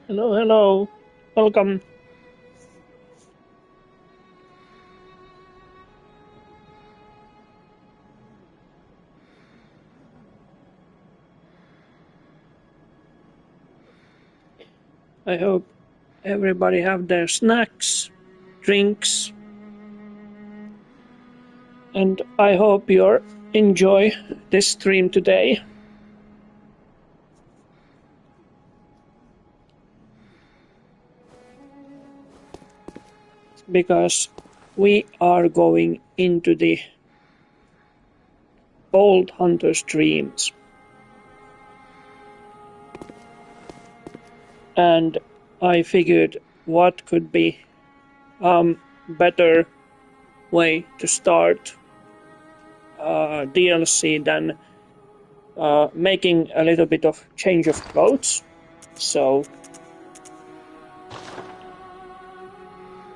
Hello, hello. Welcome. I hope everybody have their snacks, drinks, and I hope you enjoy this stream today. Because we are going into the old hunter's dreams. And I figured what could be better way to start DLC than making a little bit of change of clothes. So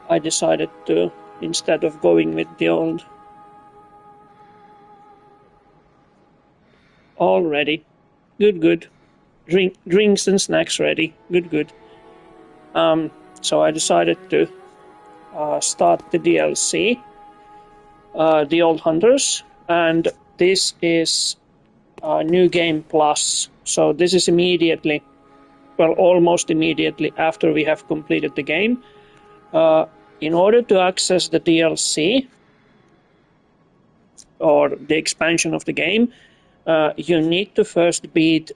I decided to, instead of going with the old, all ready, good, drinks and snacks ready, good. So I decided to start the DLC, the Old Hunters, and this is New Game Plus. So this is immediately, well, almost immediately after we have completed the game. In order to access the DLC or the expansion of the game, you need to first beat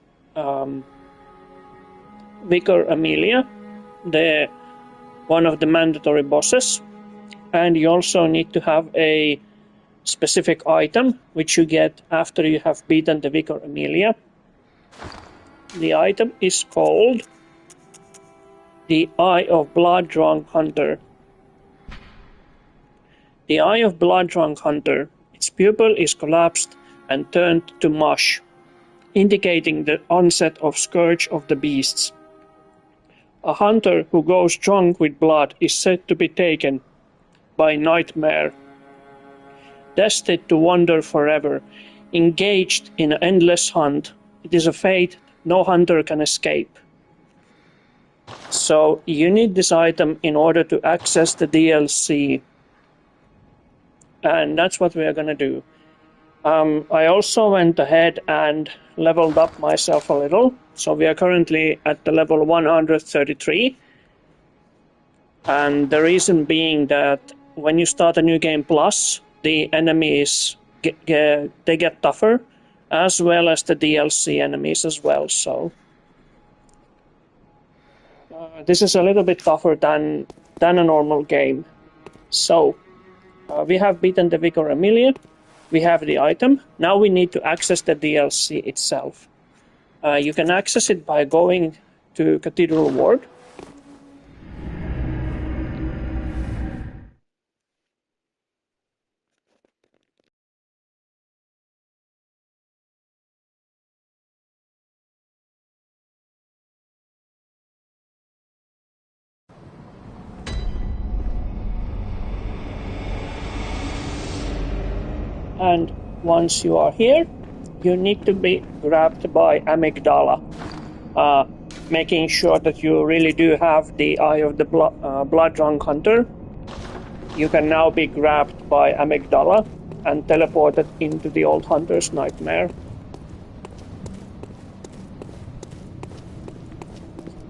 Vicar Amelia, one of the mandatory bosses, and you also need to have a specific item which you get after you have beaten the Vicar Amelia. The item is called the Eye of Blood-Drunk Hunter. The Eye of Blood-Drunk Hunter, its pupil is collapsed and turned to mush, indicating the onset of Scourge of the Beasts. A hunter who goes drunk with blood is said to be taken by nightmare, destined to wander forever, engaged in an endless hunt. It is a fate no hunter can escape. So you need this item in order to access the DLC, and that's what we are gonna do. I also went ahead and leveled up myself a little, so we are currently at the level 133, and the reason being that when you start a new game plus, the enemies they get tougher, as well as the DLC enemies as well. So this is a little bit tougher than a normal game. So we have beaten the Vicar Amelia. We have the item. Now we need to access the DLC itself. You can access it by going to Cathedral Ward. And once you are here, you need to be grabbed by Amygdala, making sure that you really do have the Eye of the Blood Drunk Hunter. You can now be grabbed by Amygdala and teleported into the Old Hunter's Nightmare.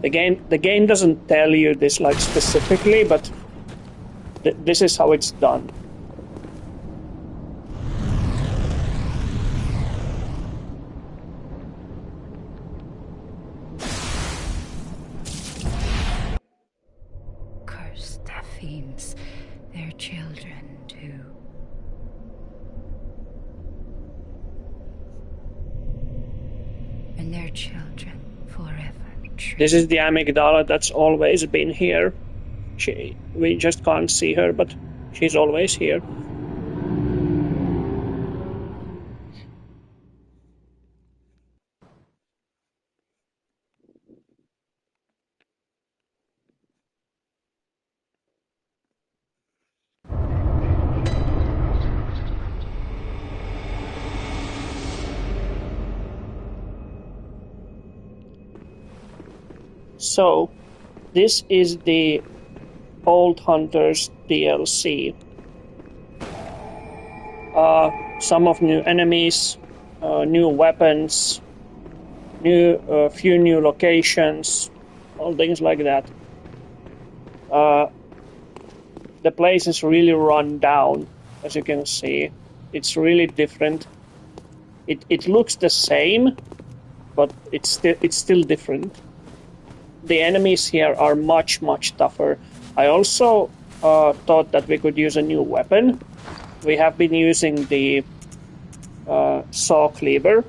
The game doesn't tell you this like specifically, but this is how it's done. Their children too. And their children forever. This is the Amygdala that's always been here. We just can't see her, but she's always here. So, this is the Old Hunters DLC. Some of new enemies, new weapons, few new locations, all things like that. The place is really run down, as you can see. It's really different. It looks the same, but it's still different. The enemies here are much tougher. I also thought that we could use a new weapon. We have been using the saw cleaver,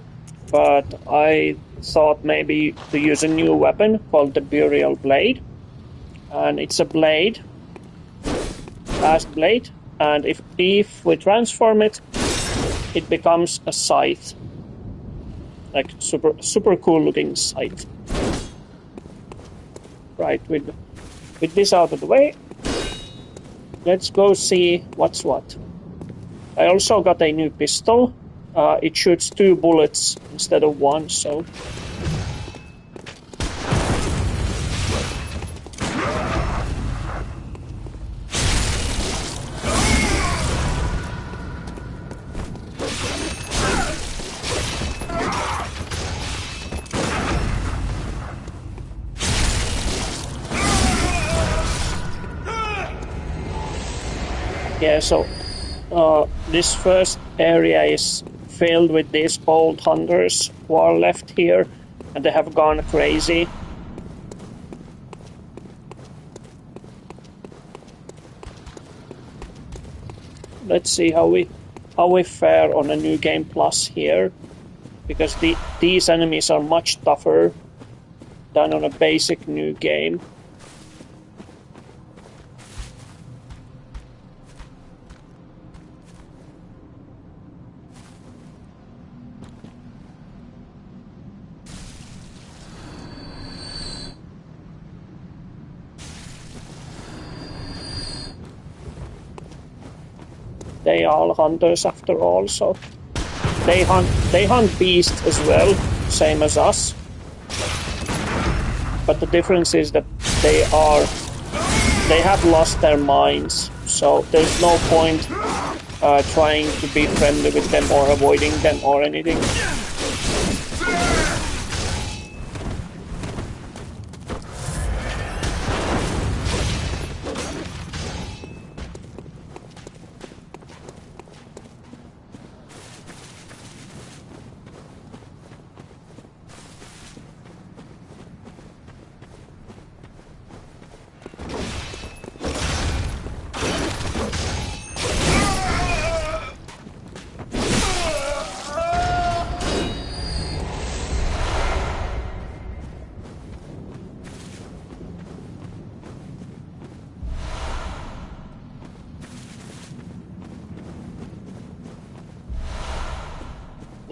but I thought maybe to use a new weapon called the Burial Blade. And it's a blade, fast blade, and if we transform it, it becomes a scythe. Like super cool looking scythe. Right, with this out of the way, let's go see what's what. I also got a new pistol. It shoots 2 bullets instead of 1, so... Yeah, so this first area is filled with these old hunters who are left here, and they have gone crazy. Let's see how we fare on a new game plus here, because these enemies are much tougher than on a basic new game. they are hunters after all, so they hunt beasts as well, same as us. But the difference is that they have lost their minds, so there's no point trying to be friendly with them or avoiding them or anything.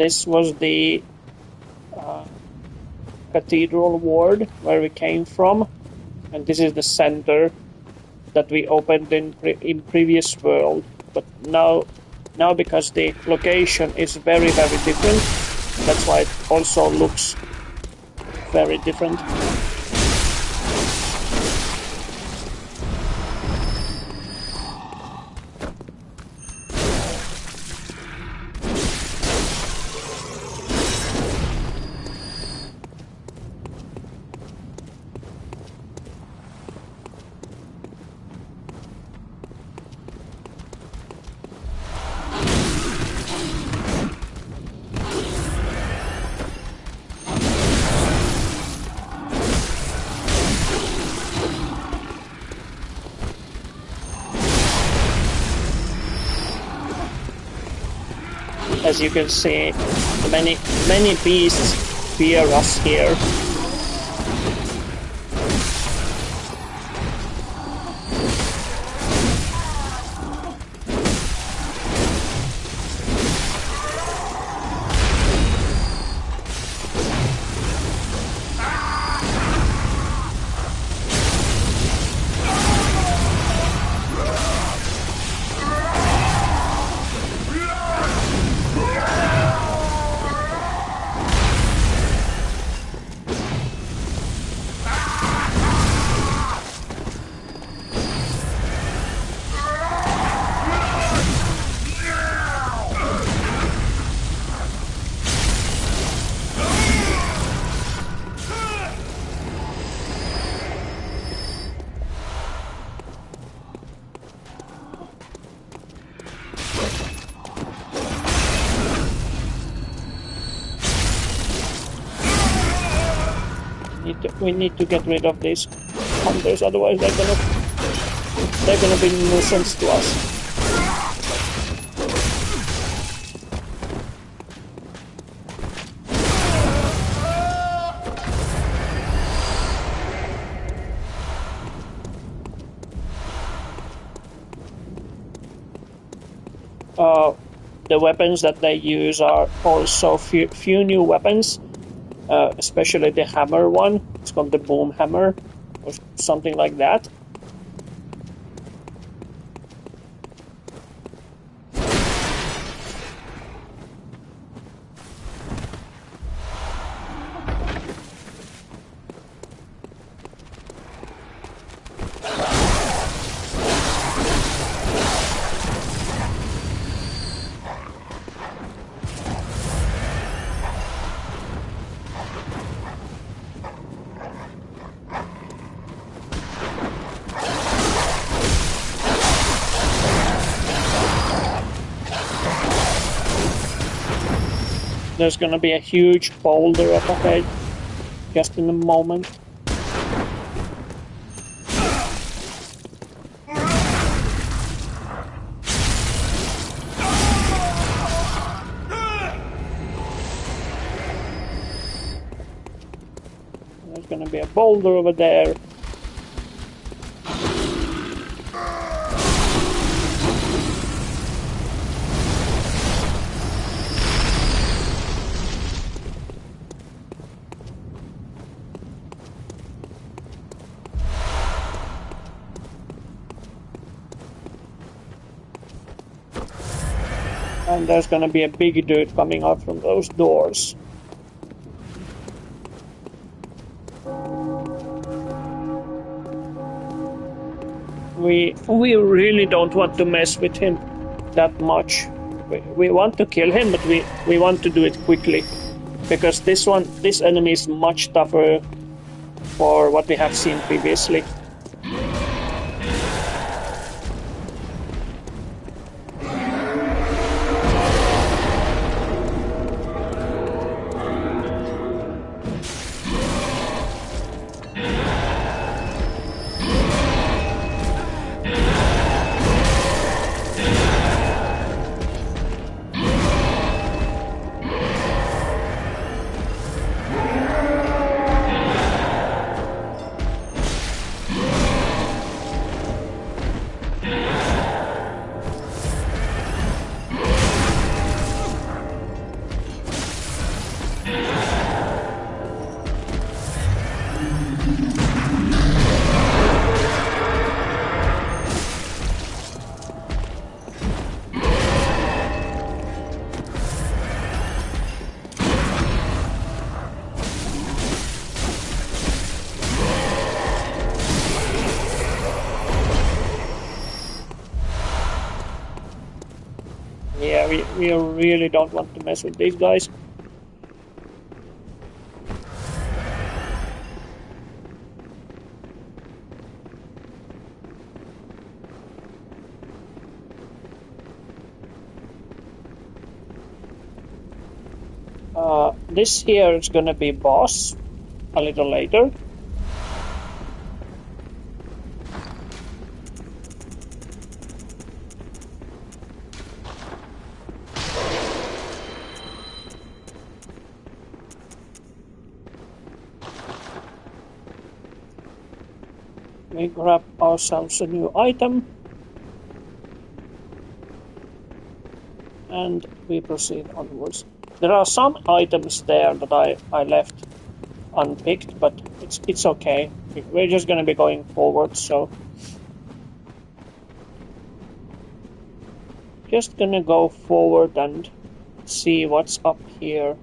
This was the cathedral ward where we came from, and this is the center that we opened in previous world. But now because the location is very different, that's why it also looks very different. As you can see, many beasts fear us here. We need to get rid of these hunters, otherwise they're gonna be a nuisance to us. The weapons that they use are also few new weapons. Especially the hammer one. It's called the boom hammer or something like that. There's gonna be a huge boulder up ahead just in a moment. There's gonna be a boulder over there. And there's gonna be a big dude coming out from those doors. We really don't want to mess with him that much. We want to kill him, but we want to do it quickly. Because this enemy is much tougher for what we have seen previously. Yeah, we really don't want to mess with these guys. This here is gonna be boss a little later. We grab ourselves a new item. And we proceed onwards. There are some items there that I left unpicked, but it's okay. We're just gonna be going forward, so just gonna go forward and see what's up here.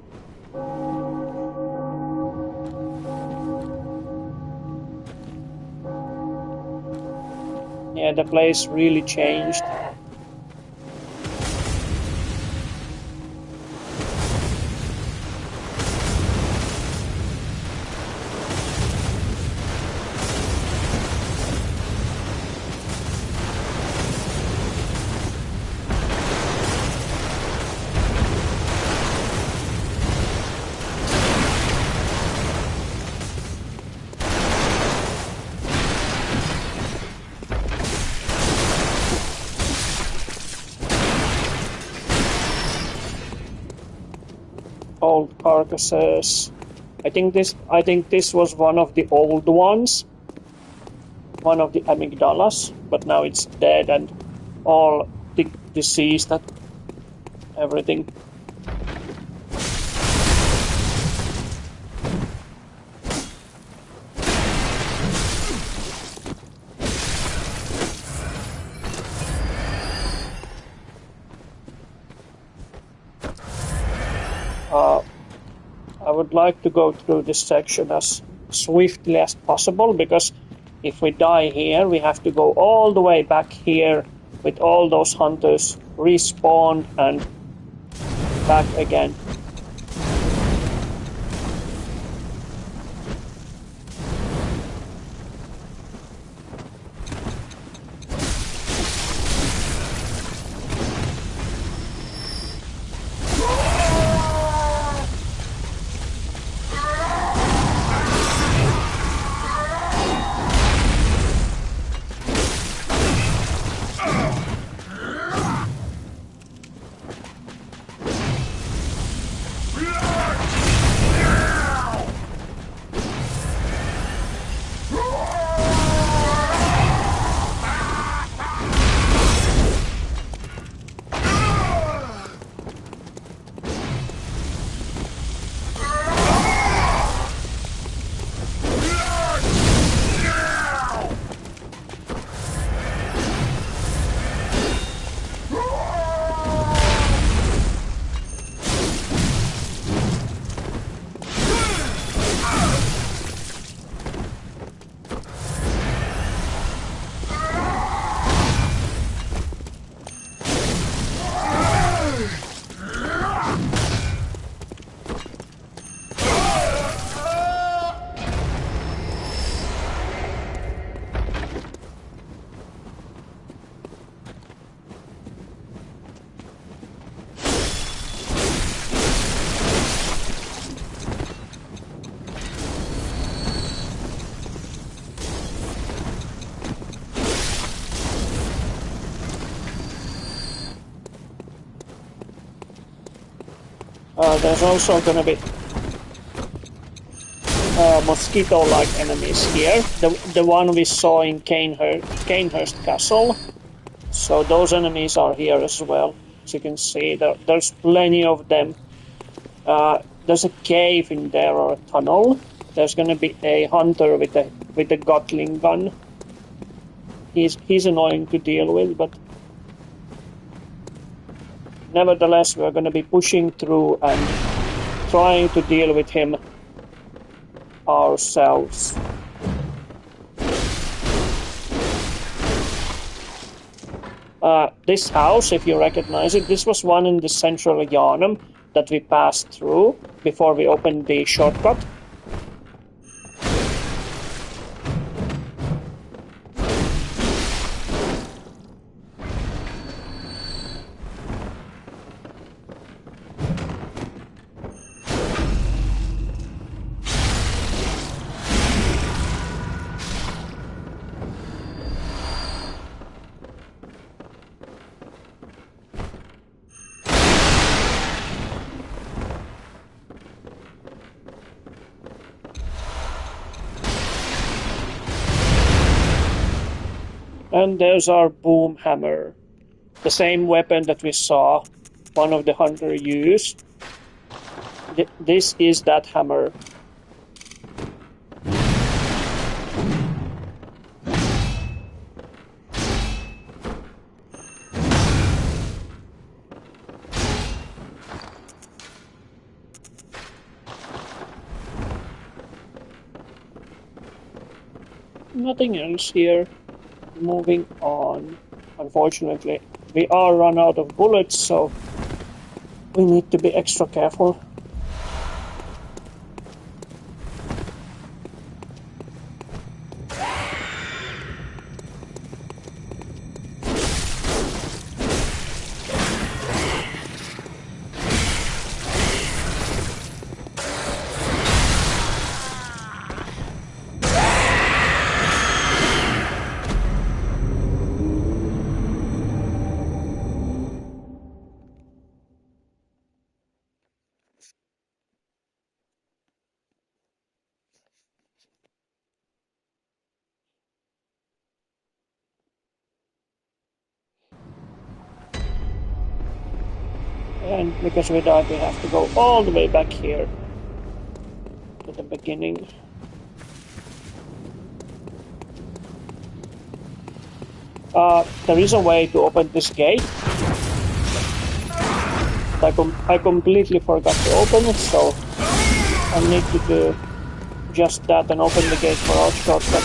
Yeah, the place really changed. Old carcasses. I think this was one of the old ones, one of the amygdalas, but now it's dead and all deceased and everything. I would like to go through this section as swiftly as possible, because if we die here, we have to go all the way back here with all those hunters respawn and back again. There's also gonna be mosquito-like enemies here. The one we saw in Canehurst Castle. So those enemies are here as well. As you can see, there's plenty of them. There's a cave in there or a tunnel. There's gonna be a hunter with a Gatling gun. He's annoying to deal with, but nevertheless we're gonna be pushing through and trying to deal with him ourselves. This house, if you recognize it, this was one in the central Yharnam that we passed through before we opened the shortcut. And there's our boom hammer. The same weapon that we saw one of the hunter use. This is that hammer. Nothing else here. Moving on. Unfortunately, we are run out of bullets, so we need to be extra careful. And because we died, we have to go all the way back here to the beginning. There is a way to open this gate. I completely forgot to open it, so I need to do just that and open the gate for our shortcut.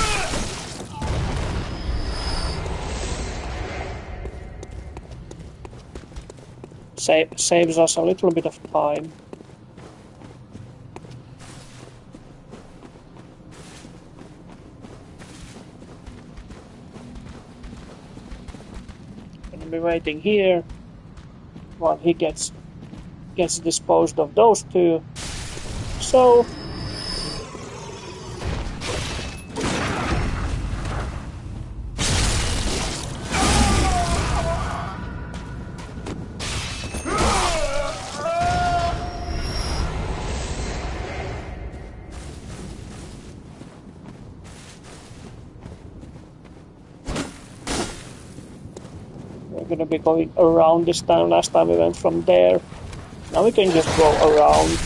Saves us a little bit of time. Gonna be waiting here while he gets disposed of those two. So we're gonna be going around this time. Last time we went from there. Now we can just go around.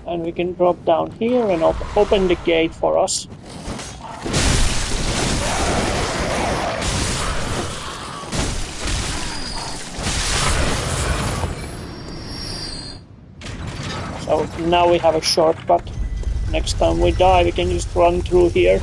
And we can drop down here and open the gate for us. So now we have a shortcut. Next time we die, we can just run through here.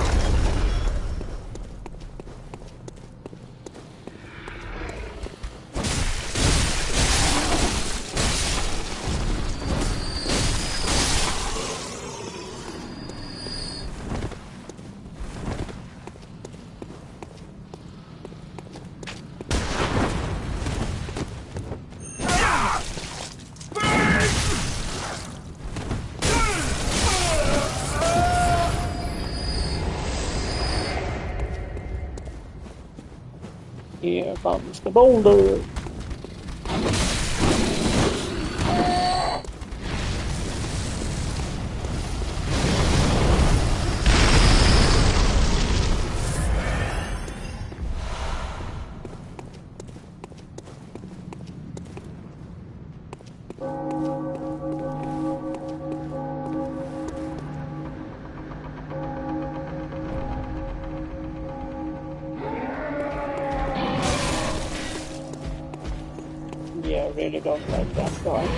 Here comes the boulder. Yeah, I really don't like that guy.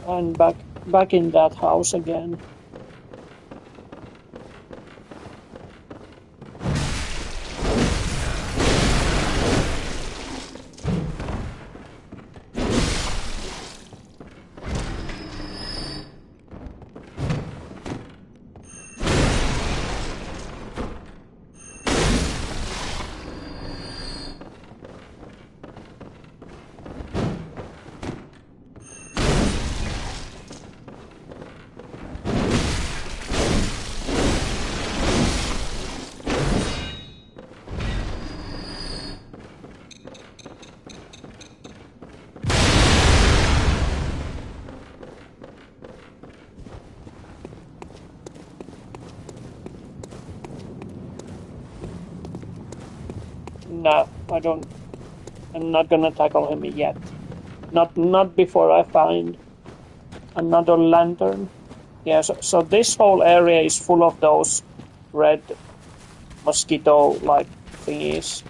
And back in that house again. No, I don't. I'm not gonna tackle him yet. Not before I find another lantern. Yeah, so this whole area is full of those red mosquito-like thingies.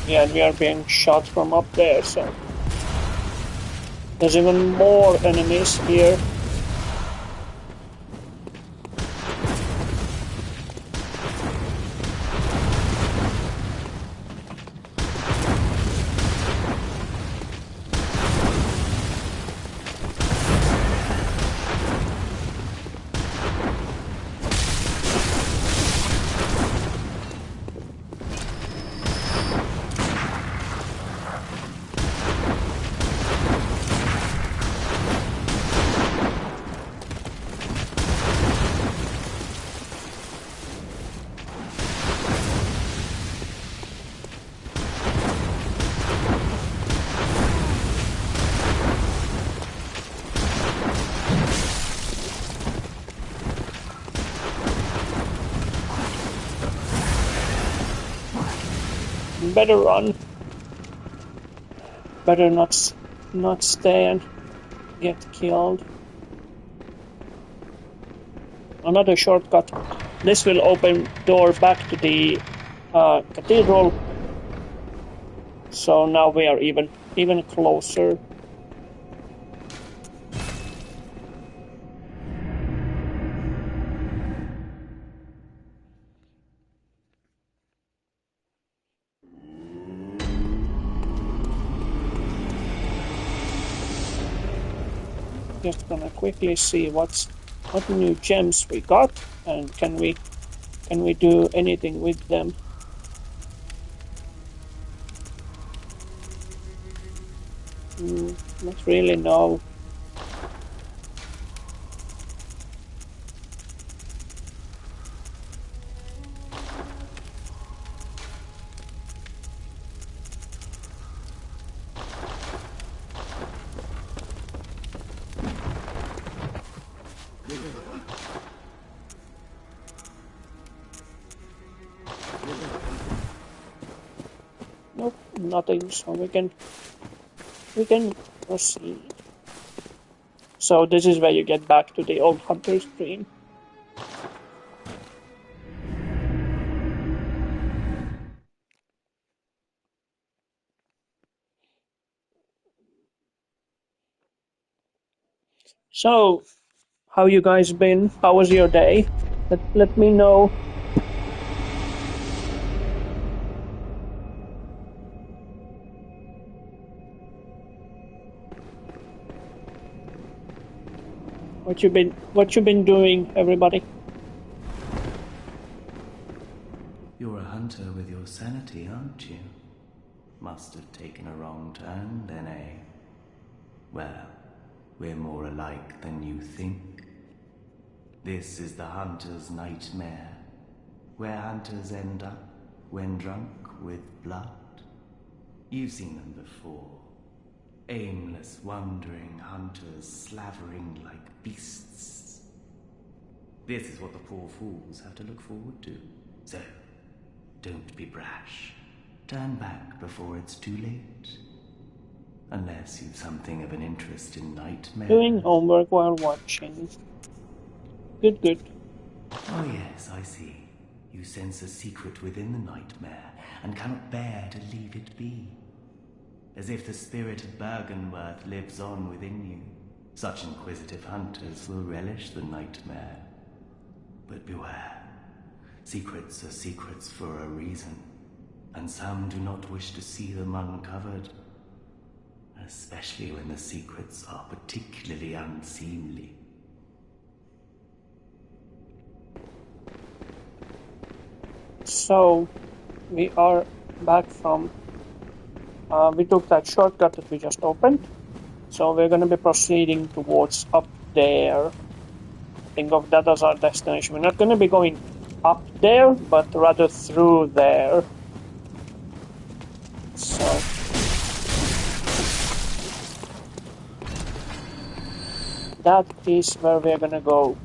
Yeah, and we are being shot from up there, so there's even more enemies here. Better run. Better not stay and get killed. Another shortcut. This will open door back to the cathedral. So now we are even closer. Just gonna quickly see what new gems we got, and can we do anything with them? Not really, no. Nope, nothing. So we can proceed. So this is where you get back to the old hunter screen. So, how you guys been? How was your day? Let me know. What you been doing, everybody? You're a hunter with your sanity, aren't you? Must have taken a wrong turn then, eh? Well, we're more alike than you think. This is the hunter's nightmare, where hunters end up when drunk with blood. You've seen them before. Aimless, wandering hunters slavering like beasts. This is what the poor fools have to look forward to. So, don't be brash. Turn back before it's too late. Unless you've something of an interest in nightmares. Doing homework while watching. Good. Oh yes, I see. You sense a secret within the nightmare and cannot bear to leave it be. As if the spirit of Bergenworth lives on within you. Such inquisitive hunters will relish the nightmare. But beware. Secrets are secrets for a reason, and some do not wish to see them uncovered. Especially when the secrets are particularly unseemly. So, we are back from... we took that shortcut that we just opened. So we're going to be proceeding towards up there. Think of that as our destination. We're not going to be going up there, but rather through there. So... that is where we're going to go.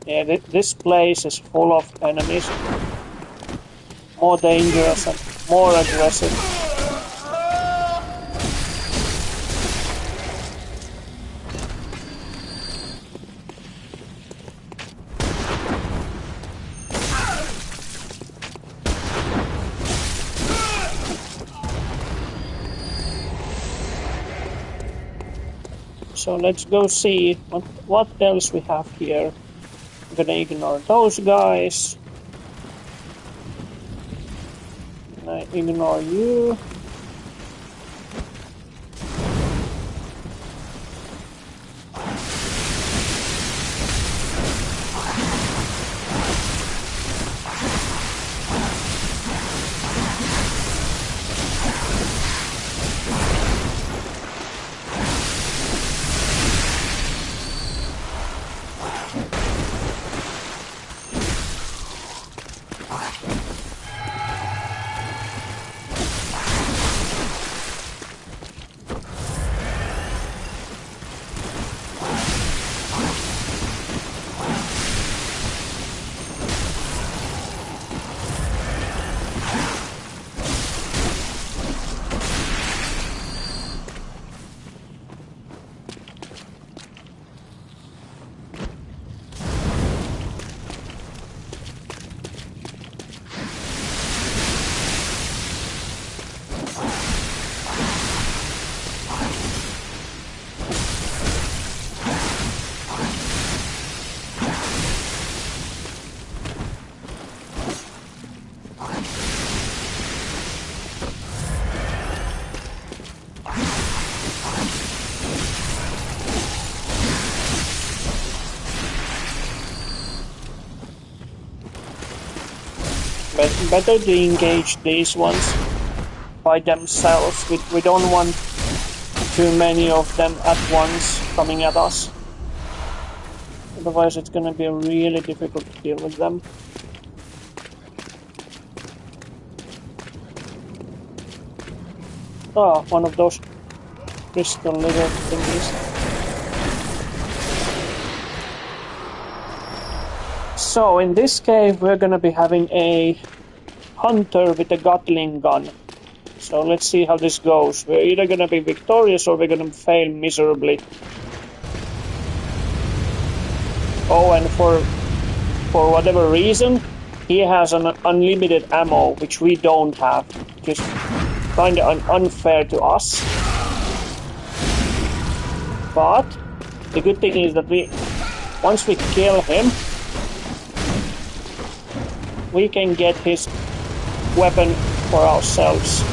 Yeah, this place is full of enemies. More dangerous and more aggressive. So let's go see what else we have here. I'm gonna ignore those guys. I ignore you. better to engage these ones by themselves. We don't want too many of them at once coming at us. Otherwise it's gonna be really difficult to deal with them. Ah, one of those crystal little thingies. So in this cave we're gonna be having a hunter with a Gatling gun. So let's see how this goes. We're either gonna be victorious or we're gonna fail miserably. Oh, and for whatever reason, he has an unlimited ammo, which we don't have, which is kinda unfair to us. But the good thing is that once we kill him, we can get his weapon for ourselves.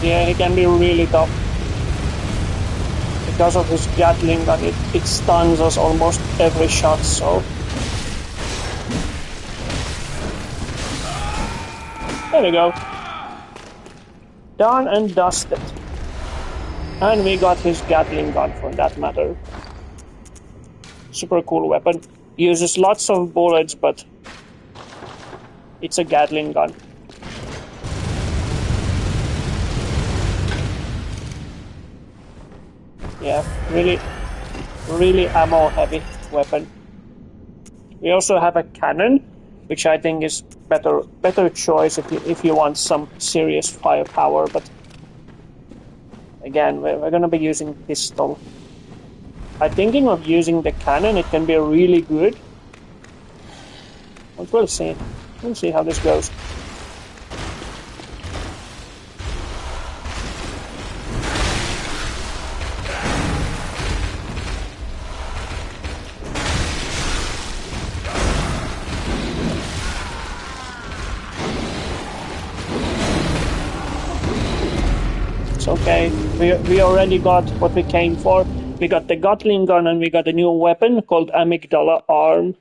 Yeah, he can be really tough. Because of his Gatling gun, it stuns us almost every shot, so... There we go. Done and dusted. And we got his Gatling gun for that matter. Super cool weapon. Uses lots of bullets, but... it's a Gatling gun. Yeah, really ammo heavy weapon. We also have a cannon, which I think is better choice if you want some serious firepower, but again, we're gonna be using pistol. I'm thinking of using the cannon. It can be really good. But we'll see. We'll see how this goes. Okay, we already got what we came for. We got the Gatling gun and we got a new weapon called Amygdala Arm.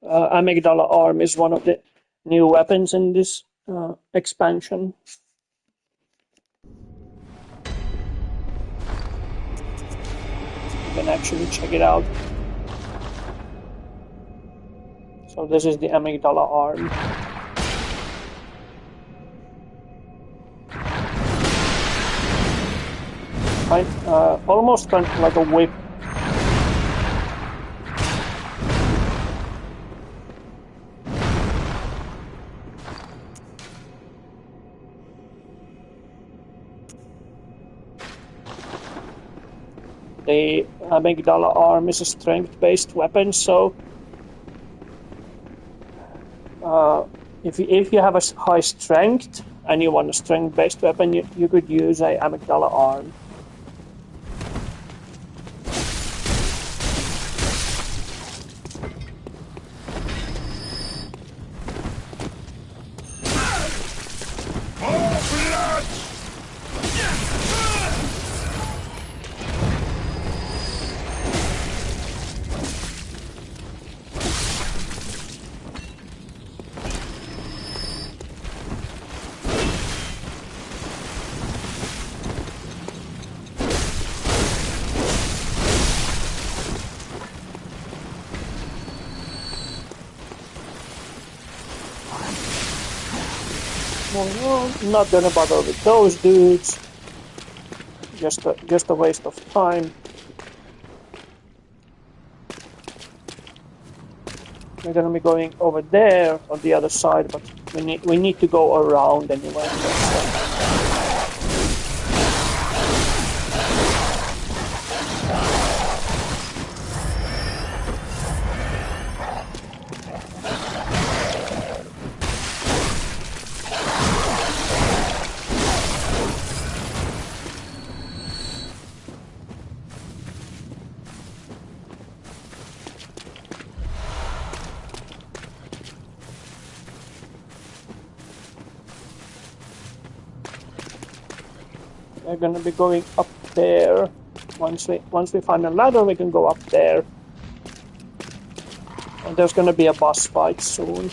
Amygdala Arm is one of the new weapons in this expansion. You can actually check it out. So this is the Amygdala Arm. Almost kind of like a whip. The Amygdala Arm is a strength-based weapon, so if you have a high strength and you want a strength-based weapon, you could use a Amygdala Arm. Moving on. Not gonna bother with those dudes. Just a waste of time. We're gonna be going over there on the other side, but we need to go around anyway. We're gonna be going up there. Once we find a ladder, we can go up there. And there's gonna be a boss fight soon.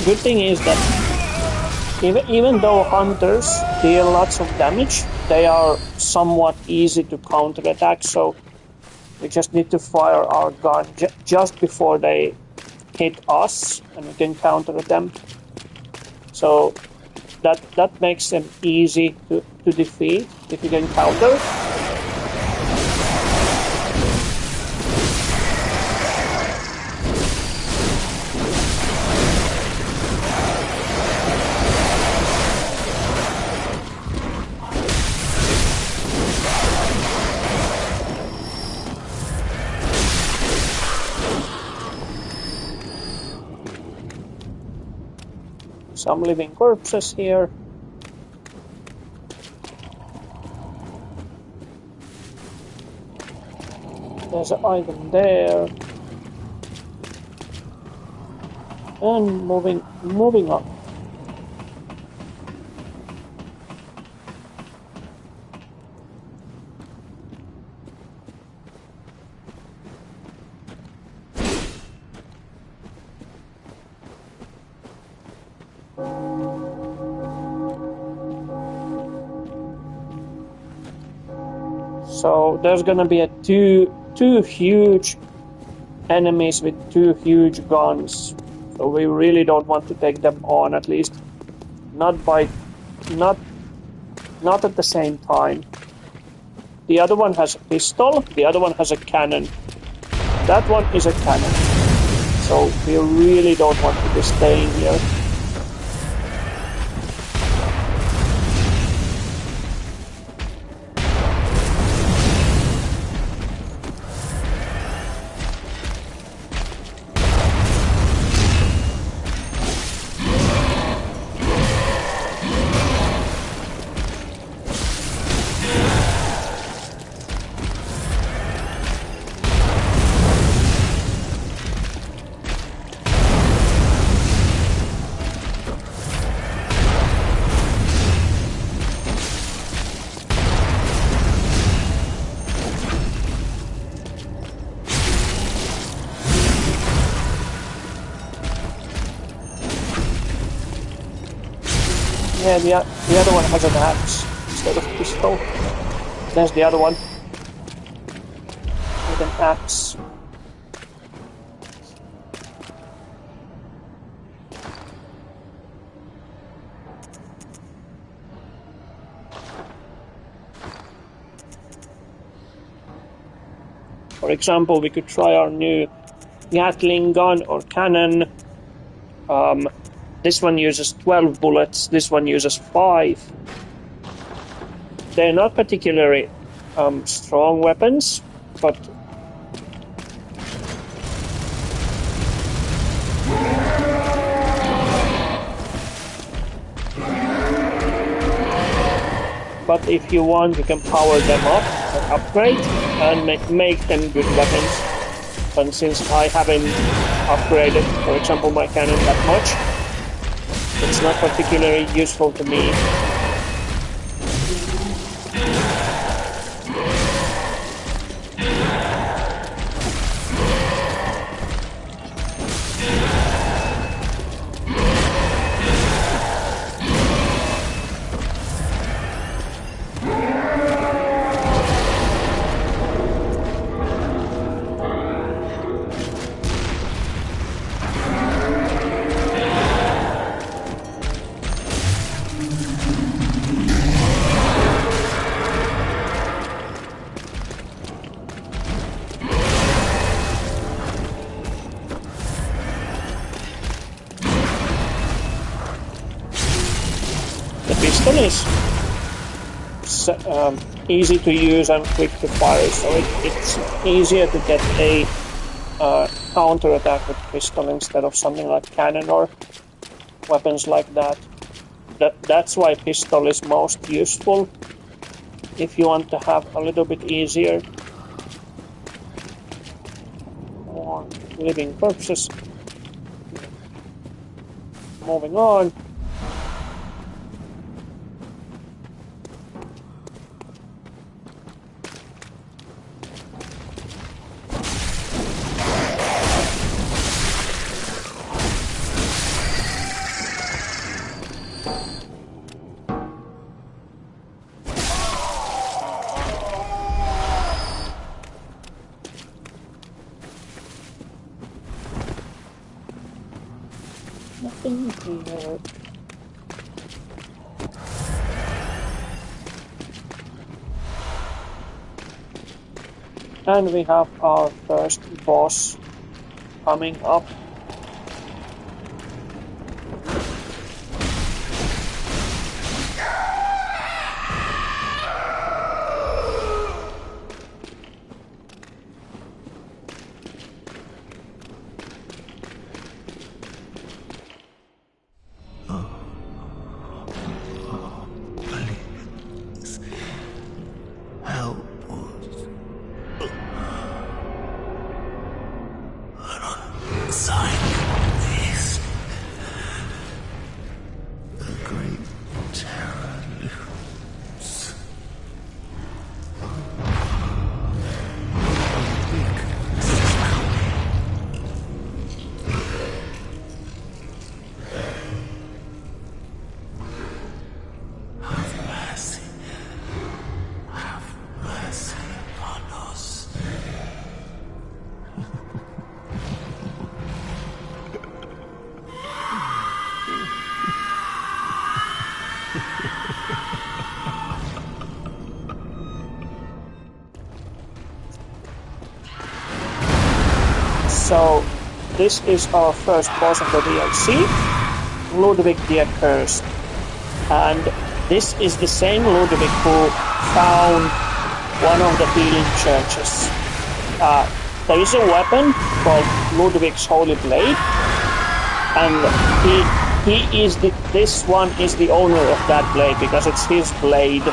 Good thing is that even though hunters deal lots of damage, they are somewhat easy to counterattack, so we just need to fire our gun just before they hit us, and we can counter them. So that makes them easy to defeat if you can counter. Some living corpses here. There's an item there. And moving up. So there's gonna be two huge enemies with two huge guns. So we really don't want to take them on, at least not at the same time. The other one has a pistol, the other one has a cannon. That one is a cannon. So we really don't want to be staying here. Yeah, the other one has an axe instead of pistol. There's the other one with an axe. For example, we could try our new Gatling gun or cannon. This one uses 12 bullets, this one uses 5. They're not particularly strong weapons, but if you want, you can power them up or upgrade and make them good weapons. But since I haven't upgraded, for example, my cannon that much, it's not particularly useful to me. Pistol is easy to use and quick to fire, so it's easier to get a counter attack with pistol instead of something like cannon or weapons like that. That's why pistol is most useful if you want to have a little bit easier. More living corpses. Moving on. Nothing here. And we have our first boss coming up. So this is our first boss of the DLC, Ludwig the Accursed. And this is the same Ludwig who found one of the healing churches. There is a weapon called Ludwig's Holy Blade, and this one is the owner of that blade because it's his blade.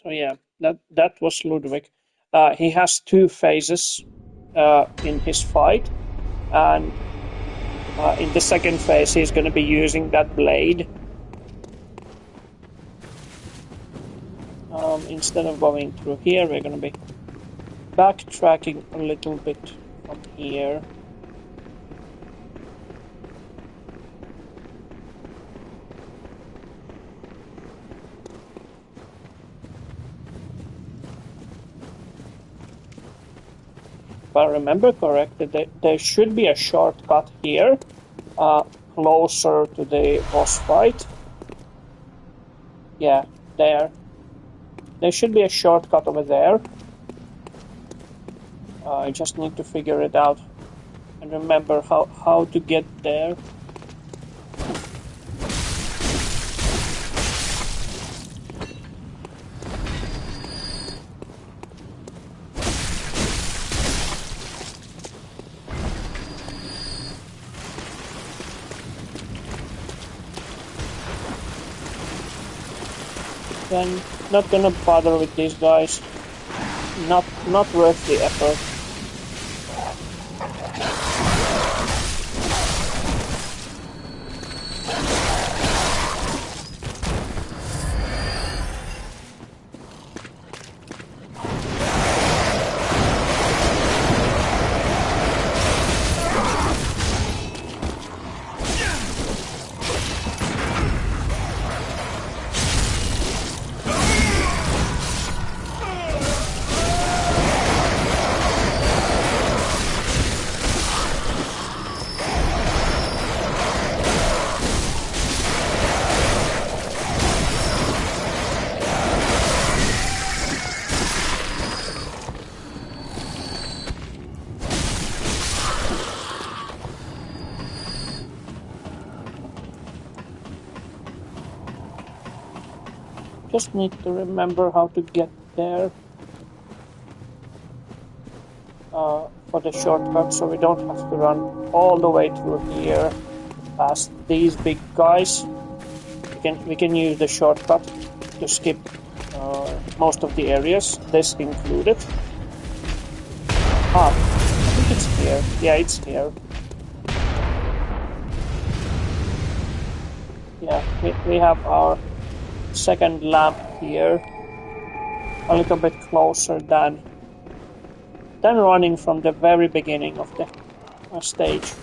So yeah, that was Ludwig. He has two phases in his fight, and in the second phase he's going to be using that blade. Instead of going through here, we're gonna be backtracking a little bit from here. If I remember correctly, there should be a shortcut here, closer to the boss fight. Yeah, there. There should be a shortcut over there. I just need to figure it out and remember how to get there. Then, not gonna bother with these guys. Not worth the effort. Just need to remember how to get there for the shortcut, so we don't have to run all the way through here past these big guys. We can use the shortcut to skip most of the areas, this included. I think it's here. Yeah, it's here. Yeah, we have our second lamp here, a little bit closer than running from the very beginning of the stage.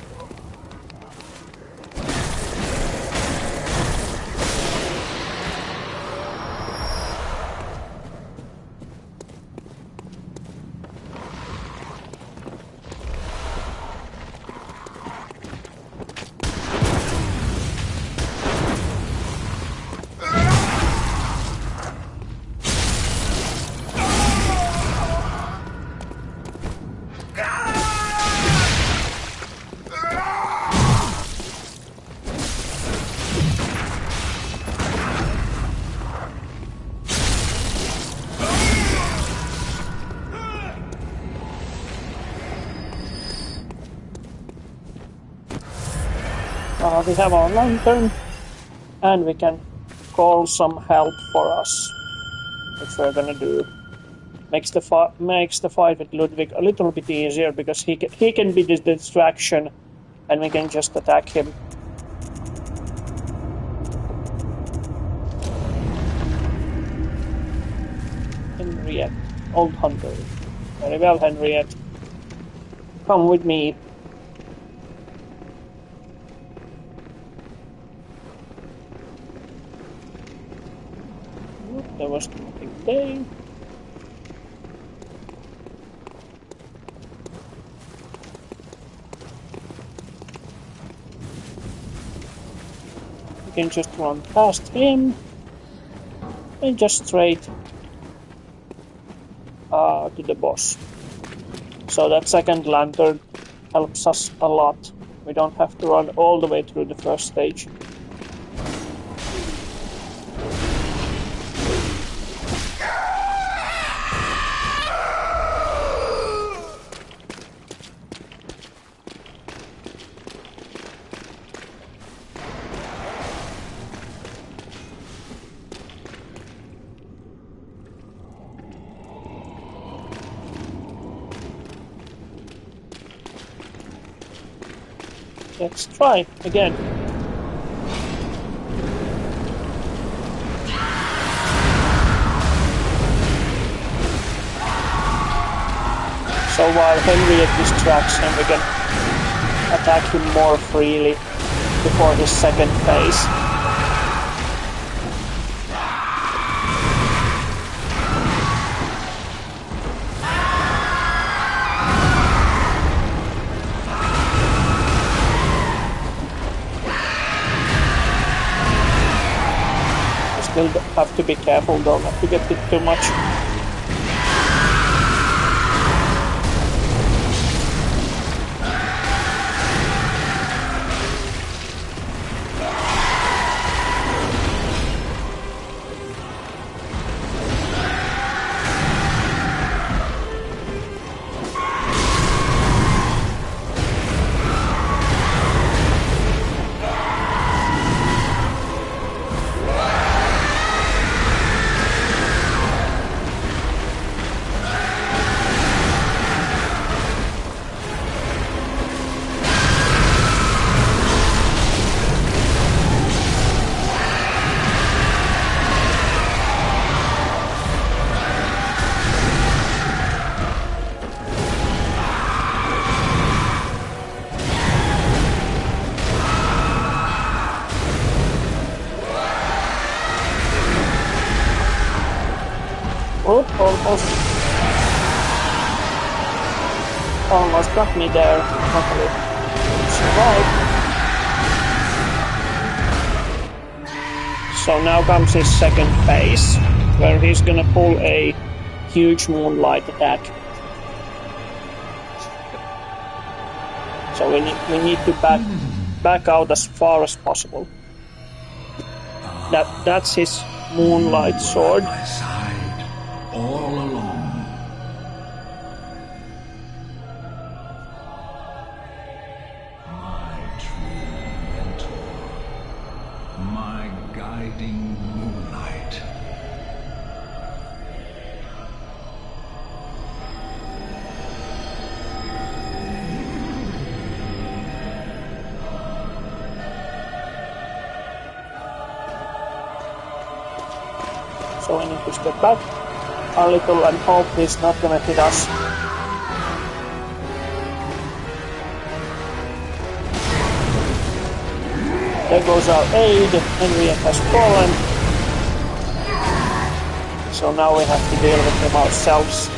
We have our lantern, and we can call some help for us, which we're gonna do. Makes the fight with Ludwig a little bit easier because he can be the distraction, and we can just attack him. Henriette, old hunter. Very well, Henriette. Come with me. There was nothing there. We can just run past him and just straight to the boss. So that second lantern helps us a lot. We don't have to run all the way through the first stage. Let's try again. So while Henriette distracts him, we can attack him more freely before his second phase. Still have to be careful though not to get hit too much. Oh, almost got me there. Luckily, survived. So now comes his second phase, where he's gonna pull a huge moonlight attack. So we need to back out as far as possible. That's his moonlight sword. My side, all along. My true mentor, my guiding moonlight. So we need to step back a little and hope he's not gonna hit us. There goes our aid. Henriette has fallen. So now we have to deal with him ourselves.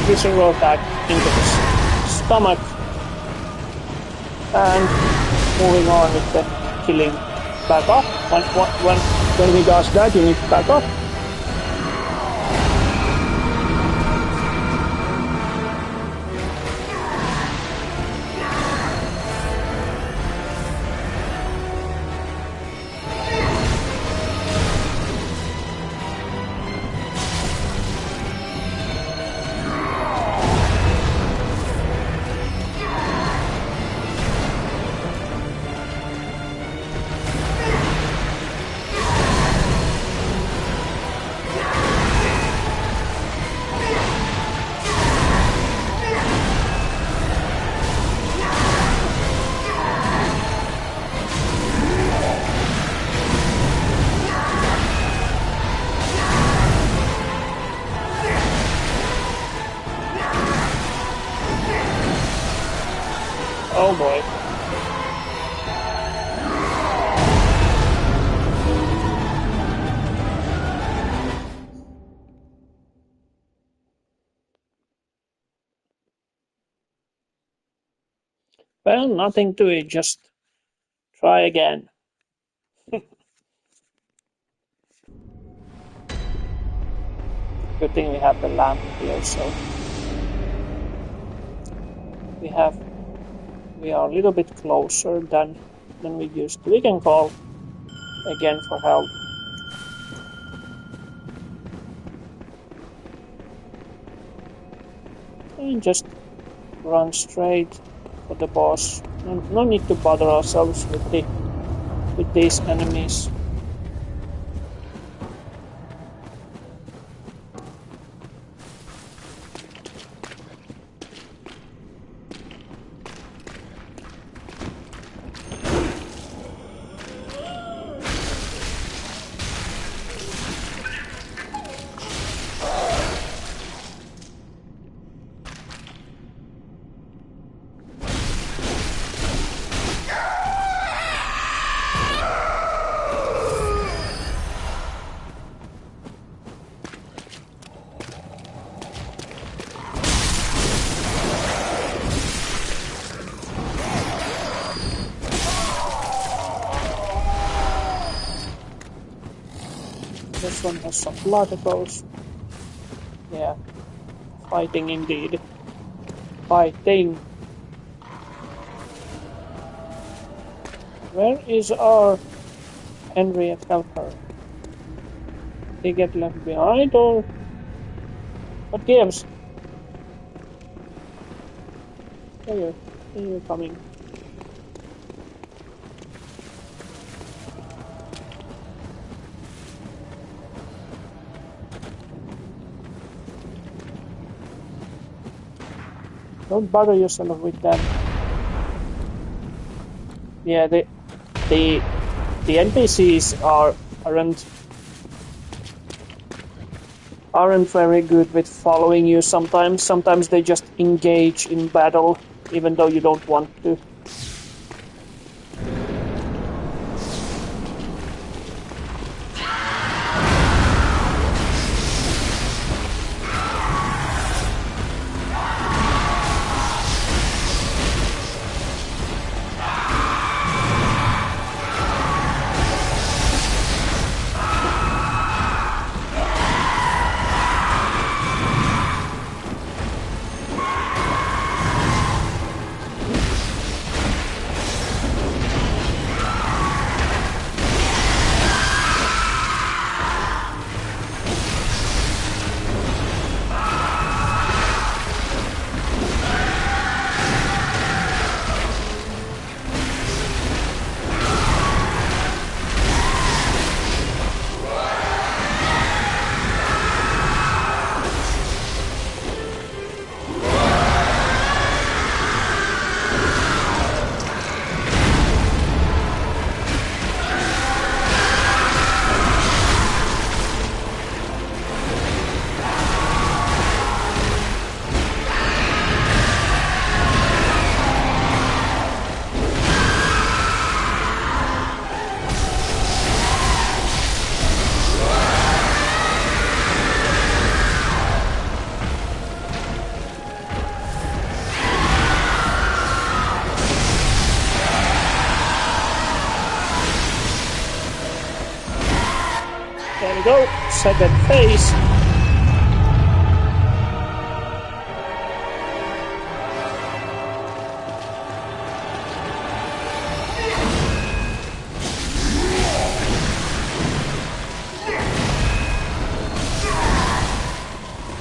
Visceral attack into his stomach, and moving on with the killing. Back off. When he does that, you need to back off. Oh boy. Well, nothing to it, just try again. Good thing we have the lamp here, so we are a little bit closer than we used to. We can call again for help. And just run straight for the boss. No need to bother ourselves with these enemies. This one has some blood echoes. Yeah, fighting indeed. Fighting. Where is our Henriette helper? Did he get left behind or what gives? There you're coming. Don't bother yourself with that. Yeah, the NPCs aren't very good with following you sometimes. Sometimes they just engage in battle even though you don't want to. There we go, second phase.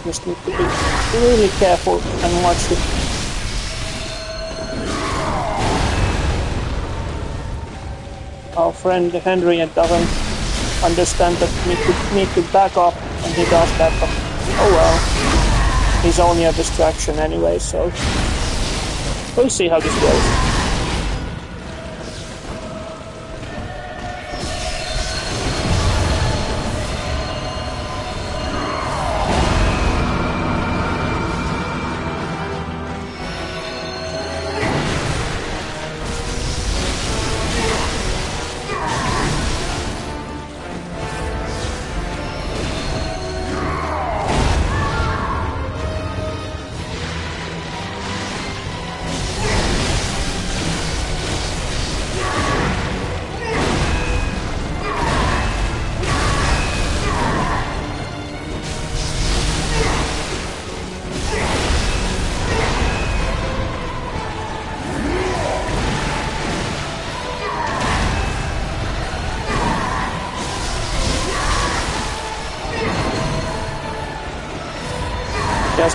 Just need to be really careful and watch it. Our friend Henriette doesn't understand that we need to back up, and he does that, but oh well. He's only a distraction anyway, so we'll see how this goes.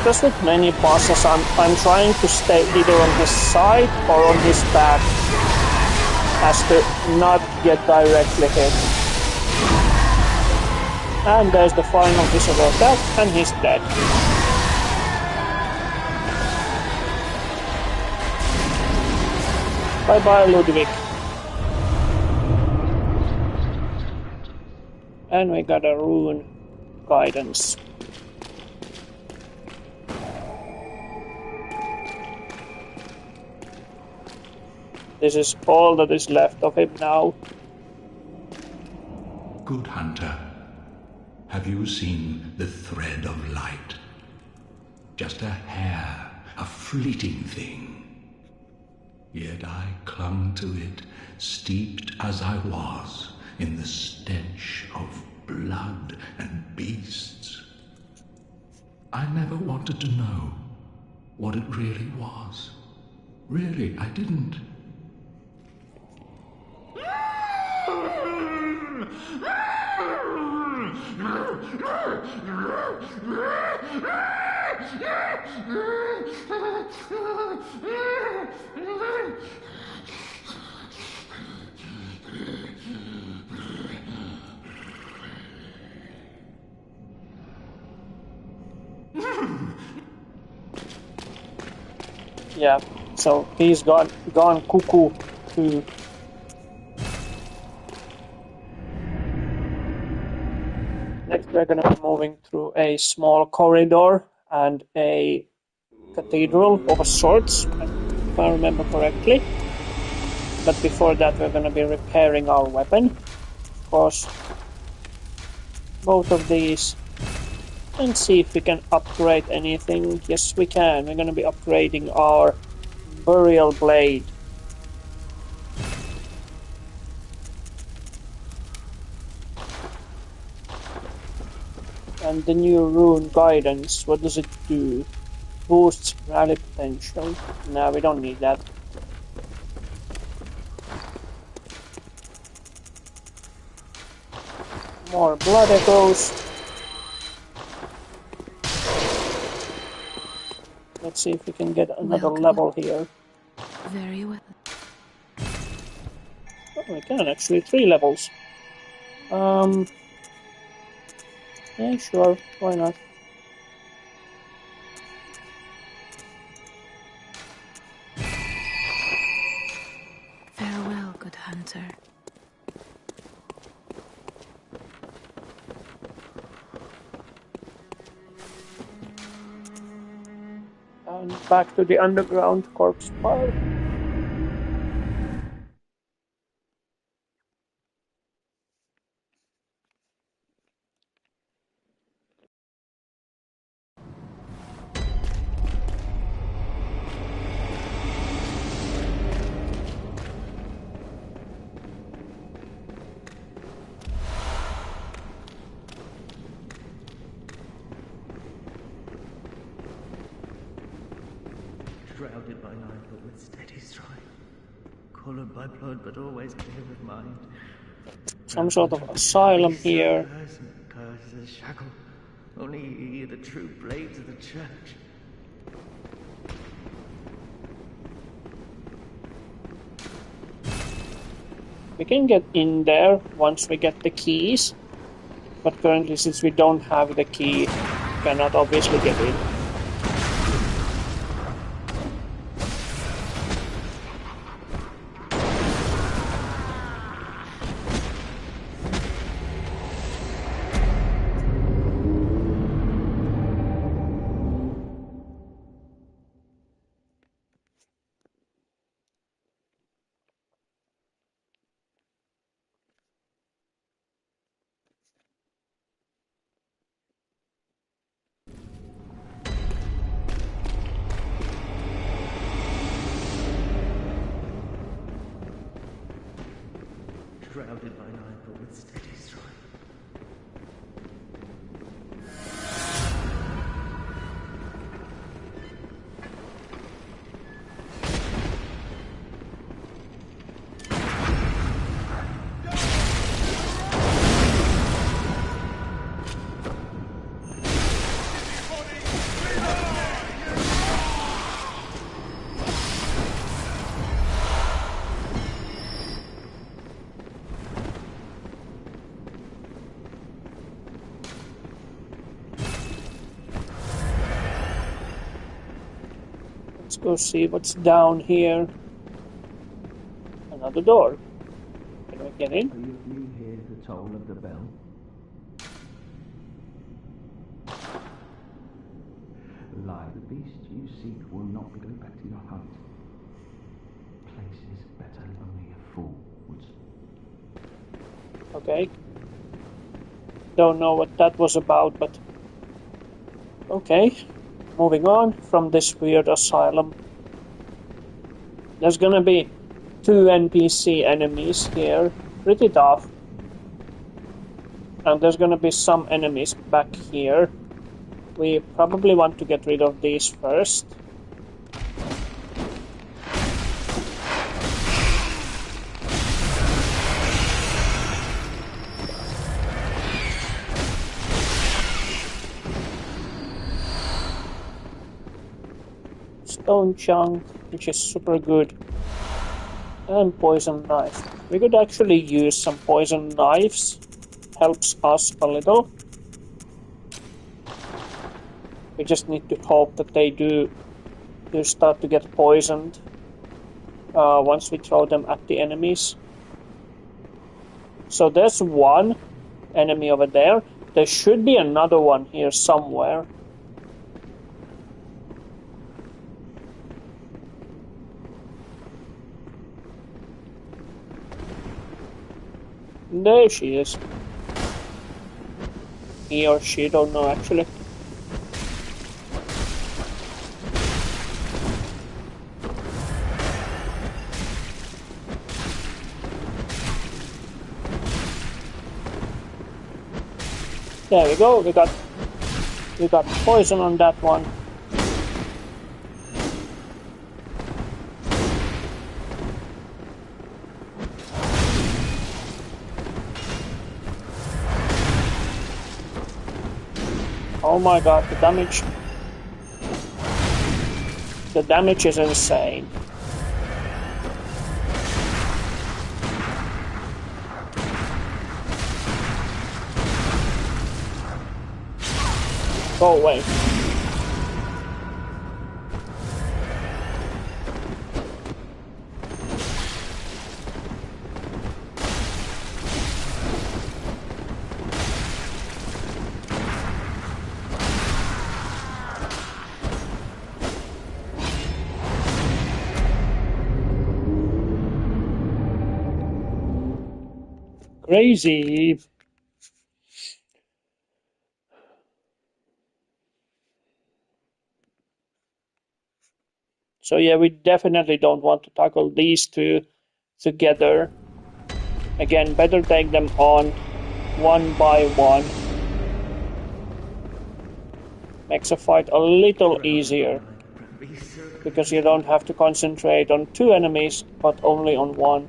Because with many bosses, I'm trying to stay either on his side or on his back, as to not get directly hit. And there's the final visible attack, and he's dead. Bye bye, Ludwig. And we got a rune guidance. This is all that is left of him now. Good hunter, have you seen the thread of light? Just a hair, a fleeting thing. Yet I clung to it, steeped as I was in the stench of blood and beasts. I never wanted to know what it really was. Really, I didn't. Yeah, so he's gone cuckoo too. Next we're gonna be moving through a small corridor and a cathedral of sorts, if I remember correctly. But before that we're gonna be repairing our weapon. Of course, both of these. And see if we can upgrade anything. Yes, we can. We're gonna be upgrading our burial blade. And the new rune guidance, what does it do? Boosts rally potential. No, we don't need that. More blood echoes. Let's see if we can get another level here. Very well. Oh, we can actually, 3 levels. Yeah, sure, why not? Farewell, good hunter. And back to the underground corpse pile. Shrouded by night, but with steady stride. Colored by blood, but always clear of mind. Some sort of asylum here. Curse as a shackle. Only you hear the true blades of the church. We can get in there once we get the keys. But currently, since we don't have the key, we cannot obviously get in. Shrouded by night, but with steady stride. go see what's down here. Another door. Can we get in? Do you hear the toll of the bell? Lie, the beast you seek will not go back to your hunt. Place is better only a fool would. Okay. Don't know what that was about, but... Okay. Moving on from this weird asylum. There's gonna be 2 NPC enemies here. Pretty tough. And there's gonna be some enemies back here. We probably want to get rid of these first. Stone chunk, which is super good. And poison knife. We could actually use some poison knives. Helps us a little. We just need to hope that they do start to get poisoned once we throw them at the enemies. So there's one enemy over there. There should be another one here somewhere. There she is. He or she, don't know actually. There we go, we got poison on that one. Oh my god, the damage is insane. Go away. Crazy. So yeah, we definitely don't want to tackle these two together. Again, better take them on one by one. Makes a fight a little easier. Because you don't have to concentrate on 2 enemies, but only on one.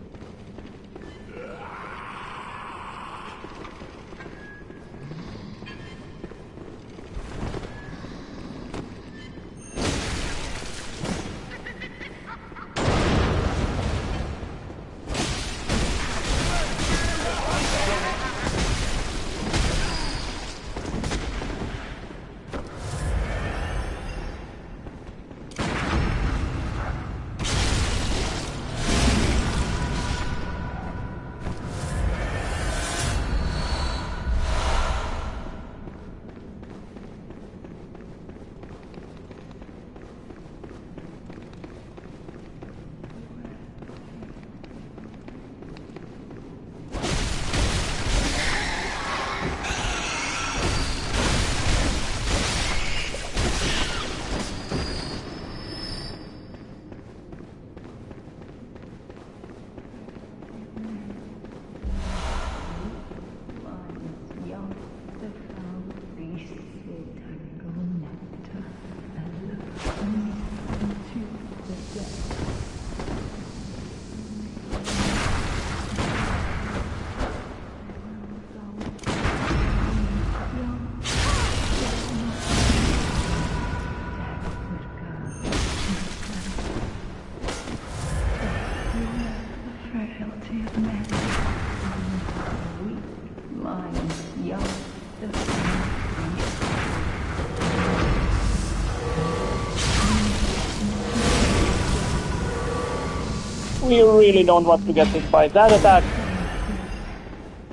We really don't want to get hit by that attack.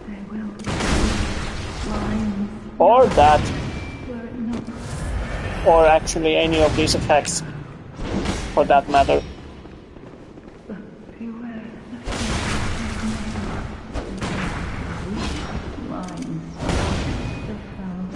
There will be lions Or that. were it not Or actually any of these attacks. For that matter. beware the lions, the foul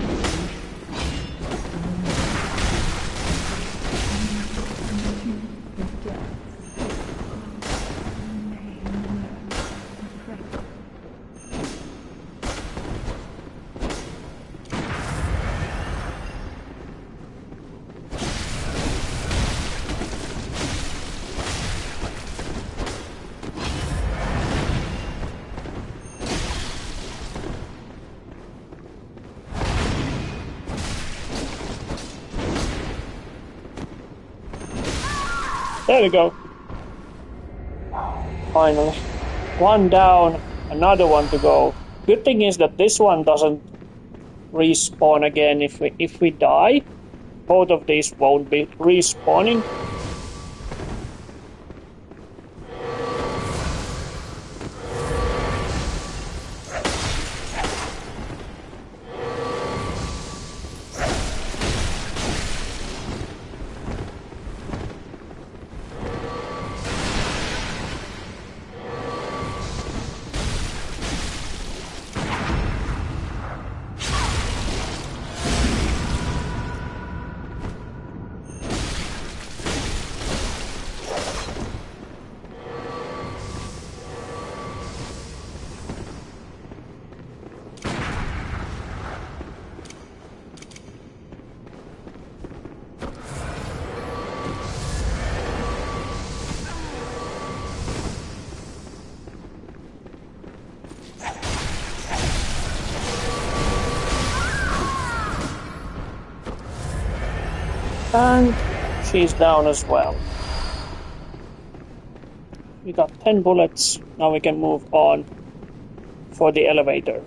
There we go. Finally. One down, another one to go. Good thing is that this one doesn't respawn again if we die. Both of these won't be respawning. And she's down as well. We got 10 bullets. Now we can move on for the elevator.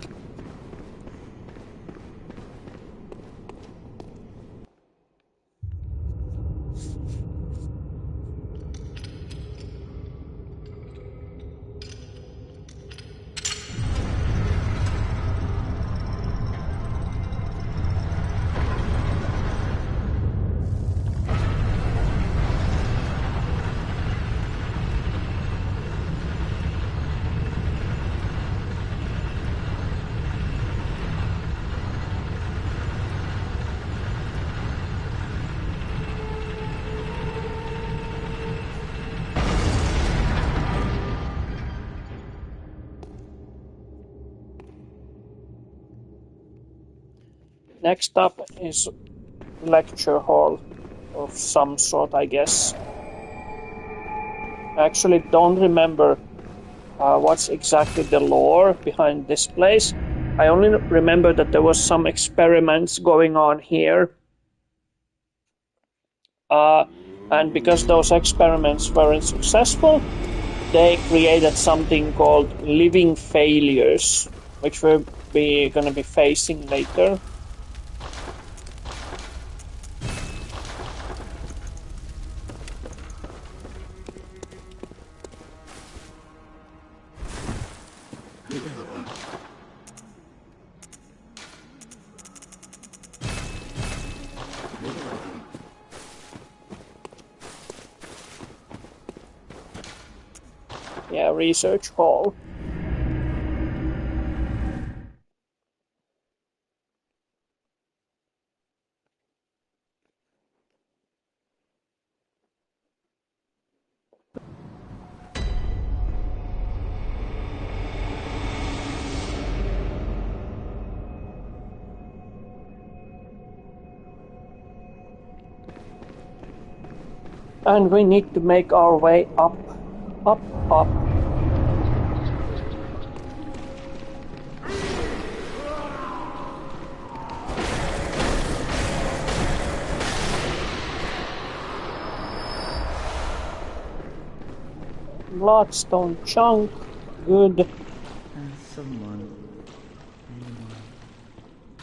Next up is lecture hall of some sort, I guess. I actually don't remember what's exactly the lore behind this place. I only remember that there was some experiments going on here. And because those experiments weren't successful, they created something called living failures, which we're gonna be facing later. Yeah, research hall. And we need to make our way up, up, up. Bloodstone chunk, good. And anyone,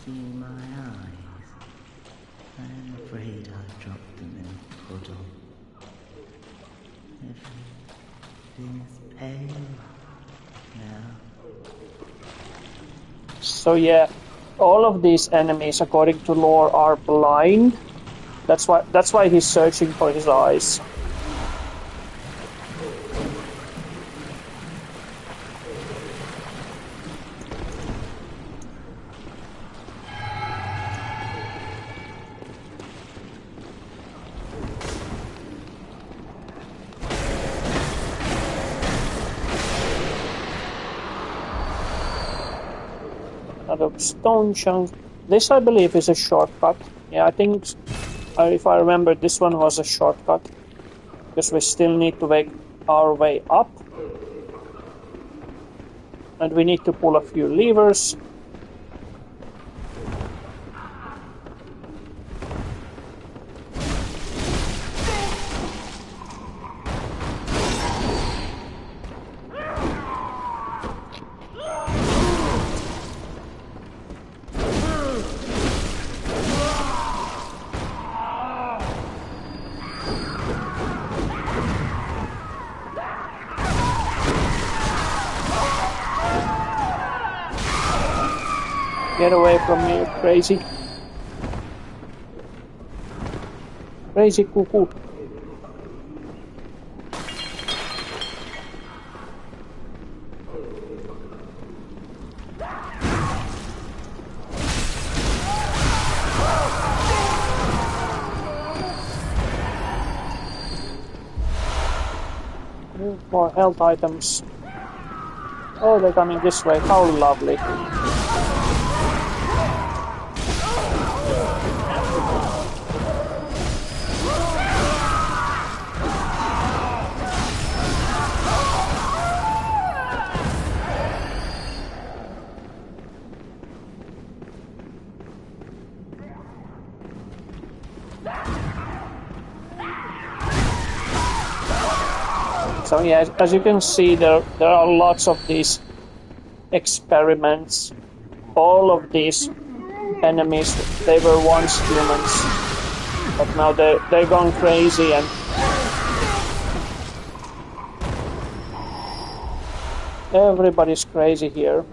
see my eyes? I am afraid I dropped them in the puddle. is pale now. So yeah, all of these enemies, according to lore, are blind. That's why he's searching for his eyes. Another stone chunk. This, I believe, is a shortcut. Yeah, I think, if I remember, this one was a shortcut. Because we still need to make our way up. And we need to pull a few levers. Get away from me, you crazy. Crazy cuckoo. More health items. Oh, they're coming this way. How lovely. So yeah, as you can see, there are lots of these experiments. All of these enemies, they were once humans, but now they're gone crazy and everybody's crazy here.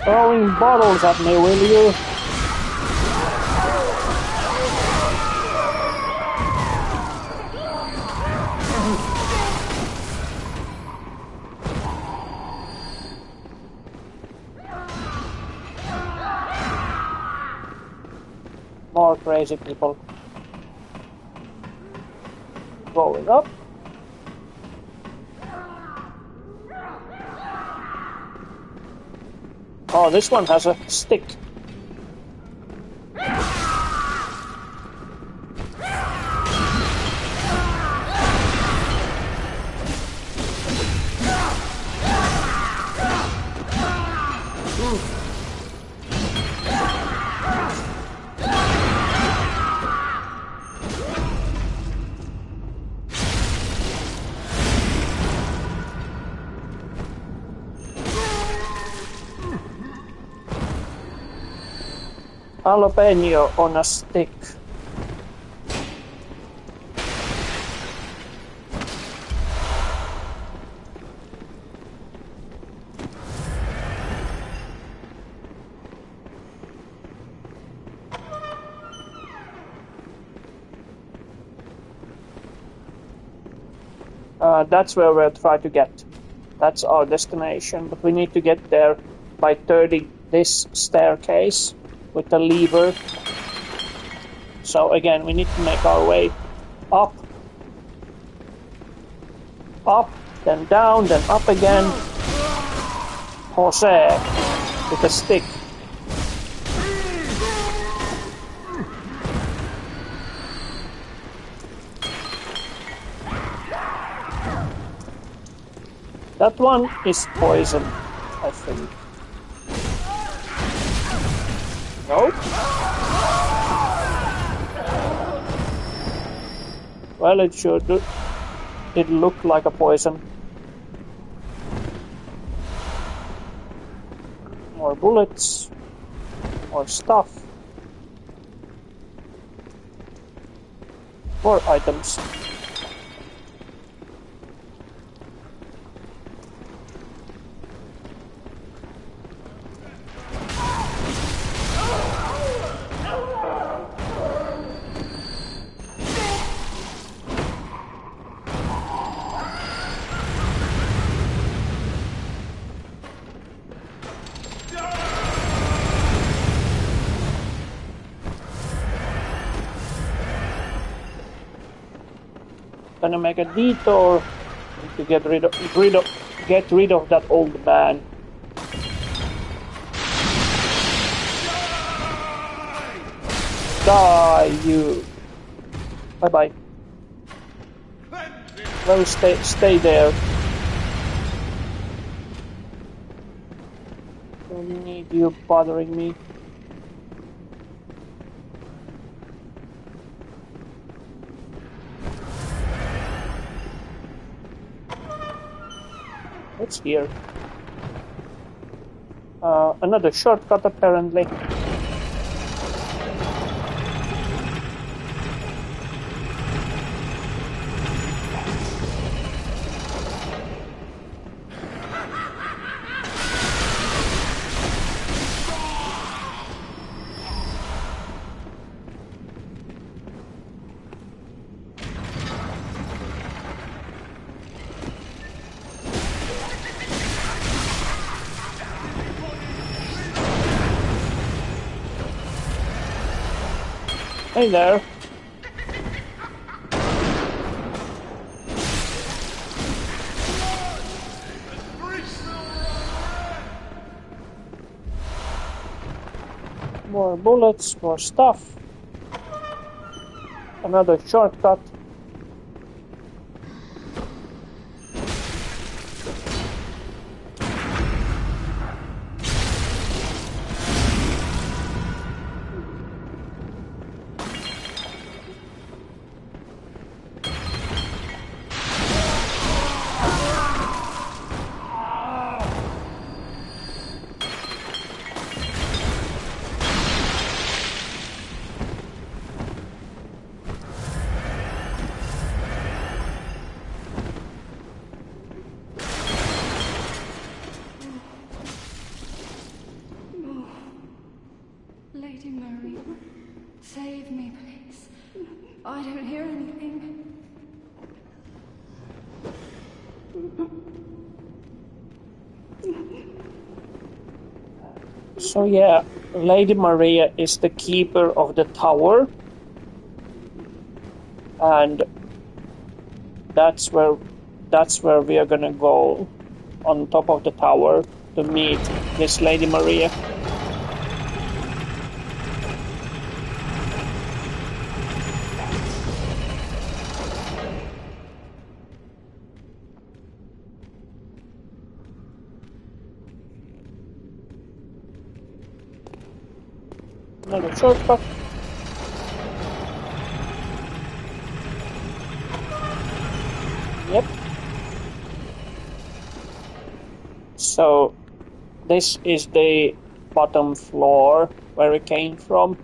Throwing bottles at me, will you? More crazy people. Going up. Oh, this one has a stick. Jalapeno on a stick. That's where we'll try to get. That's our destination, but we need to get there by turning this staircase with the lever. So again, we need to make our way up, up, then down, then up again. Jose with a stick. That one is poison, I think. No? Well, it should. It looked like a poison. More bullets. More stuff. More items. Gonna make a detour to get rid of that old man. Die, you! Bye bye. Well, stay there. Don't need you bothering me. What's here? Another shortcut, apparently. Hey there. More bullets, more stuff. Another shortcut. Lady Maria, save me, please. I don't hear anything. So yeah, Lady Maria is the keeper of the tower. And that's where we are gonna go, on top of the tower, to meet this Lady Maria. Another shortcut. Yep. So this is the bottom floor where we came from.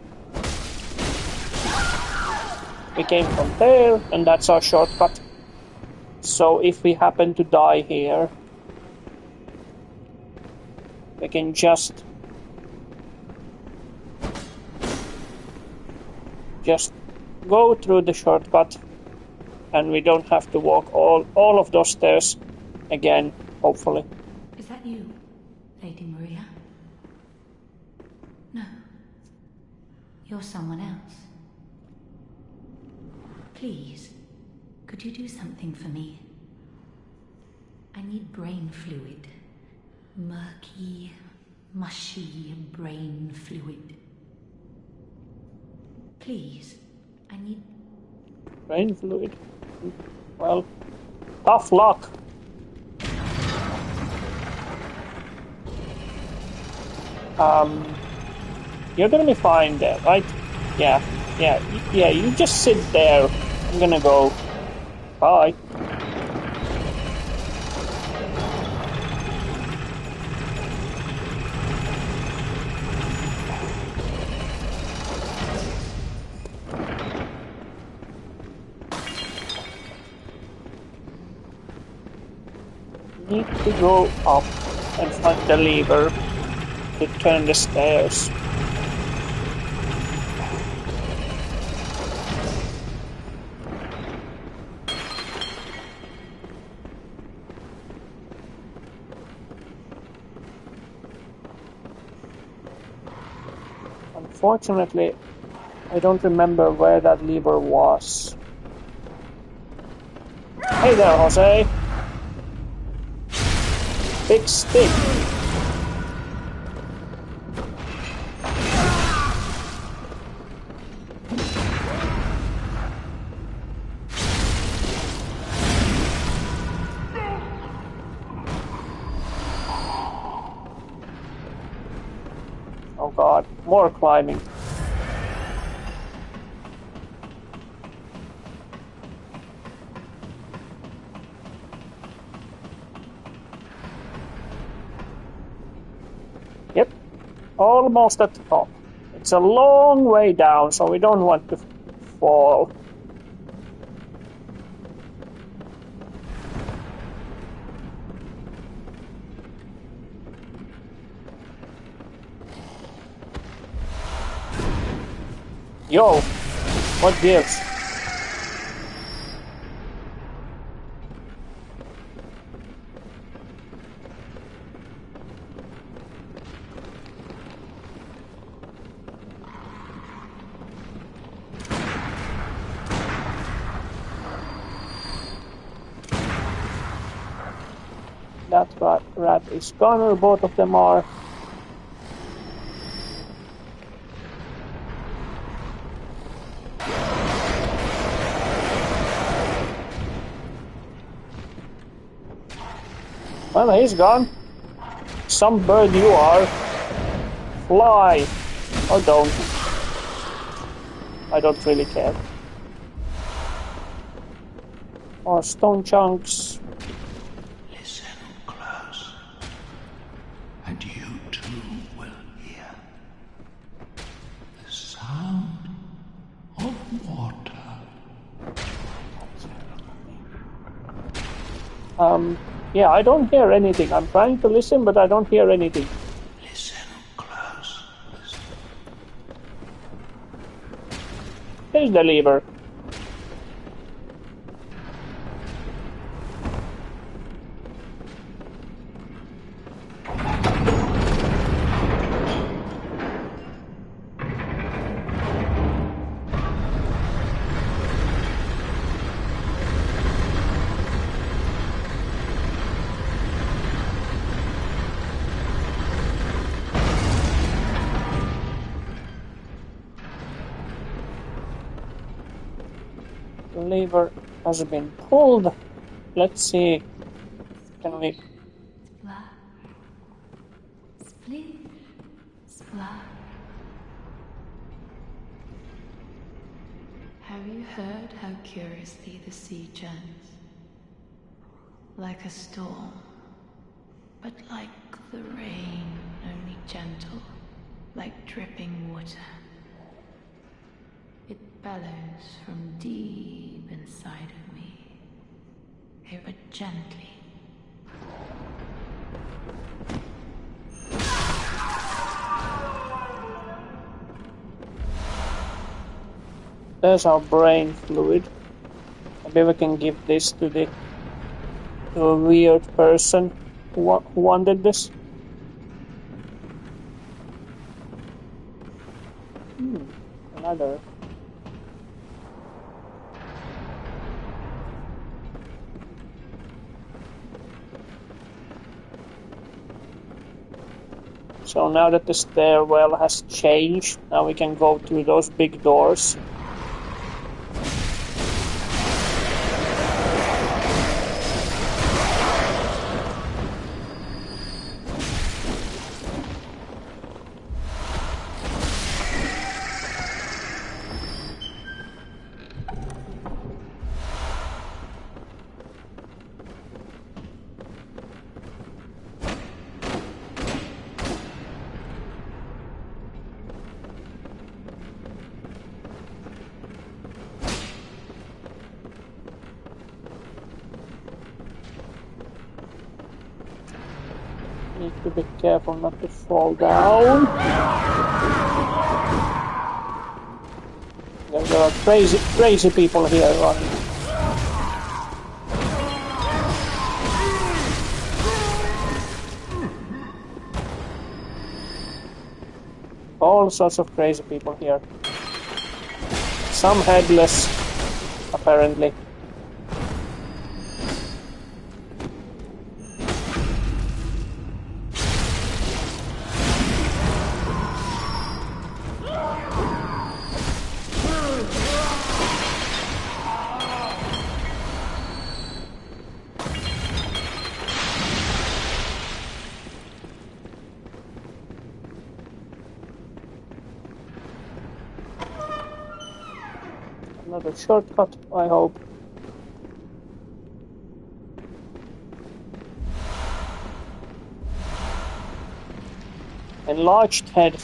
We came from there, and that's our shortcut. So if we happen to die here, we can just go through the shortcut, and we don't have to walk all of those stairs again, hopefully. Is that you, Lady Maria? No. You're someone else. Please, could you do something for me? I need brain fluid. Murky, mushy brain fluid. Please, I need... Brain fluid. Well, tough luck. You're gonna be fine there, right? Yeah, yeah, you just sit there. I'm gonna go. Bye. Need to go up and find the lever to turn the stairs. Unfortunately, I don't remember where that lever was. Hey there, Jose! Big stick! Oh god, more climbing. Yep, almost at the top. It's a long way down, so we don't want to fall. Yo, what gives? That rat is gone, or both of them are. Well, he's gone. Some bird you are. Fly. Or don't. I don't really care. Or stone chunks. Listen close, and you too will hear the sound of water. Yeah, I don't hear anything. I'm trying to listen, but I don't hear anything. Listen close. Here's the lever. The lever has been pulled. Let's see. Can we... Splash. Splish. Splash. Have you heard how curiously the sea churns? Like a storm, but like the rain, only gentle, like dripping water. It bellows from deep inside of me, ever gently. There's our brain fluid. Maybe we can give this to a weird person who wanted this. Another. So now that the stairwell has changed, now we can go through those big doors. to be careful not to fall down. There are crazy people here running. All sorts of crazy people here. Some headless, apparently. Another shortcut, I hope. Enlarged head.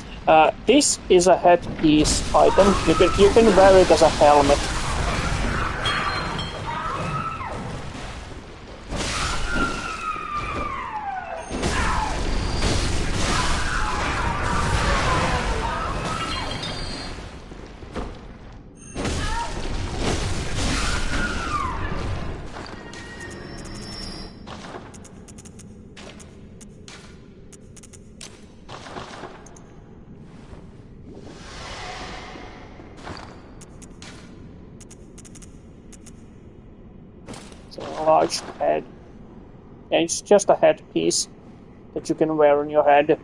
This is a headpiece item. You can wear it as a helmet. Enlarged head. Yeah, it's just a headpiece that you can wear on your head.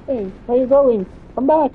Hey, where are you going? Come back!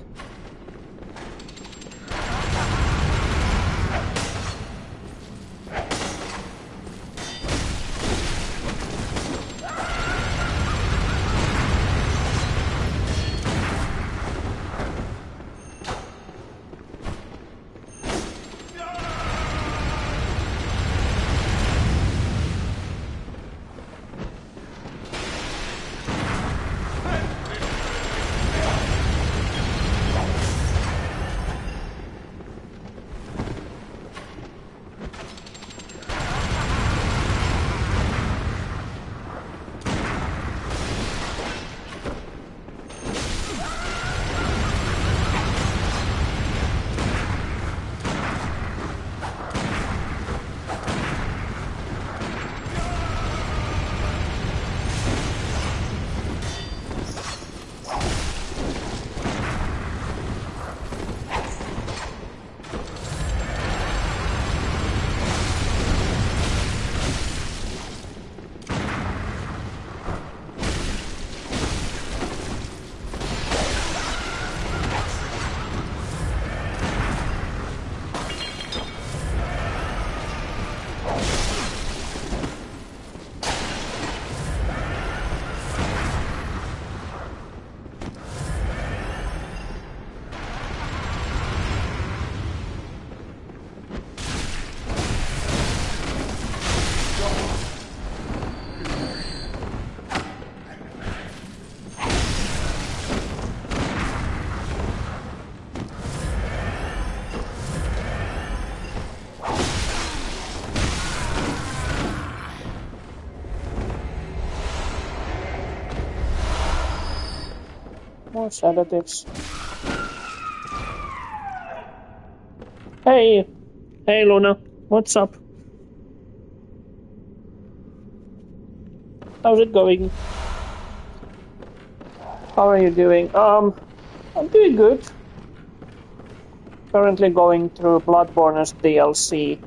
More sedatives. Hey! Hey, Luna. What's up? How's it going? How are you doing? I'm doing good. Currently going through BloodBorne's DLC.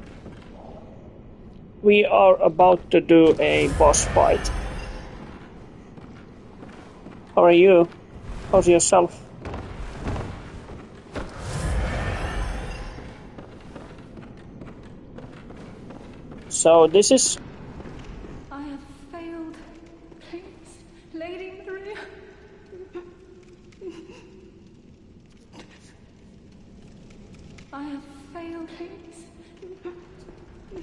We are about to do a boss fight. How are you? How's yourself? So this is... I have failed. Please, Lady Maria. I have failed, please.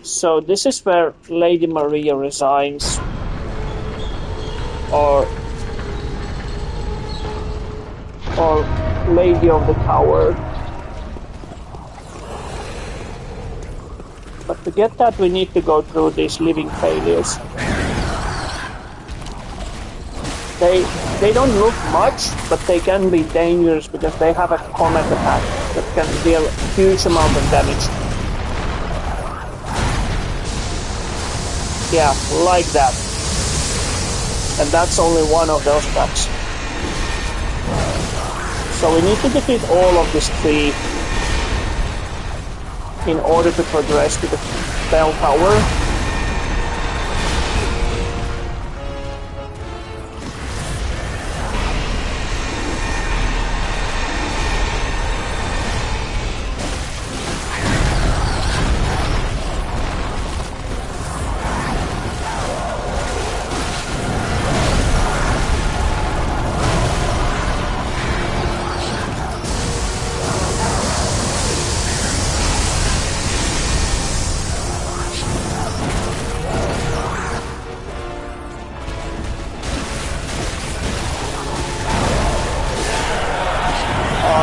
So this is where Lady Maria resigns. Or Lady of the Tower. But to get that we need to go through these living failures. They don't look much, but they can be dangerous because they have a comet attack that can deal a huge amount of damage. Yeah, like that. And that's only one of those attacks. So we need to defeat all of this tree in order to progress to the bell tower.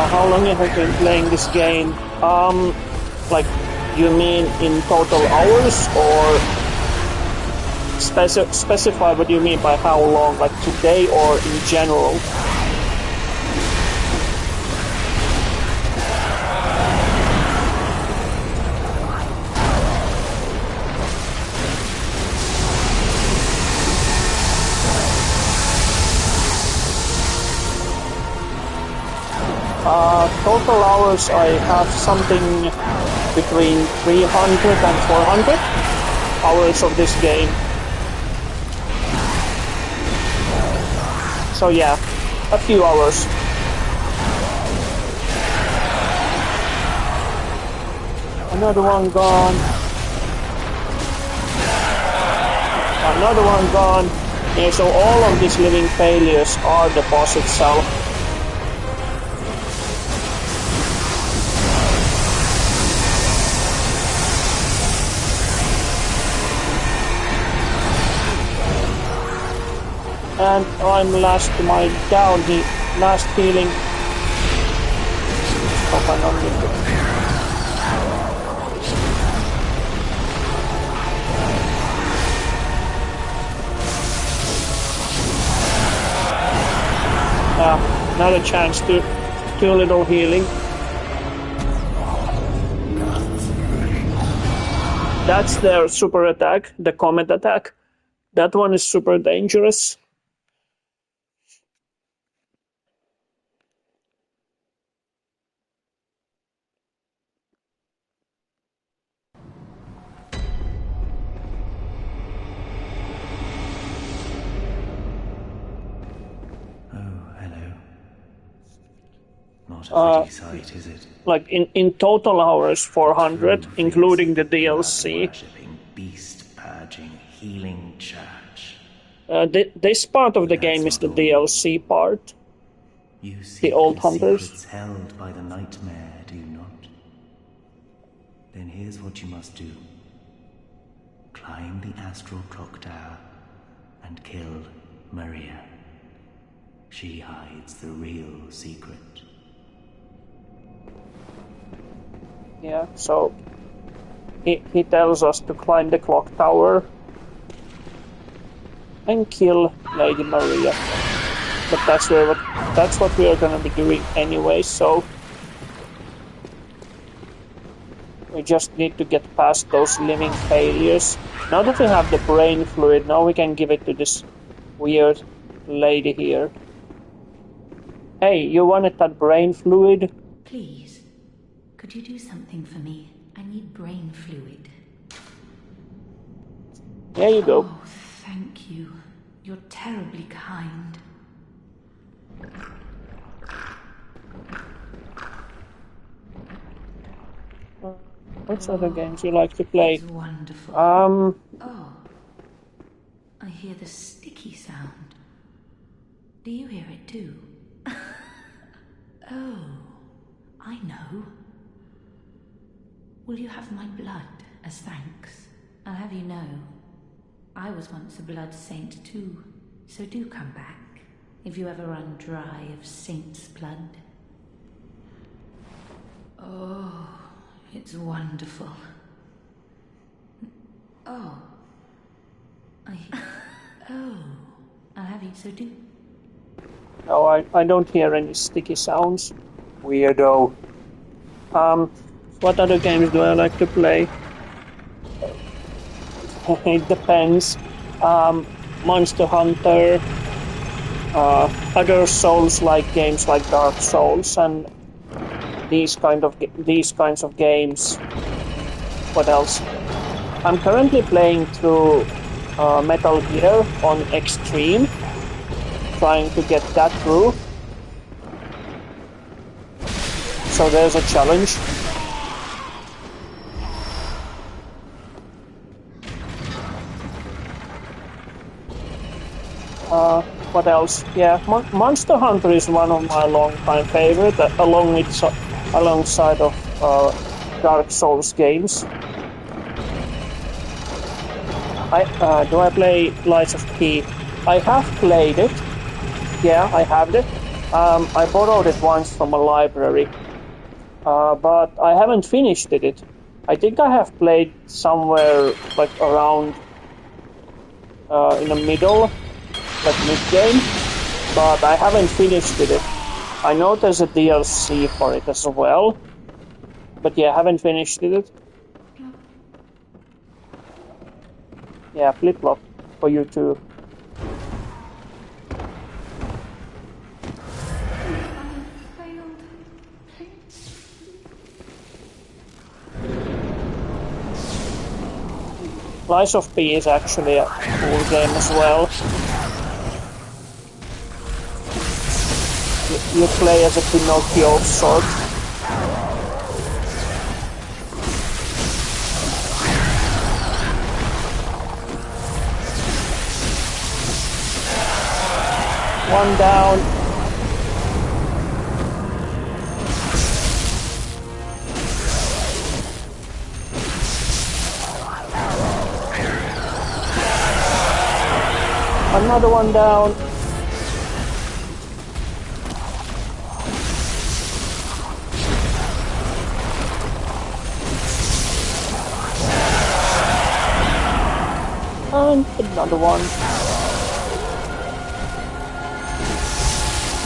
How long have I been playing this game? Like, you mean in total hours, or specify what you mean by how long, like today or in general? Total hours, I have something between 300 and 400 hours of this game. So yeah, a few hours. Another one gone. Another one gone. Yeah, so all of these living failures are the boss itself. And I'm last to my last healing. Hope I'm not injured. Another chance to do a little healing. That's their super attack, the comet attack. That one is super dangerous. Not a pretty sight, is it? Like in total hours, 400, including the DLC. Worshipping, beast purging, healing church. This part of the game is the DLC part. You see the old hunters. Secrets held by the nightmare, do you not? Then here's what you must do. Climb the astral clock tower and kill Maria. She hides the real secret. Yeah, so he tells us to climb the clock tower and kill Lady Maria. But that's what we are gonna be doing anyway, so we just need to get past those living failures. Now that we have the brain fluid, now we can give it to this weird lady here. Hey, you wanted that brain fluid? Please, could you do something for me? I need brain fluid. There you go. Oh, thank you. You're terribly kind. What other games you like to play? It's wonderful. Oh, I hear the sticky sound. Do you hear it too? Oh, I know. Will you have my blood as thanks? I'll have you know, I was once a blood saint too, so do come back if you ever run dry of saint's blood. Oh, it's wonderful. Oh, oh, I'll have you, so do. No, I don't hear any sticky sounds. Weirdo. What other games do I like to play? It depends. Monster Hunter, other Souls-like games like Dark Souls, and these kinds of games. What else? I'm currently playing through Metal Gear on Extreme, trying to get that through. So there's a challenge. What else? Yeah, Monster Hunter is one of my long-time favorite, alongside of Dark Souls games. Do I play Lies of P? I have played it. Yeah, I have it. I borrowed it once from a library, but I haven't finished it. I think I have played somewhere like around in the middle, like mid-game, but I haven't finished it. I know there's a DLC for it as well, but yeah, I haven't finished it. Yeah, flip-flop for you too. Lies of P is actually a cool game as well. You play as a Pinocchio of sort. One down. Another one down. And another one.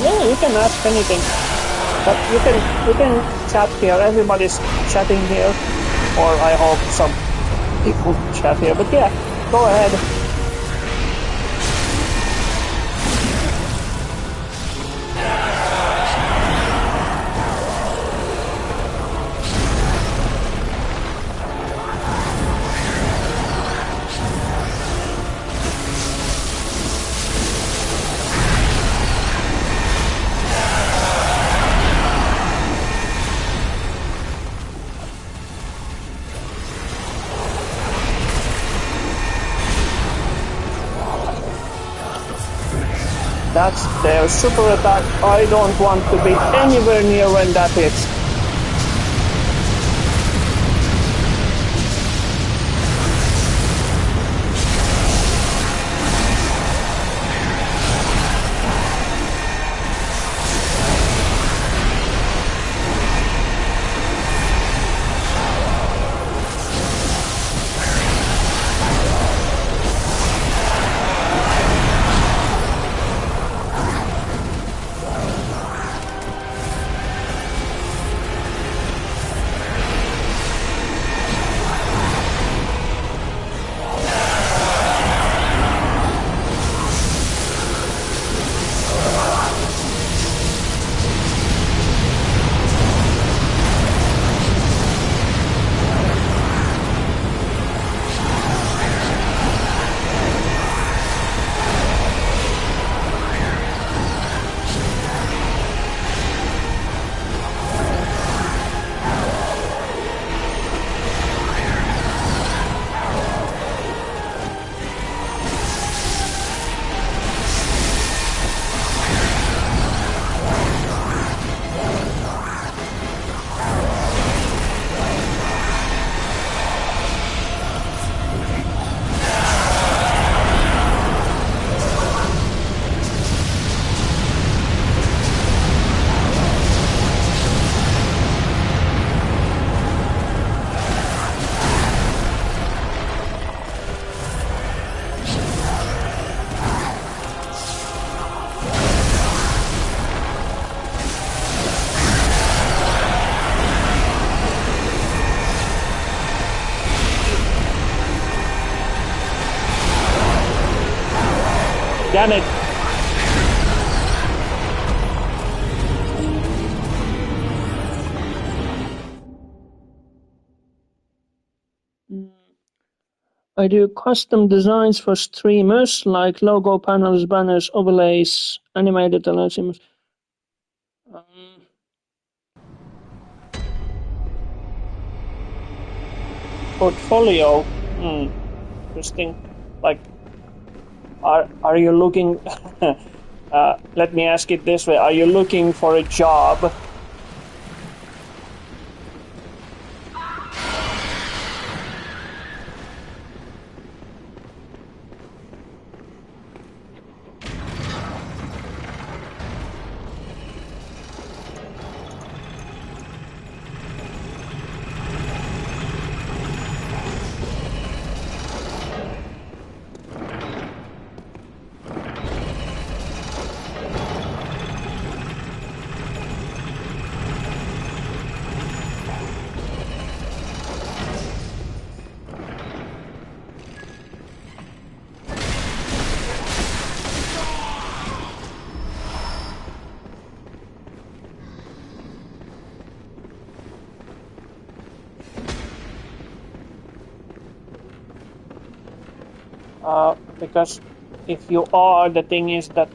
Yeah, you can ask anything. But you can chat here. Everybody's chatting here. Or I hope some people chat here. But yeah, go ahead. That's their super attack. I don't want to be anywhere near when that hits. Damn it! I do custom designs for streamers, like logo panels, banners, overlays, animated alerts. Portfolio. Interesting. Like, are you looking? Let me ask it this way: are you looking for a job? Because if you are, the thing is that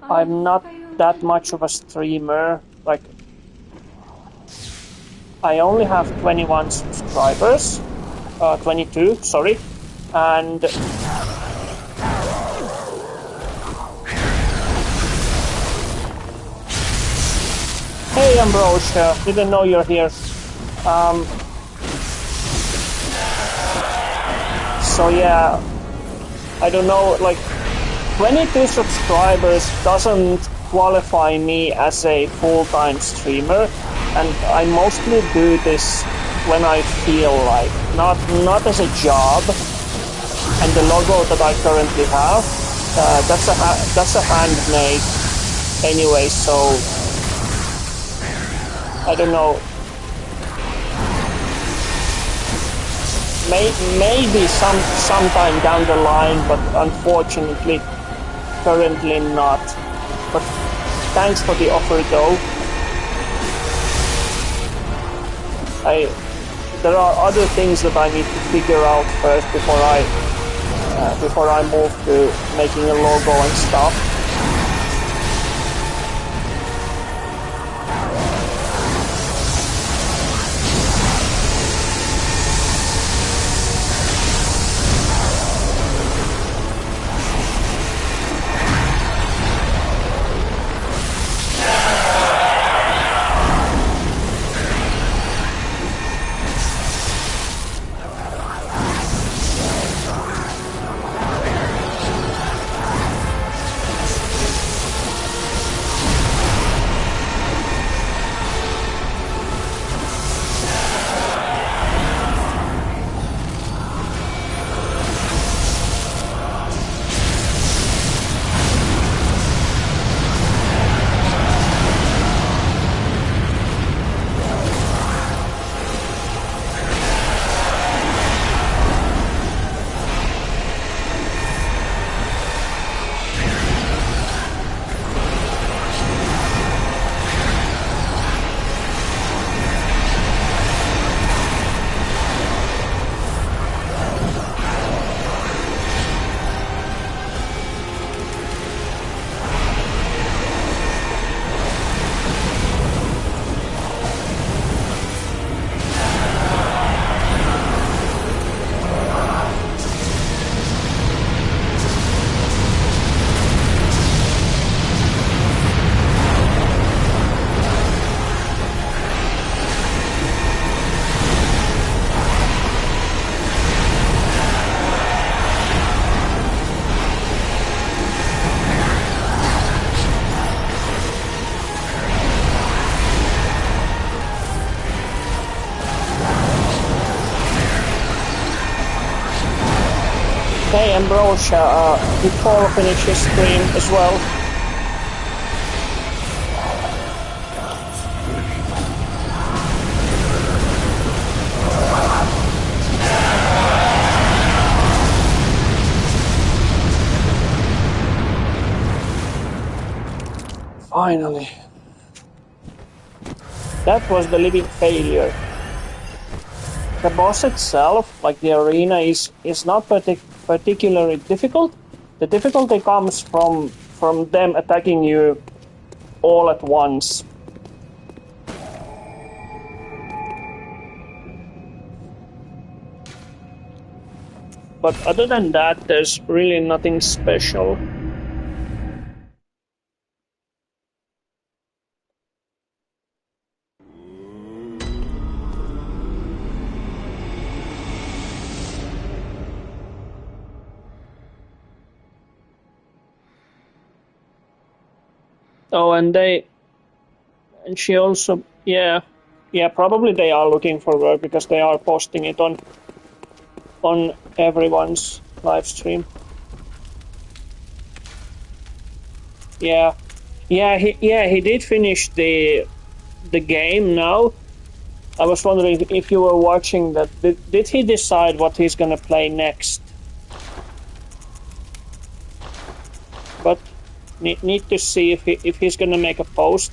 I'm not that much of a streamer. Like, I only have 21 subscribers, 22, sorry, and hey, Ambrosia, didn't know you're here. So yeah, I don't know, like, 22 subscribers doesn't qualify me as a full-time streamer, and I mostly do this when I feel like, not as a job. And the logo that I currently have, that's a handmade anyway, so I don't know. Maybe sometime down the line, but unfortunately, currently not. But thanks for the offer, though. There are other things that I need to figure out first before I move to making a logo and stuff. Hey Ambrosia, did Paul finish his stream as well? Finally. That was the living failure. The boss itself, like the arena, is not particularly difficult. The difficulty comes from them attacking you all at once. But other than that, there's really nothing special. Oh, and she also, yeah, probably they are looking for work because they are posting it on everyone's live stream. Yeah, he did finish the game now. I was wondering if you were watching that. Did he decide what he's gonna play next? But need to see if he's gonna make a post.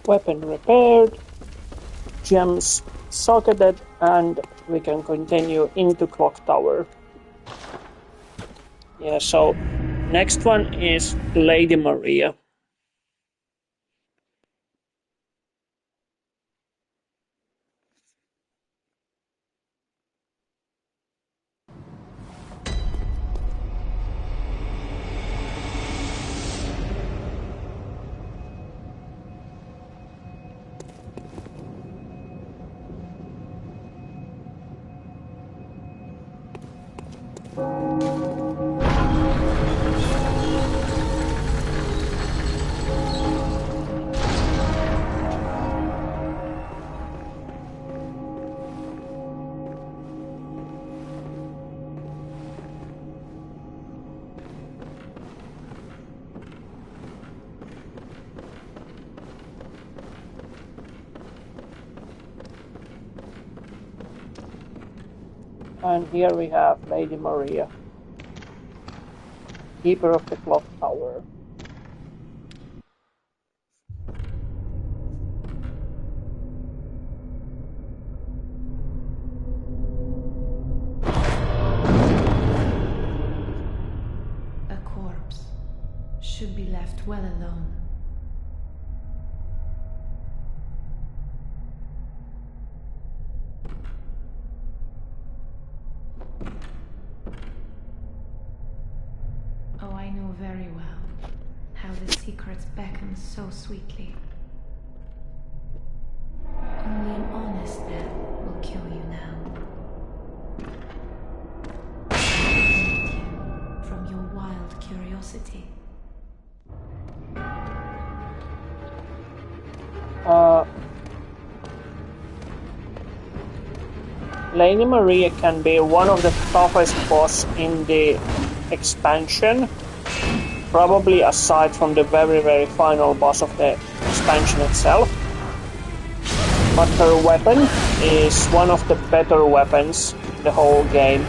Weapon repaired, gems socketed, and we can continue into Clock Tower. Yeah, so next one is Lady Maria. And here we have Lady Maria, Keeper of the Clock Tower. A corpse should be left well alone. Oh, I know very well how the secrets beckon so sweetly. Only an honest death will kill you now. Prevent you from your wild curiosity. Lady Maria can be one of the toughest boss in the expansion, probably aside from the very final boss of the expansion itself. But her weapon is one of the better weapons in the whole game.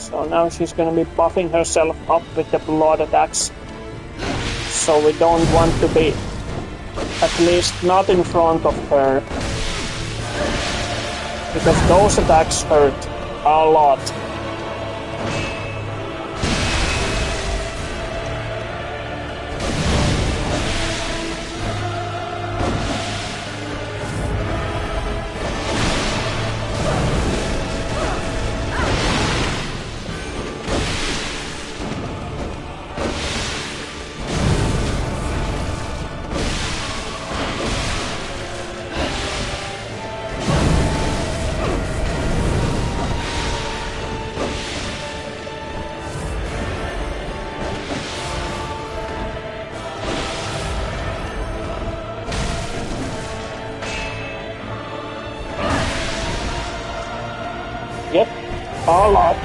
So now she's gonna be buffing herself up with the blood attacks. So we don't want to be, at least not in front of her. Because those attacks hurt a lot. Yep, a lot.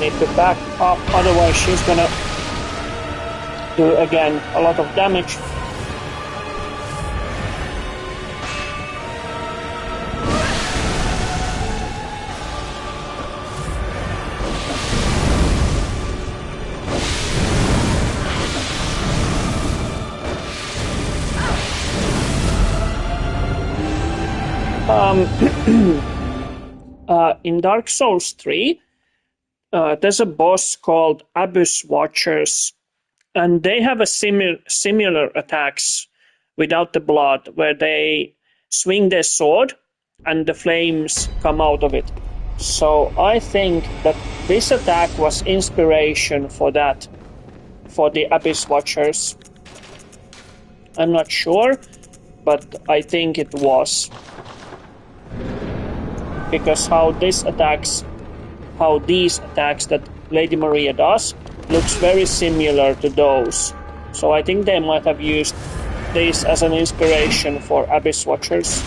Need to back up, otherwise she's gonna do again a lot of damage. In Dark Souls 3, there's a boss called Abyss Watchers, and they have a similar attacks without the blood, where they swing their sword and the flames come out of it. So I think that this attack was inspiration for that, for the Abyss Watchers. I'm not sure, but I think it was. Because how these attacks that Lady Maria does looks very similar to those. So I think they might have used this as an inspiration for Abyss Watchers.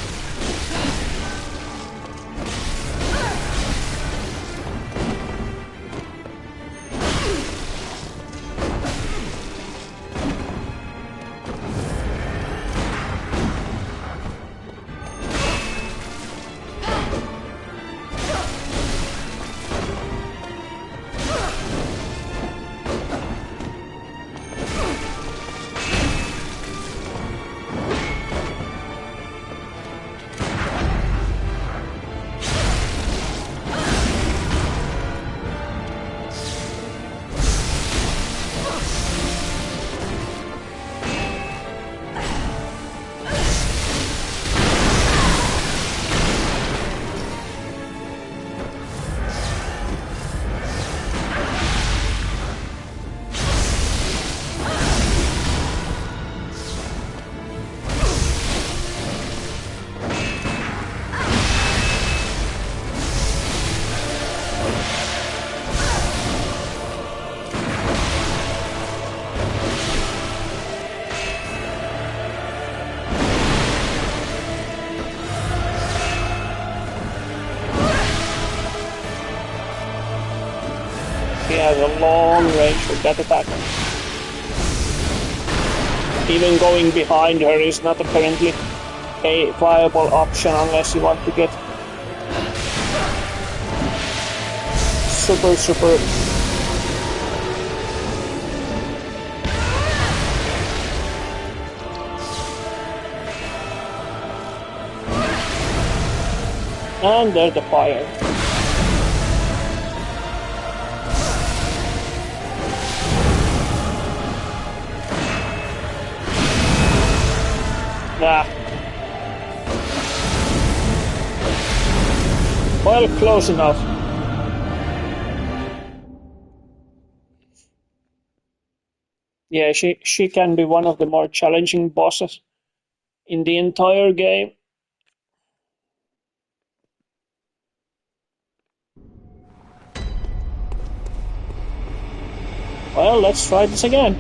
He has a long range with that attack. Even going behind her is not apparently a viable option unless you want to get super and there's the fire. Ah. Well, close enough. Yeah, she can be one of the more challenging bosses in the entire game. Well, let's try this again.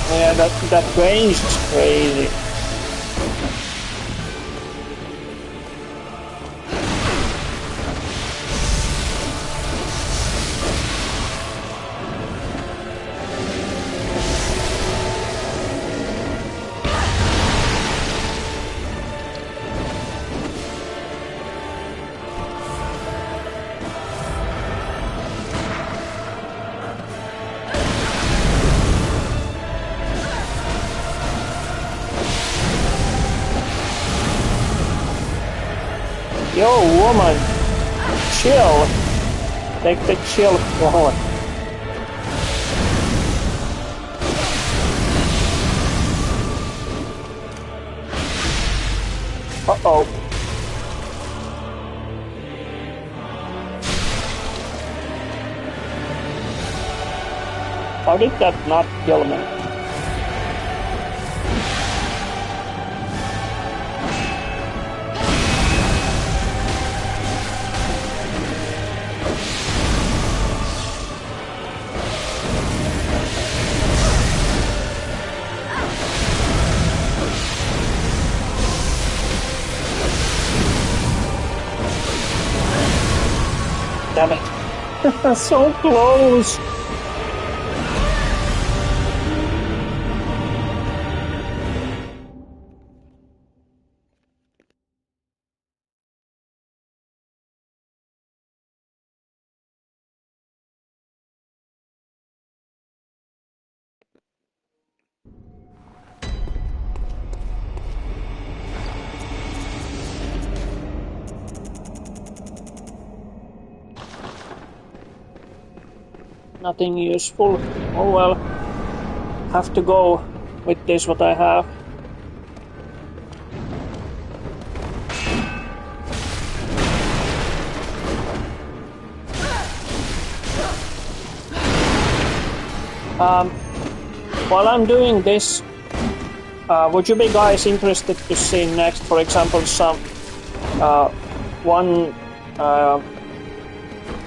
Yeah, that range is crazy. Yo, woman, chill. Take the chill forward. Uh-oh. How did that not kill me? Damn it. So close. Nothing useful. Oh well. Have to go with this what I have. While I'm doing this, would you be guys interested to see next, for example, some one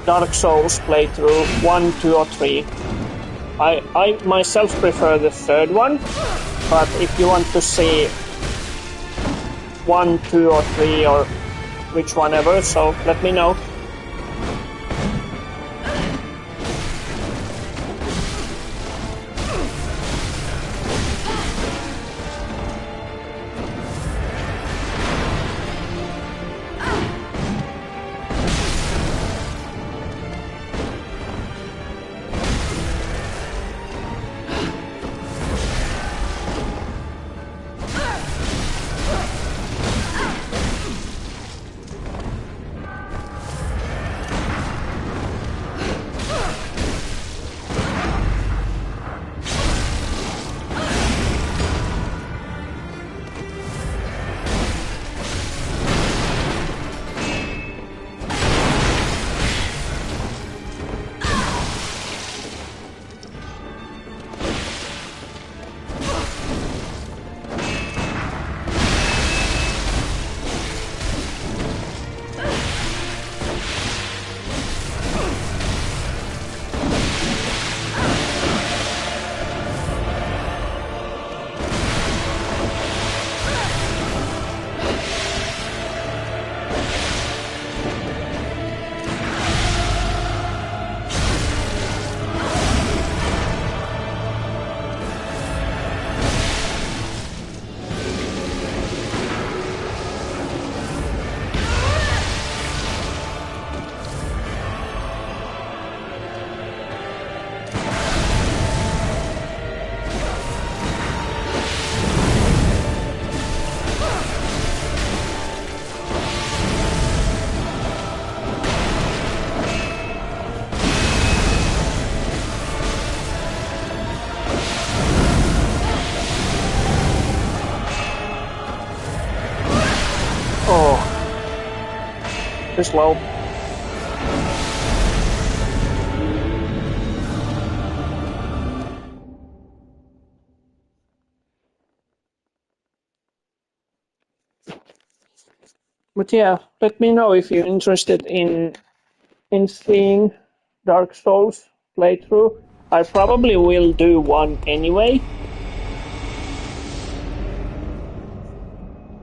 Dark Souls playthrough, 1, 2 or 3. I myself prefer the third one, but if you want to see 1, 2 or 3 or which one ever, so let me know. too slow. But yeah, let me know if you're interested in seeing Dark Souls playthrough. I probably will do one anyway.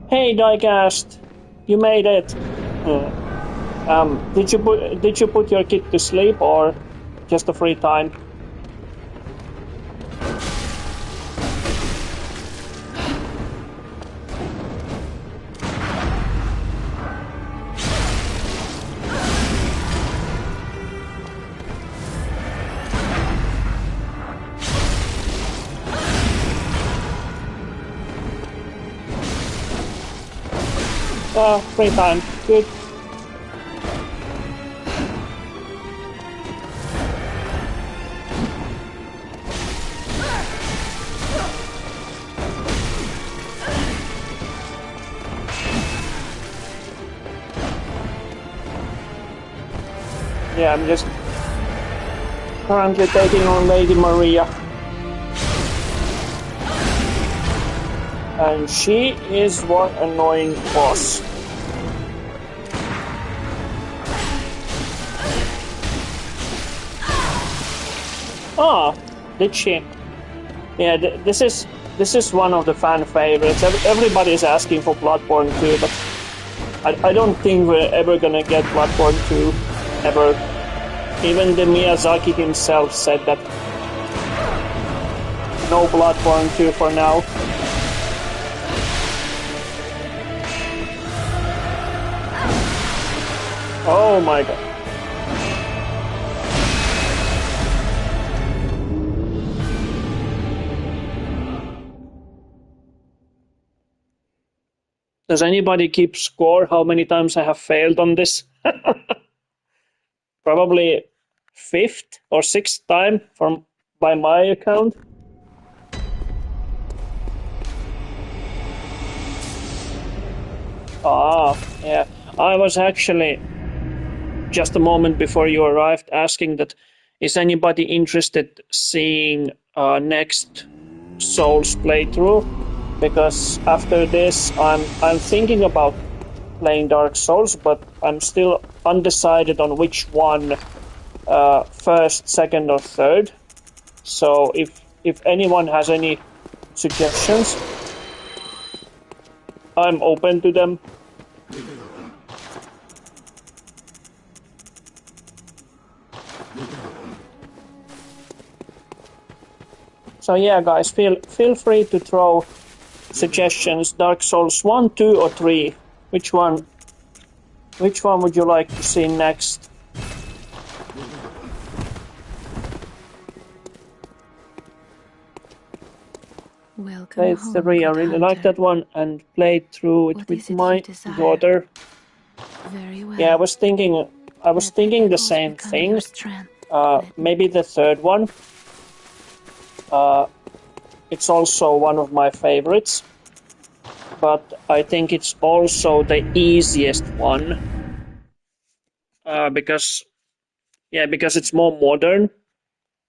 Hey Diecast, you made it. Did you put your kid to sleep or just a free time? Free time. Good. Yeah, I'm just currently taking on Lady Maria. And she is one annoying boss. Ah, did she? Yeah, this is one of the fan favorites. Everybody's asking for BloodBorne 2, but I don't think we're ever gonna get BloodBorne 2, ever. Even the Miyazaki himself said that no BloodBorne 2 for now. Oh my god. Does anybody keep score how many times I have failed on this? Probably 5th or 6th time by my account. Ah, yeah. I was actually, just a moment before you arrived, asking that is anybody interested seeing next Souls playthrough? Because after this, I'm thinking about playing Dark Souls, but I'm still undecided on which one, first, second, or third. So if anyone has any suggestions, I'm open to them. So yeah, guys, feel free to throw suggestions. Dark Souls 1, 2, or 3. Which one would you like to see next? Welcome Played home, 3. I good really like hunter. that one, and played through it What with is it my you desire? daughter. Very well. Yeah, I was thinking Let the pitfalls same become thing. your strength. Maybe the third one. It's also one of my favorites, but I think it's also the easiest one because it's more modern.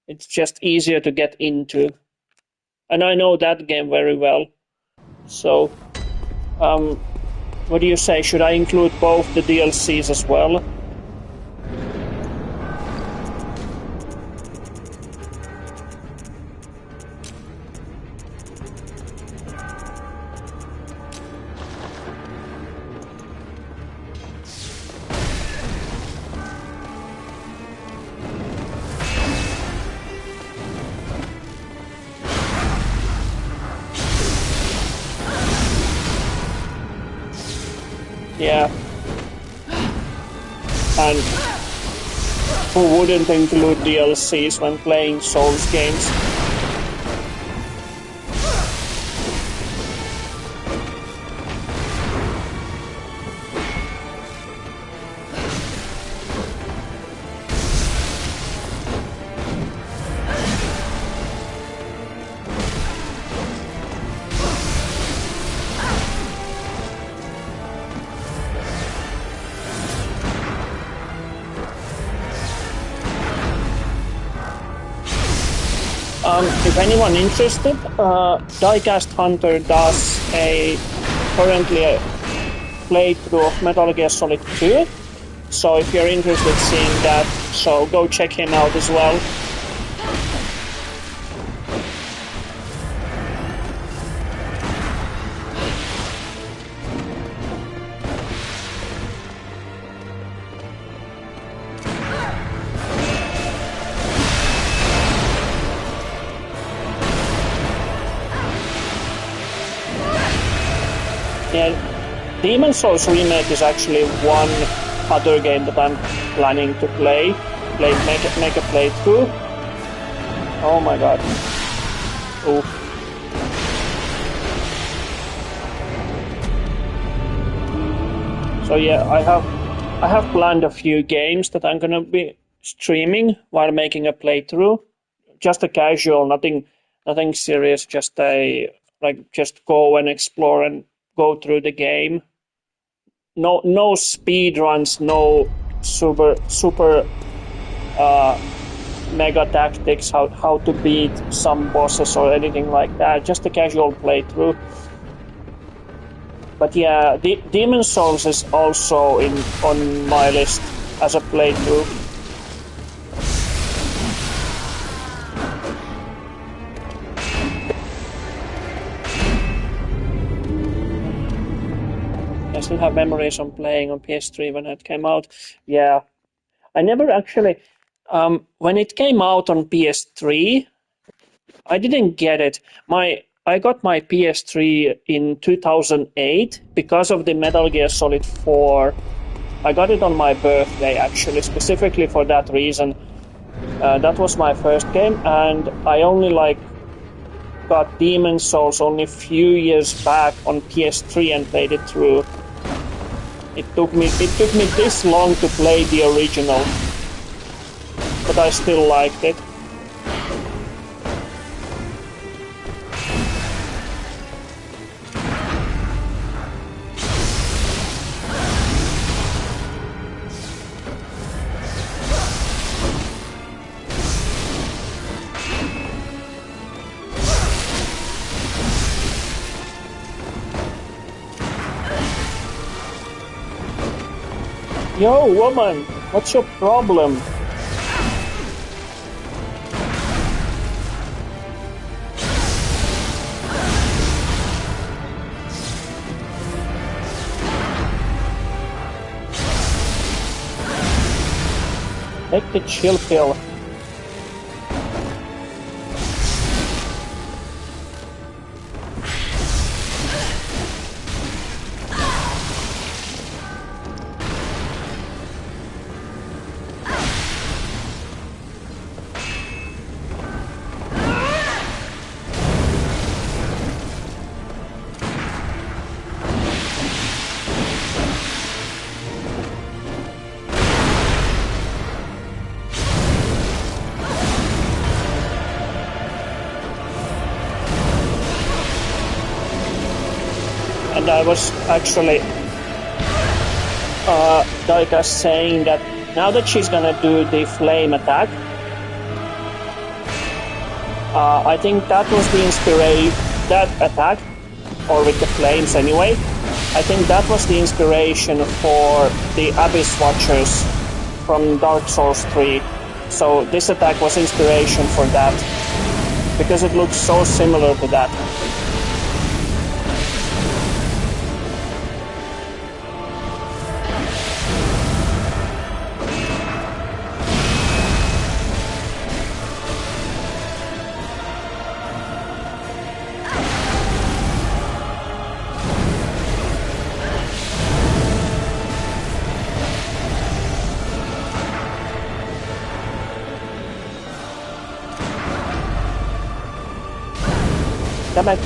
It's just easier to get into, and I know that game very well. So, what do you say? Should I include both the DLCs as well? Yeah. And who wouldn't include DLCs when playing Souls games? If anyone interested, Diecast Hunter does currently a playthrough of Metal Gear Solid 2. So if you're interested in seeing that, so go check him out as well. Yeah, Demon's Souls Remake is actually one other game that I'm planning to make a playthrough. Oh my god. Oof. So yeah, I have planned a few games that I'm gonna be streaming while making a playthrough. Just a casual, nothing serious, just go and explore and go through the game. No speed runs, no super mega tactics, how to beat some bosses or anything like that. Just a casual playthrough. But yeah, Demon's Souls is also on my list as a playthrough. I still have memories on playing on PS3 when it came out. Yeah, I never actually. When it came out on PS3, I didn't get it. I got my PS3 in 2008 because of the Metal Gear Solid 4. I got it on my birthday, actually, specifically for that reason. That was my first game, and I only got Demon's Souls only a few years back on PS3 and played it through. It took me this long to play the original, but I still liked it. Yo, woman, what's your problem? Take the chill pill. And I was actually Daika saying that now that she's gonna do the flame attack, I think that was the inspiration, that attack, or with the flames anyway, I think that was the inspiration for the Abyss Watchers from Dark Souls 3. So this attack was inspiration for that, because it looks so similar to that. Damn it.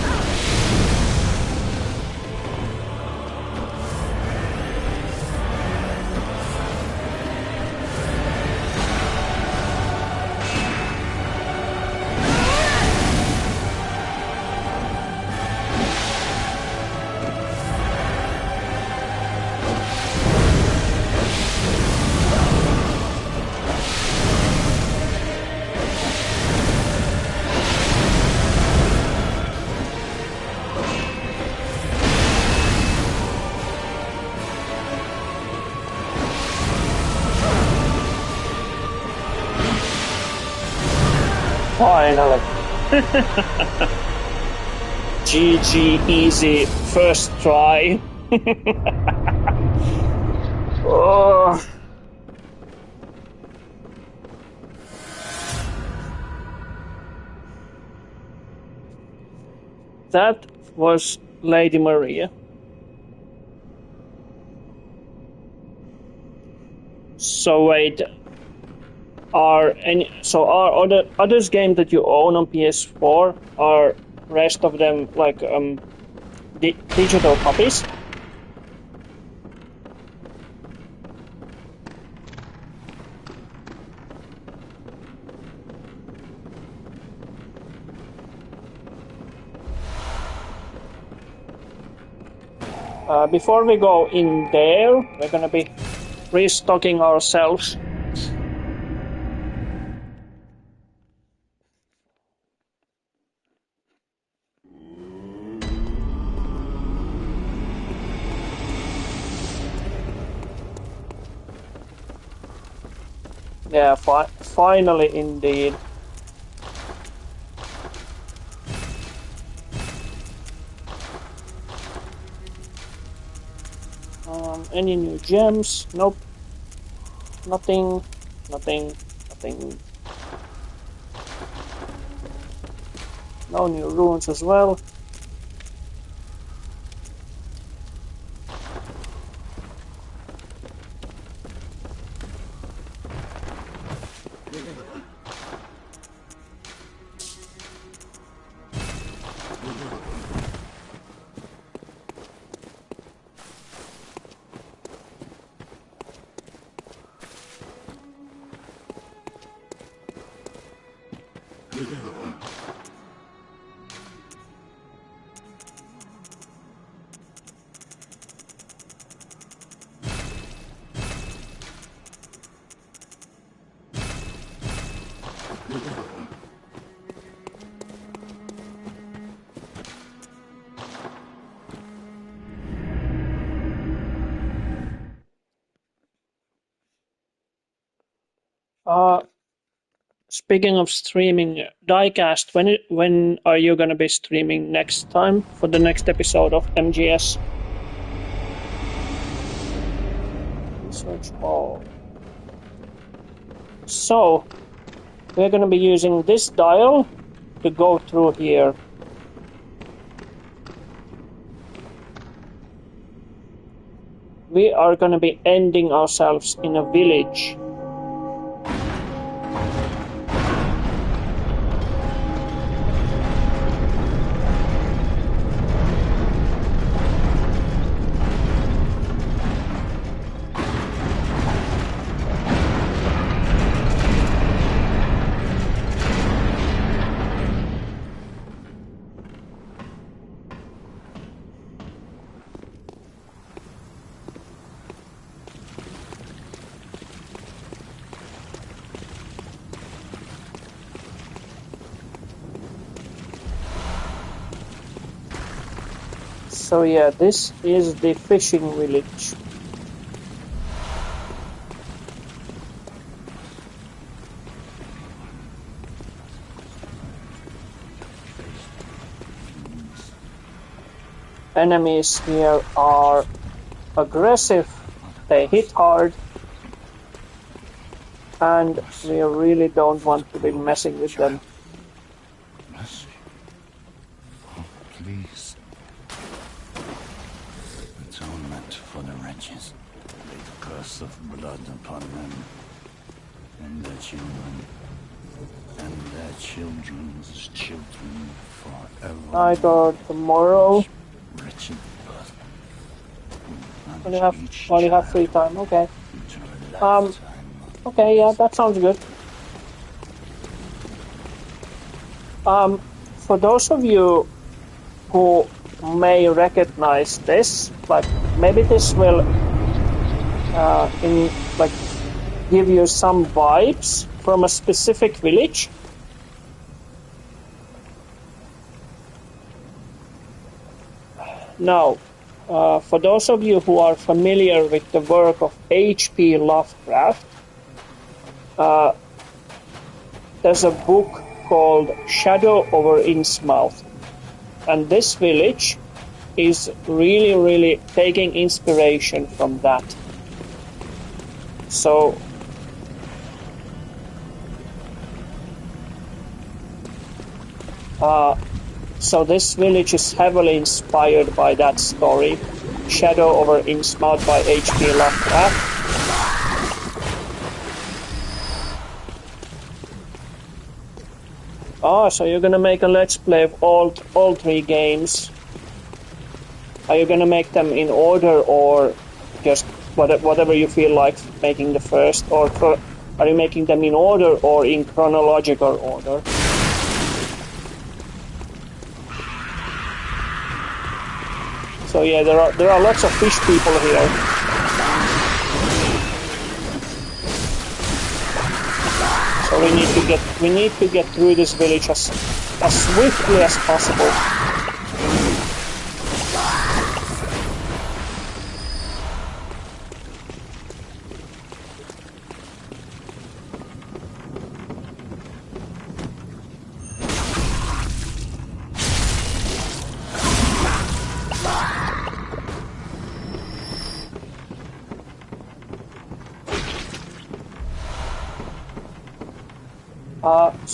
Finally. GG, easy, first try. Oh. That was Lady Maria. So wait, are others game that you own on PS4, are rest of them like digital copies? Before we go in there, we're gonna be restocking ourselves. Yeah, finally indeed. Any new gems? Nope. Nothing. No new runes as well. Speaking of streaming, Diecast, when are you gonna be streaming next time for the next episode of MGS? Research hall. So we're gonna be using this dial to go through here. We are gonna be ending ourselves in a village. So yeah, this is the fishing village. Enemies here are aggressive, they hit hard, and we really don't want to be messing with them. Mercy. Oh, please. Atonement for the wretches. Lay the curse of blood upon them, and their children, and their children's children forever. Night or tomorrow. Wretched blood. Only have free time, okay. Okay, yeah, that sounds good. For those of you who may recognize this, like maybe this will give you some vibes from a specific village. Now, for those of you who are familiar with the work of H.P. Lovecraft, there's a book called Shadow over Innsmouth. And this village is really taking inspiration from that. So this village is heavily inspired by that story, Shadow over Innsmouth by H.P. Lovecraft. So you're gonna make a let's play of all 3 games. Are you gonna make them in order, or just whatever you feel like making the first, or are you making them in order or in chronological order? So yeah, there are lots of fish people here. So we need to get through this village as swiftly as possible.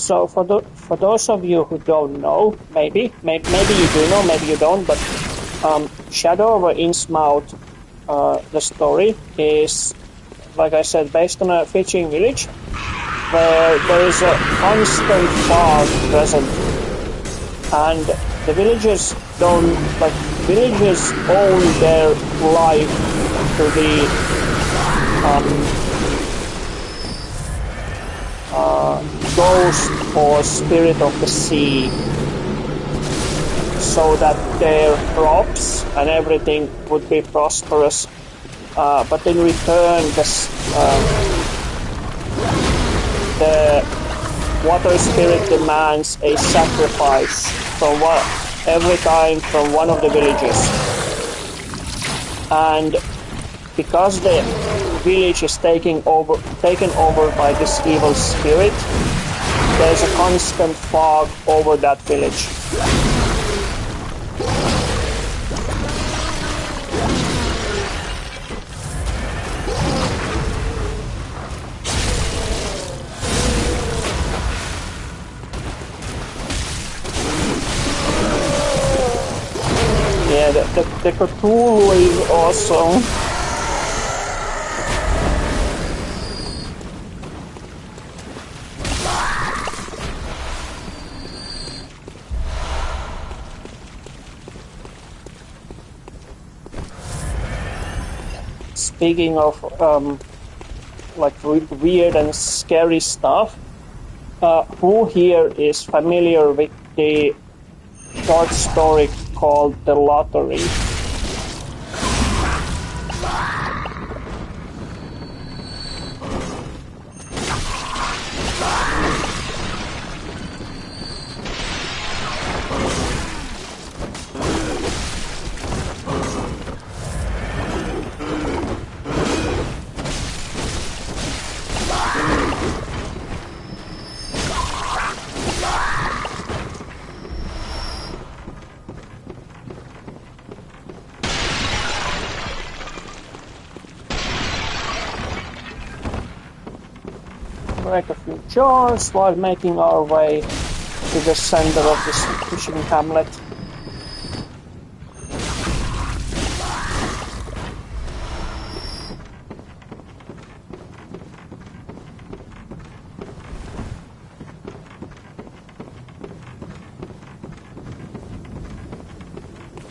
So for those of you who don't know, maybe you do know, maybe you don't, but Shadow over Innsmouth, the story is, like I said, based on a fishing village where there is a constant fog present, and the villagers owe their life to the ghost or spirit of the sea, so that their crops and everything would be prosperous. But in return, the water spirit demands a sacrifice every time from one of the villagers. And because the village is taken over by this evil spirit, there's a constant fog over that village. Yeah, the Cthulhu is awesome. Speaking of weird and scary stuff, who here is familiar with the short story called The Lottery? Break a few jars while making our way to the center of this fishing hamlet.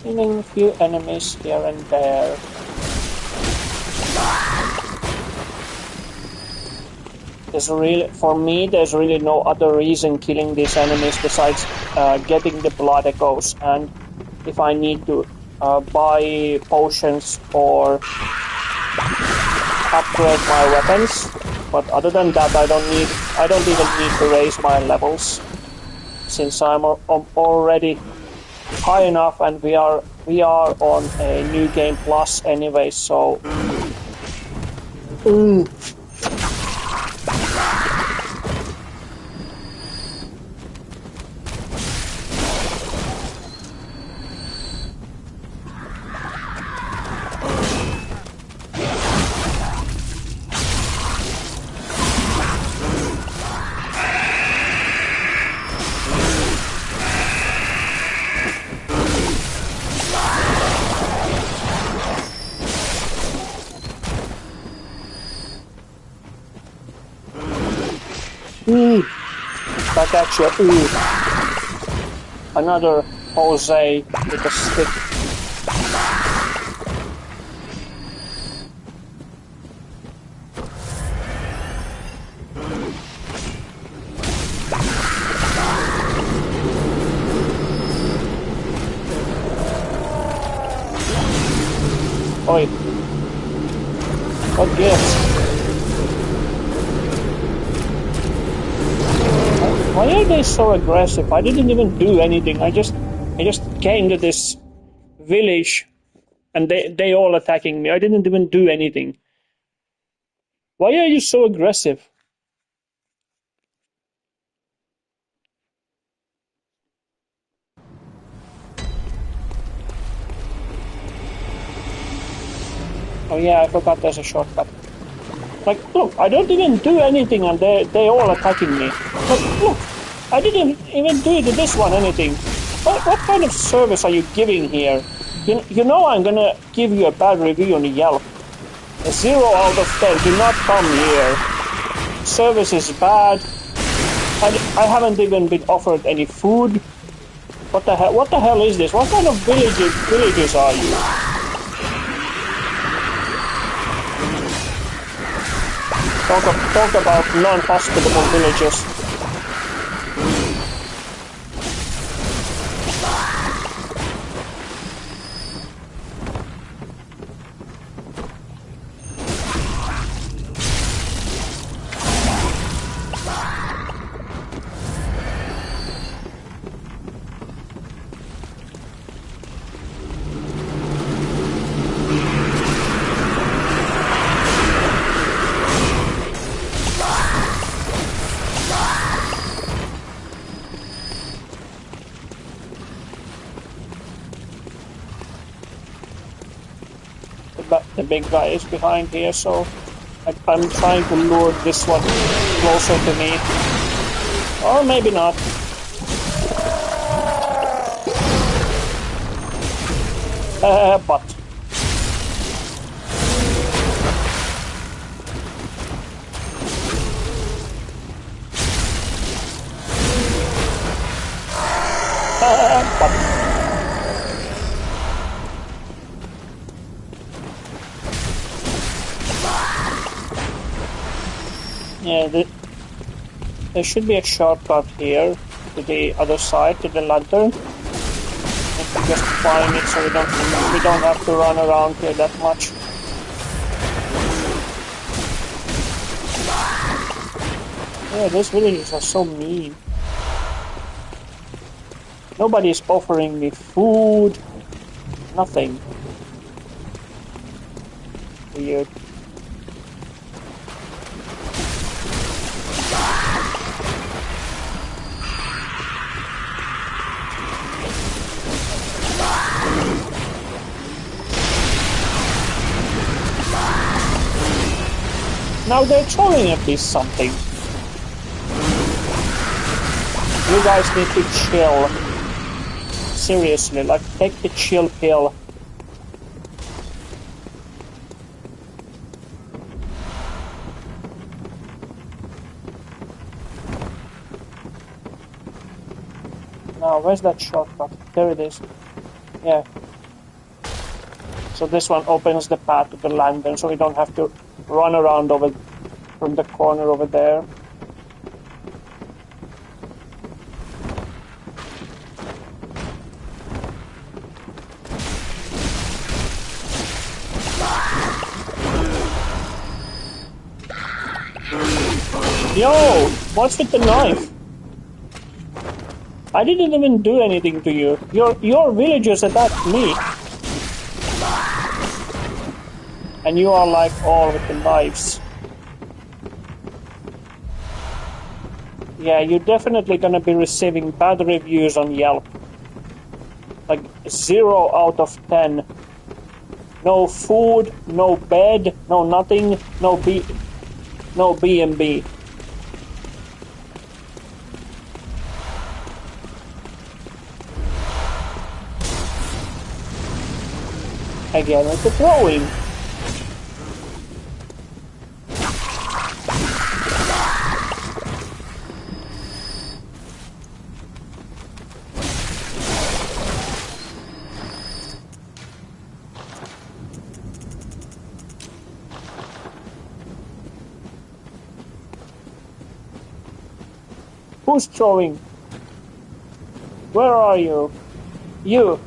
Killing a few enemies here and there. For me, there's really no other reason killing these enemies besides getting the blood echoes, and if I need to buy potions or upgrade my weapons. But other than that, I don't even need to raise my levels, since I'm already high enough, and we are on a new game plus anyway. So. back at you. Ooh. Another Jose with a stick. Oi. What gives? Why are they so aggressive? I didn't even do anything. I just came to this village and they all attacking me. I didn't even do anything. Why are you so aggressive? Oh yeah, I forgot there's a shortcut. Like, look, I don't even do anything and they all attacking me. But look, I didn't even do to this one anything. What kind of service are you giving here? You know I'm gonna give you a bad review on Yelp. A 0 out of 10, do not come here. Service is bad. I haven't even been offered any food. What the hell is this? What kind of villagers are you? Talk about non-hospitable villagers. The big guy is behind here, so I'm trying to lure this one closer to me. Or maybe not. But... Yeah, there should be a shortcut here to the other side, to the lantern. If we just find it so we don't have to run around here that much. Yeah, these villagers are so mean. Nobody's offering me food. Nothing. Weird. Now they're throwing at least something. You guys need to chill. Seriously, like, take the chill pill. Now, where's that shortcut? There it is. Yeah. So this one opens the path to the lantern, so we don't have to run around over from the corner over there. Yo, what's with the knife? I didn't even do anything to you. Your villagers attacked me. And you are like all with the knives. Yeah, you're definitely gonna be receiving bad reviews on Yelp. Like 0 out of 10. No food, no bed, no nothing, no B&B. Again with the throwing. Who's throwing? Where are you? You.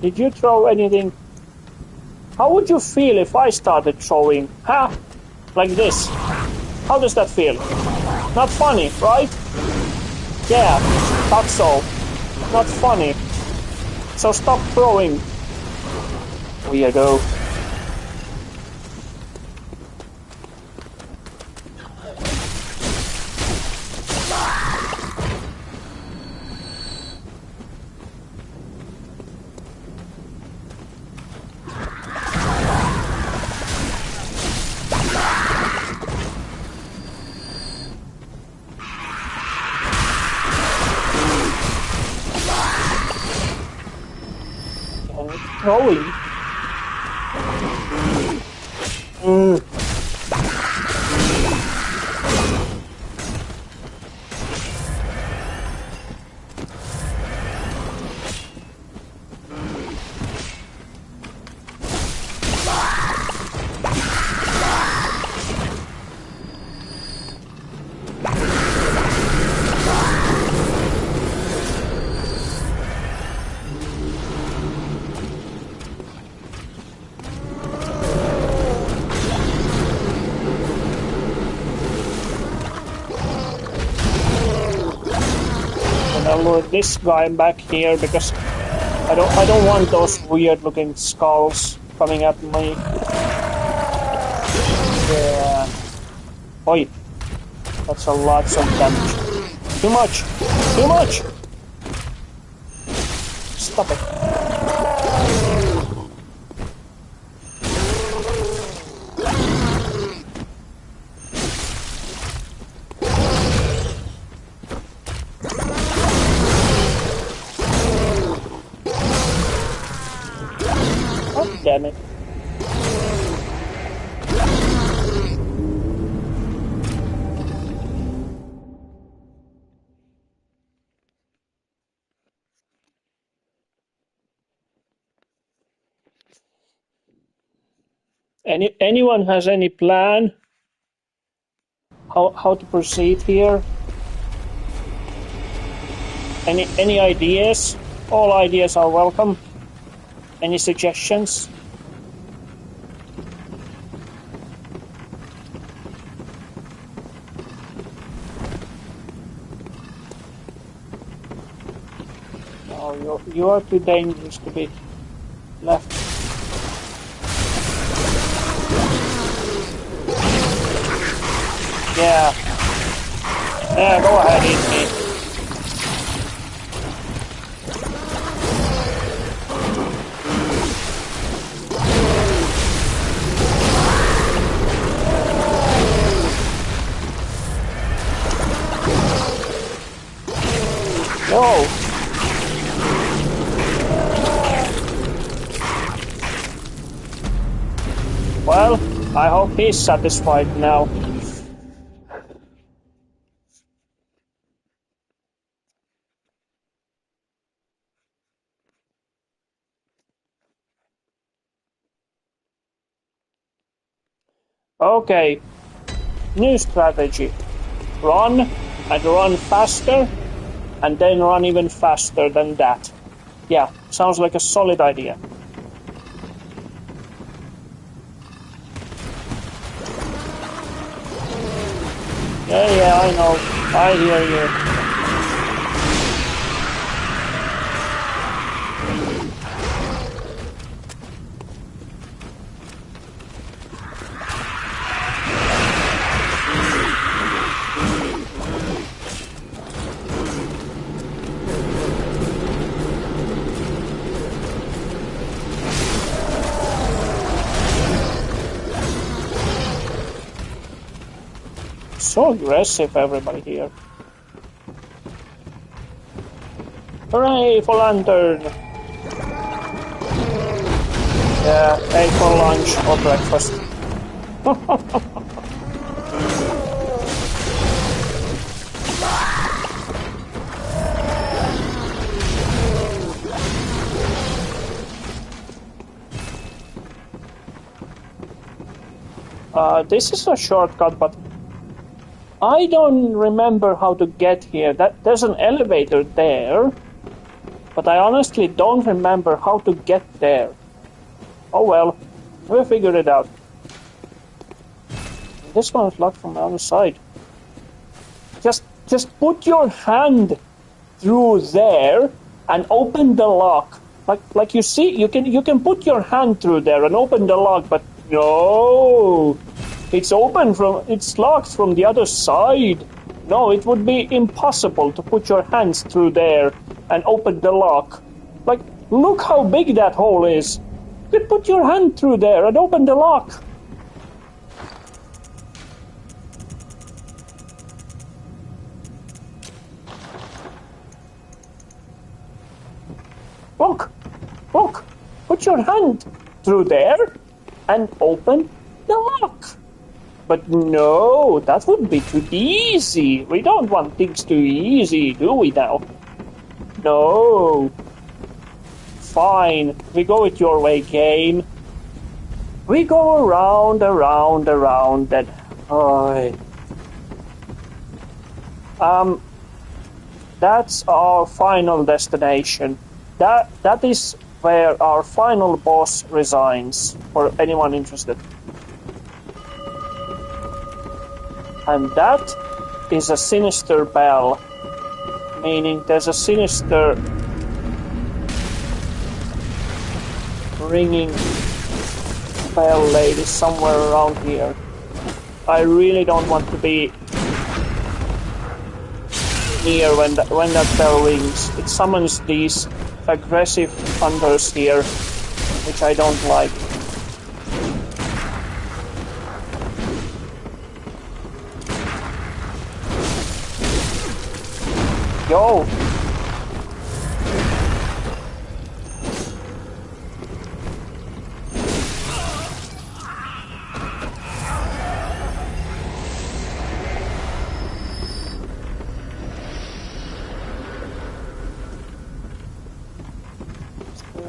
Did you throw anything? How would you feel if I started throwing? Huh? Like this. How does that feel? Not funny, right? Yeah, thought so. Not funny. So stop throwing. Weirdo. Throwing. Lure this guy back here because I don't want those weird looking skulls coming at me. Yeah. Oi. That's a lot of damage. Too much! Too much! Stop it. Damn it. Anyone has any plan how to proceed here? Any ideas? All ideas are welcome. Any suggestions? No, you are too dangerous to be left. Yeah. Yeah, go ahead, eat me. Whoa. Well, I hope he's satisfied now. Okay, new strategy. Run, and run faster, and then run even faster than that. Yeah, sounds like a solid idea. Yeah, I know. I hear you. So aggressive, everybody here. Hooray for lantern! Yeah, ate for lunch or breakfast. This is a shortcut, but I don't remember how to get here. There's an elevator there, but I honestly don't remember how to get there. Oh well, we'll figure it out. This one's locked from the other side. Just put your hand through there and open the lock. Like you see, you can put your hand through there and open the lock, but no, it's locked from the other side. No, it would be impossible to put your hands through there and open the lock. Like, look how big that hole is. You could put your hand through there and open the lock. Look, put your hand through there and open the lock. But no, that would be too easy. We don't want things too easy, do we now? No. Fine, we go it your way, game. We go around, and... That's our final destination. That is where our final boss resigns, for anyone interested. And that is a sinister bell, meaning there's a sinister ringing bell lady somewhere around here. I really don't want to be near when that bell rings. It summons these aggressive hunters here, which I don't like. Yo!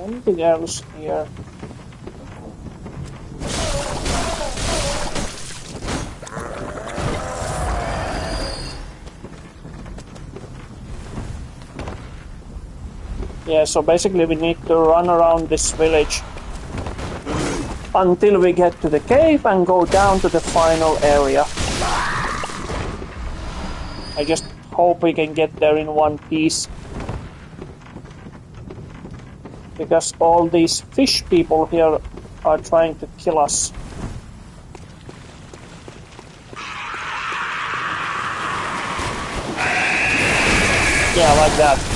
Anything else here? Yeah, so basically we need to run around this village until we get to the cave and go down to the final area. I just hope we can get there in one piece. Because all these fish people here are trying to kill us. Yeah, like that.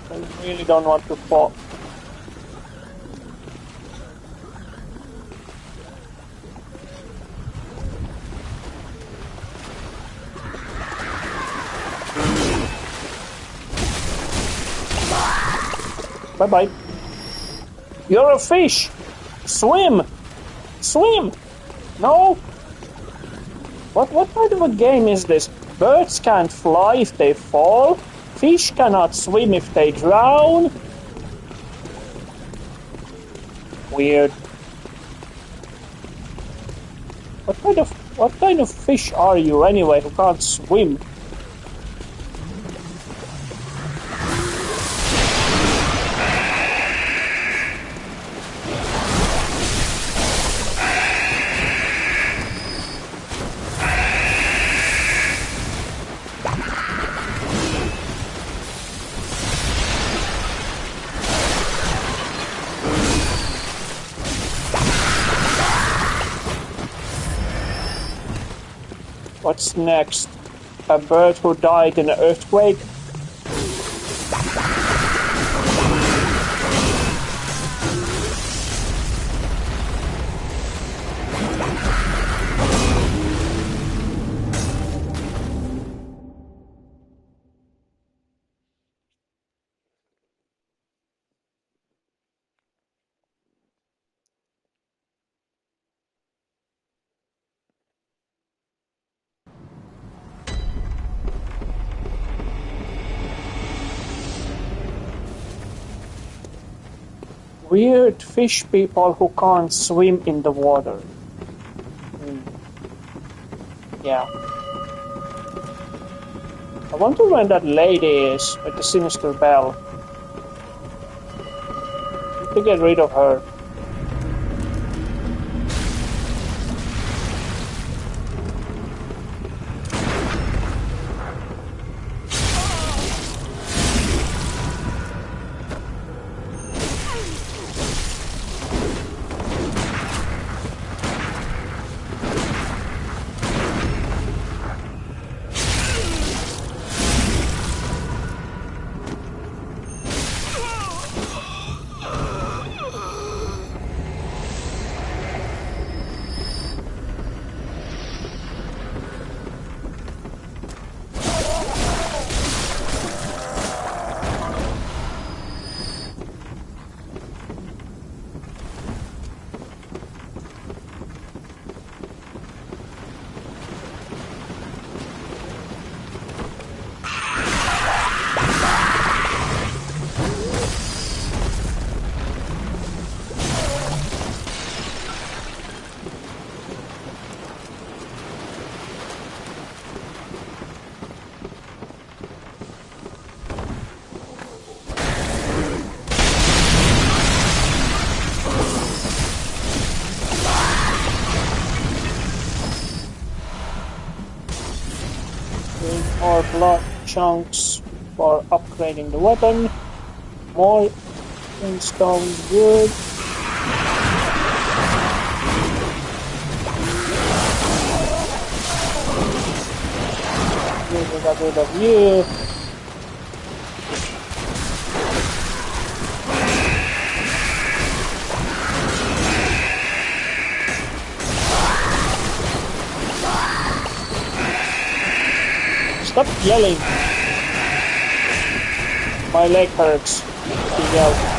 I really don't want to fall. Bye-bye. You're a fish! Swim! Swim! No! What kind of a game is this? Birds can't fly if they fall. Fish cannot swim if they drown. Weird. What kind of fish are you anyway who can't swim? What's next? A bird who died in an earthquake? Weird fish people who can't swim in the water. Yeah. I wonder where that lady is with the sinister bell. Need to get rid of her. More blood chunks for upgrading the weapon. More stone, good. We got rid of you. Stop yelling. My leg hurts. You yell.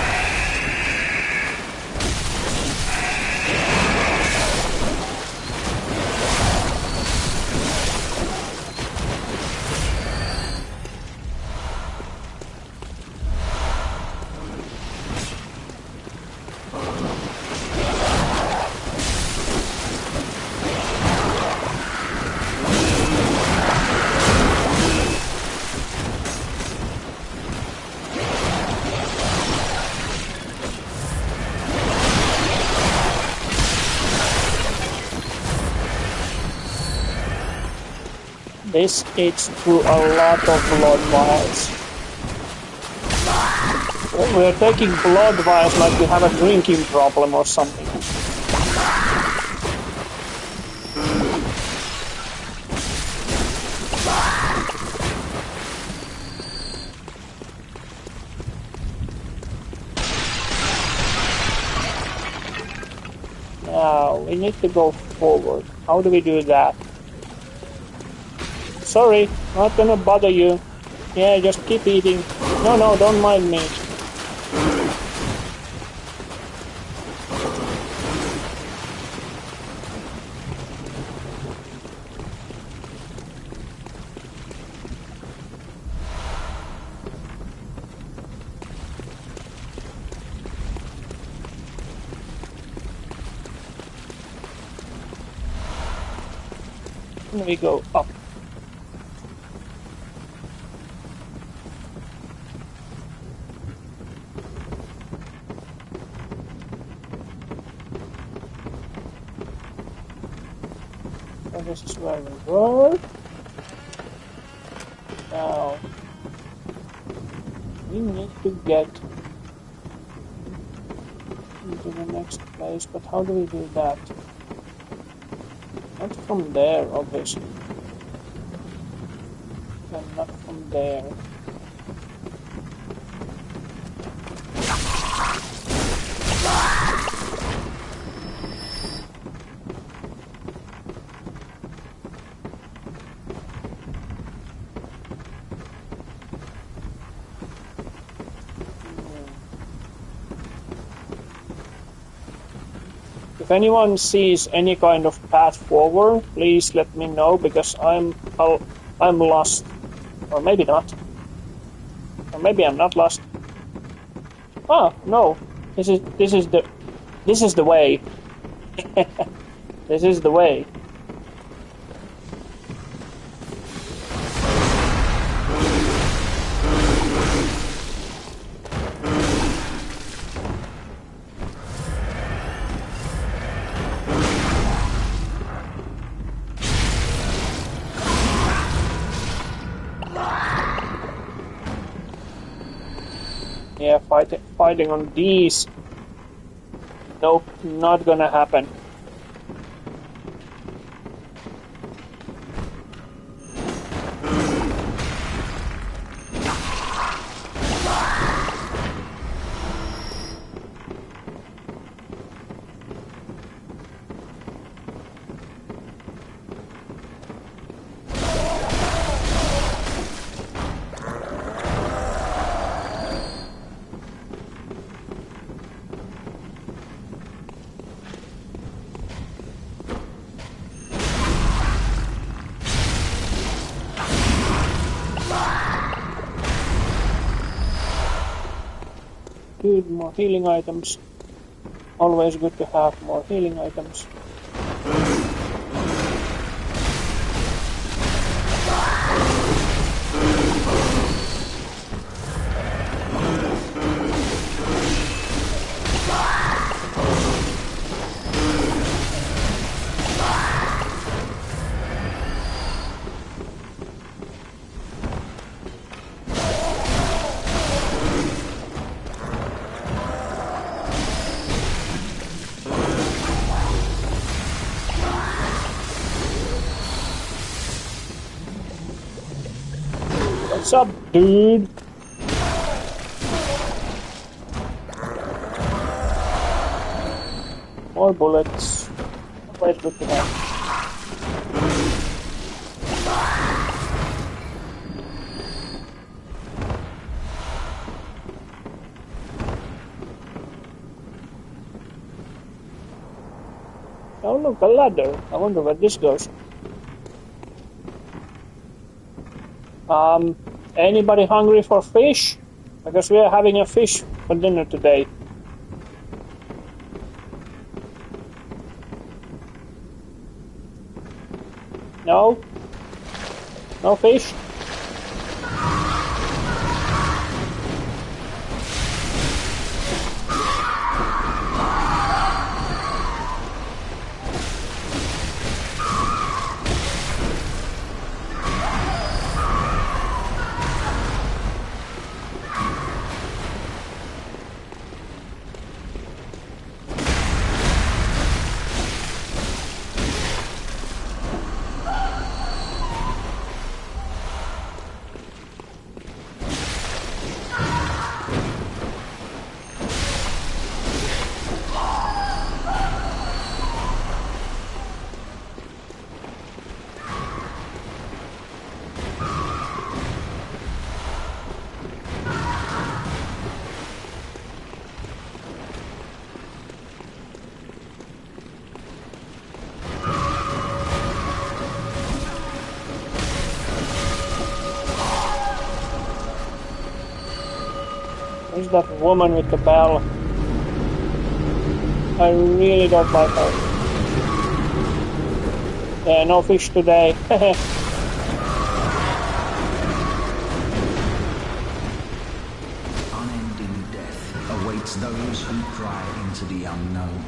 This eats through a lot of blood vials. We're taking blood vials like we have a drinking problem or something. Now, we need to go forward. How do we do that? Sorry, not gonna bother you. Yeah, just keep eating. No, don't mind me. And we go up. This is where we were. Now we need to get into the next place, but how do we do that? Not from there, obviously. And not from there. If anyone sees any kind of path forward, please let me know, because I'm lost. Or maybe not. Or maybe I'm not lost. Ah, no. This is the way. This is the way. Yeah, fighting on these. Nope, not gonna happen. Good, more healing items. Always good to have more healing items. What's up, dude? More bullets. Always good to have. Oh look, a ladder. I wonder where this goes. Anybody hungry for fish? Because we are having a fish for dinner today. No? No fish? Where's that woman with the bell? I really don't like her. Yeah, no fish today. Unending death awaits those who pry into the unknown.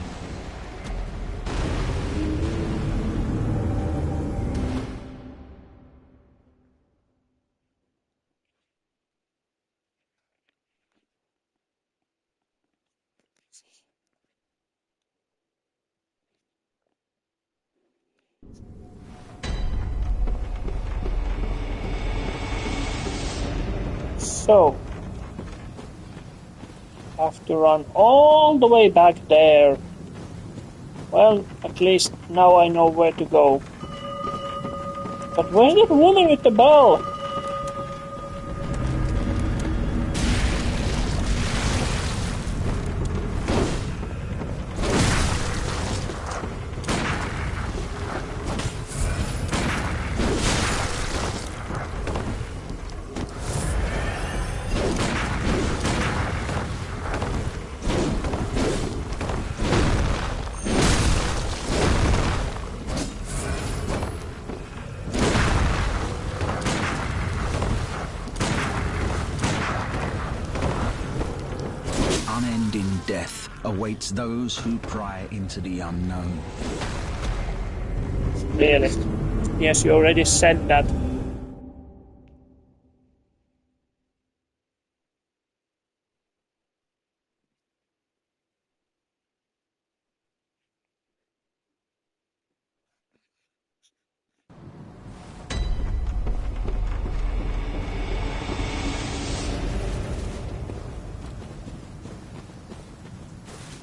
So, have to run all the way back there. Well, at least now I know where to go. But where's that woman with the bell? unending death awaits those who pry into the unknown. Really? Yes, you already said that.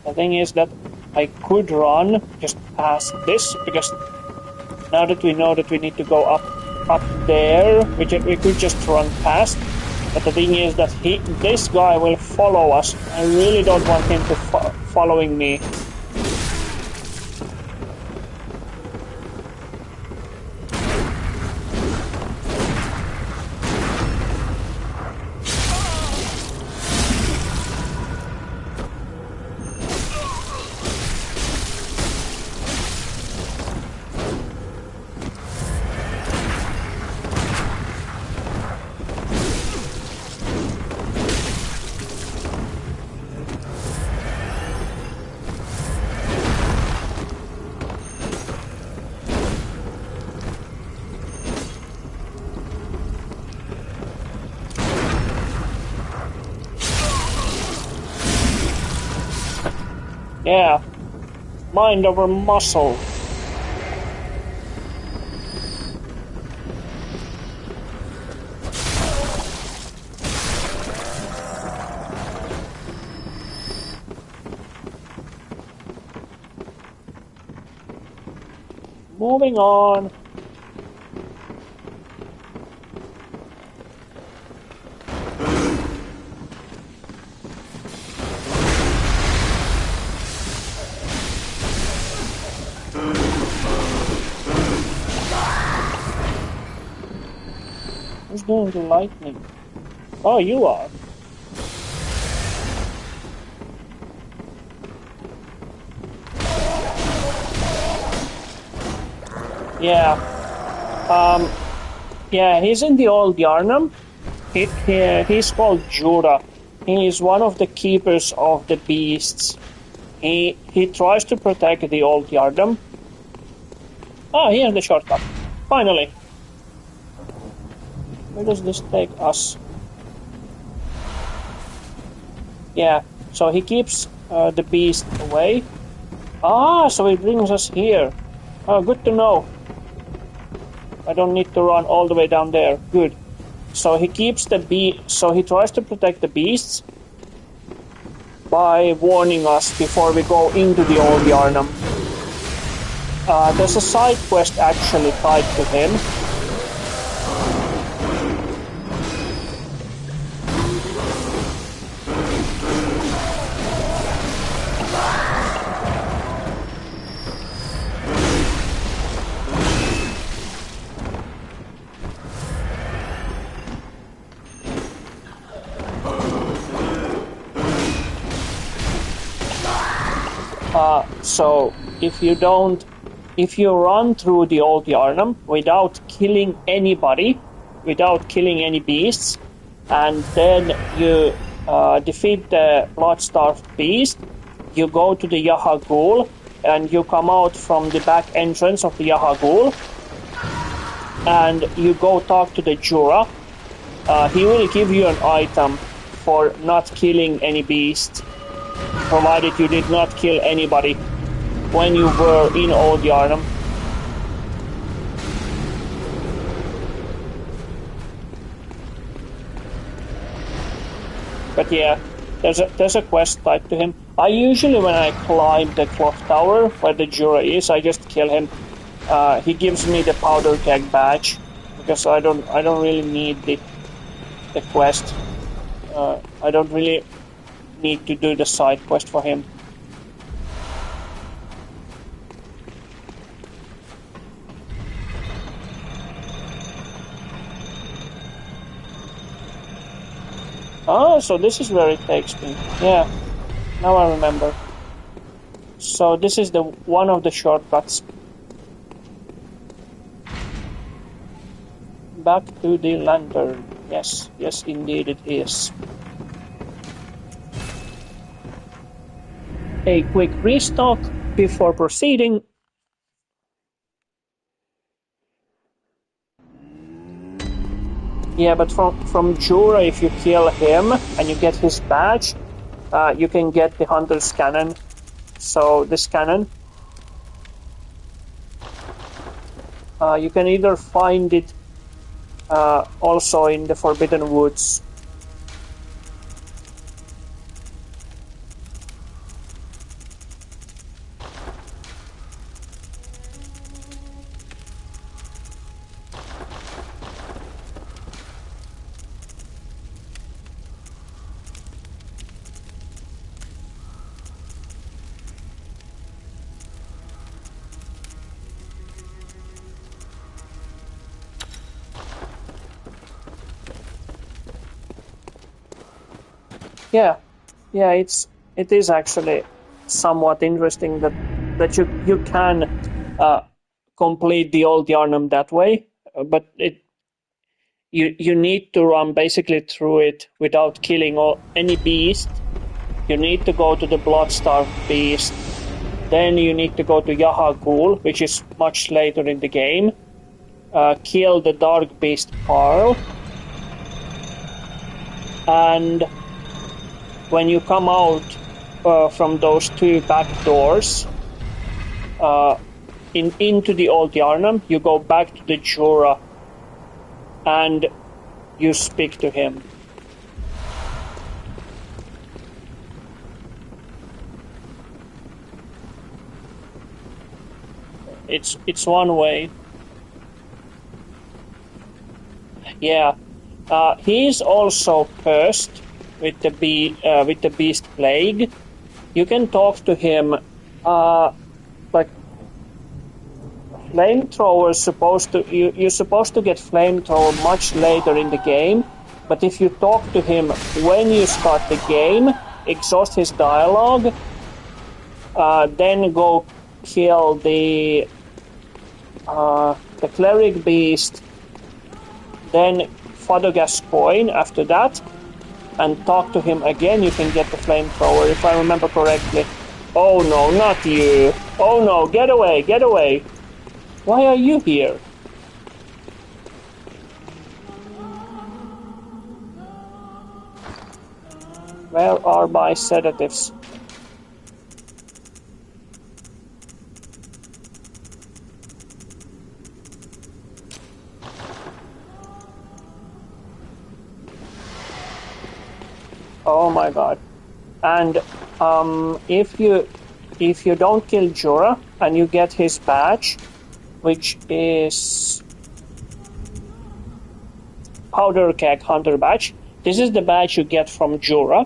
The thing is that I could run just past this, because now that we know that we need to go up there, we could just run past. But the thing is that this guy will follow us. I really don't want him to following me. Yeah, mind over muscle. Moving on. Who's doing the lightning? Oh, you are. Yeah. Yeah, he's in the old Yarnum. He's called Jura. He is one of the keepers of the beasts. He tries to protect the old Yardum. Ah, here's the shortcut. Finally. Where does this take us? Yeah, so he keeps the beast away. Ah, so he brings us here. Oh, good to know. I don't need to run all the way down there. Good. So he keeps so he tries to protect the beasts by warning us before we go into the old Yarnum. There's a side quest actually tied to him. So if you run through the old Yarnum without killing anybody, without killing any beasts, and then you defeat the blood-starved beast, you go to the Yahagul, and you come out from the back entrance of the Yahagul, and you go talk to the Jura. He will give you an item for not killing any beast, provided you did not kill anybody when you were in Old Yarnum. But yeah, there's a quest tied to him. I usually, when I climb the clock tower where the Jura is, I just kill him. He gives me the powder keg badge because I don't really need the quest. I don't really need to do the side quest for him. Oh, so this is where it takes me. Yeah, now I remember. So this is the one of the shortcuts. Back to the lantern. Yes, indeed it is. a quick restock before proceeding. Yeah, but from Jura, if you kill him and you get his badge, you can get the Hunter's Cannon. So this cannon, you can either find it also in the Forbidden Woods. Yeah, it is actually somewhat interesting that you can complete the Old Yarnum that way, but you need to run basically through it without killing any beast. You need to go to the Bloodstarved beast, then you need to go to Yahagul, which is much later in the game, kill the Dark Beast Parl, and when you come out from those two back doors into the Old Yarnum, you go back to the Jura and you speak to him. It's one way. Yeah, he's also cursed with the beast plague. You can talk to him like flamethrowers. You're supposed to get flamethrower much later in the game, but if you talk to him when you start the game, exhaust his dialogue, then go kill the cleric beast, then Fadogas coin after that, and talk to him again, you can get the flamethrower, if I remember correctly. Oh no, not you. Oh no, get away, get away. Why are you here? Where are my sedatives? Oh my god. And if you don't kill Jura and you get his badge, which is Powder Keg Hunter badge, this is the badge you get from Jura.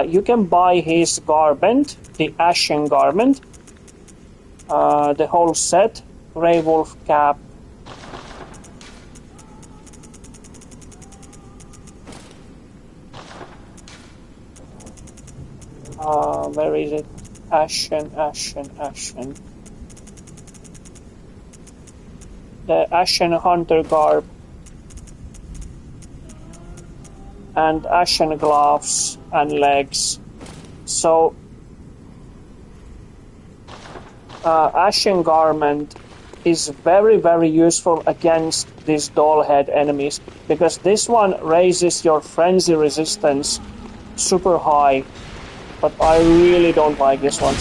You can buy his garment, the Ashen garment, the whole set, Grey Wolf cap, where is it? Ashen. The Ashen Hunter garb and Ashen gloves and legs. So Ashen garment is very, very useful against these dollhead enemies, because this one raises your frenzy resistance super high, but I really don't like this one.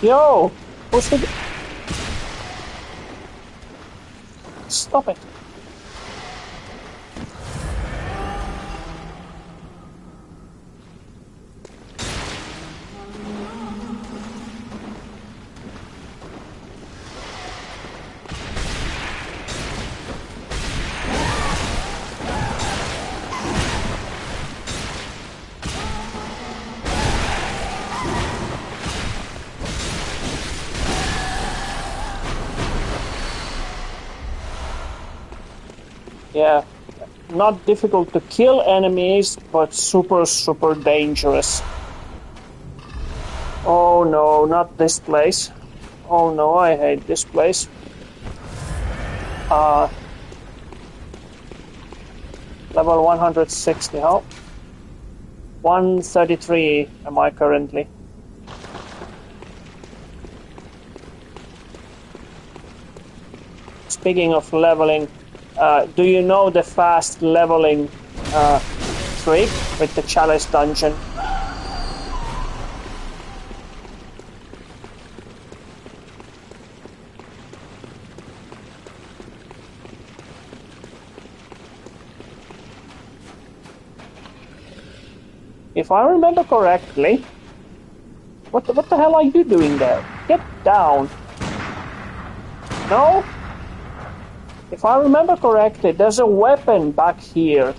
Yo! Who's the... Stop it. Yeah, not difficult to kill enemies, but super, super dangerous. Oh no, not this place. Oh no, I hate this place. Level 160, how? 133 am I currently. Speaking of leveling, do you know the fast leveling trick with the chalice dungeon? If I remember correctly, what the hell are you doing there? Get down. No? If I remember correctly, there's a weapon back here,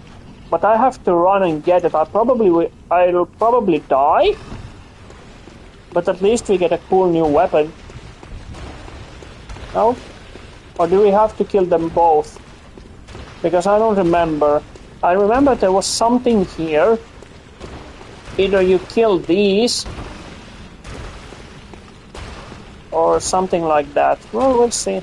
but I have to run and get it. I'll probably die, but at least we get a cool new weapon. No? Or do we have to kill them both? Because I don't remember. I remember there was something here. Either you kill these or something like that. Well, we'll see.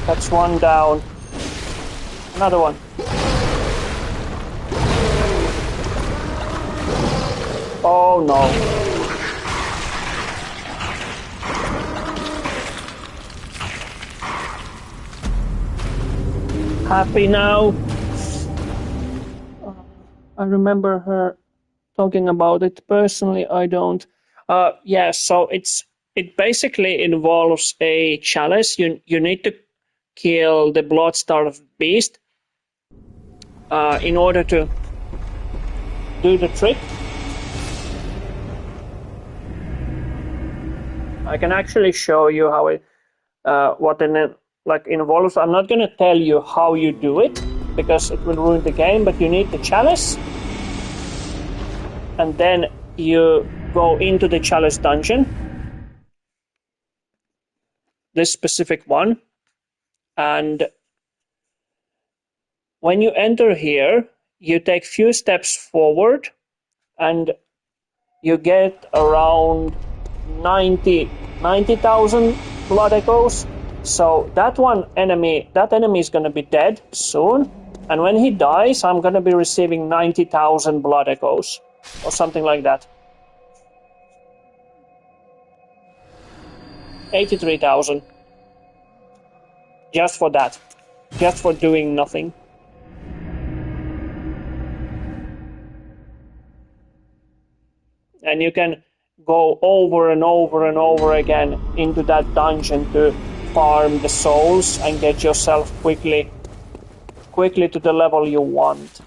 That's one down. Another one. Oh no. Happy now? I remember her talking about it. Personally, I don't. Yeah, so it basically involves a chalice. You need to kill the blood-starved beast in order to do the trick. I can actually show you how it what it involves. I'm not going to tell you how you do it because it will ruin the game, but you need the chalice, and then you go into the chalice dungeon, this specific one, and when you enter here, you take few steps forward, and you get around 90,000 blood echoes. So that enemy is going to be dead soon, and when he dies, I'm going to be receiving 90,000 blood echoes, or something like that. 83,000. Just for that. Just for doing nothing. And you can go over and over and over again into that dungeon to farm the souls and get yourself quickly to the level you want.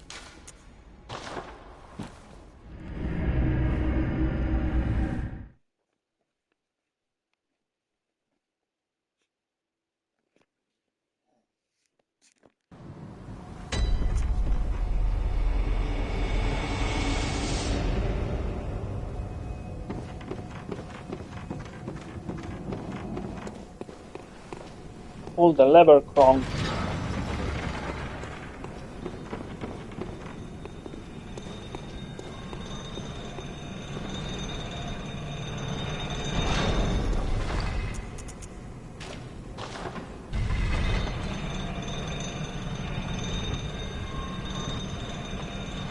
Pull the lever, Kronk.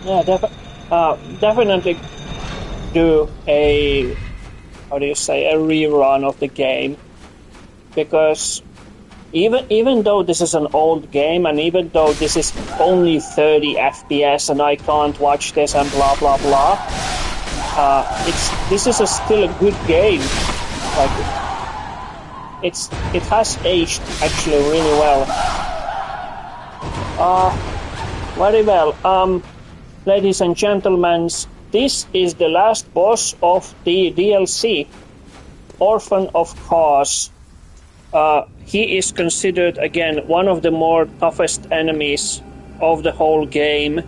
Yeah, definitely do a rerun of the game, because Even though this is an old game, and even though this is only 30 FPS and I can't watch this and blah blah blah, this is still a good game. Like it has aged actually really well. Very well. Ladies and gentlemen, this is the last boss of the DLC, Orphan of Cause. He is considered, again, one of the more toughest enemies of the whole game.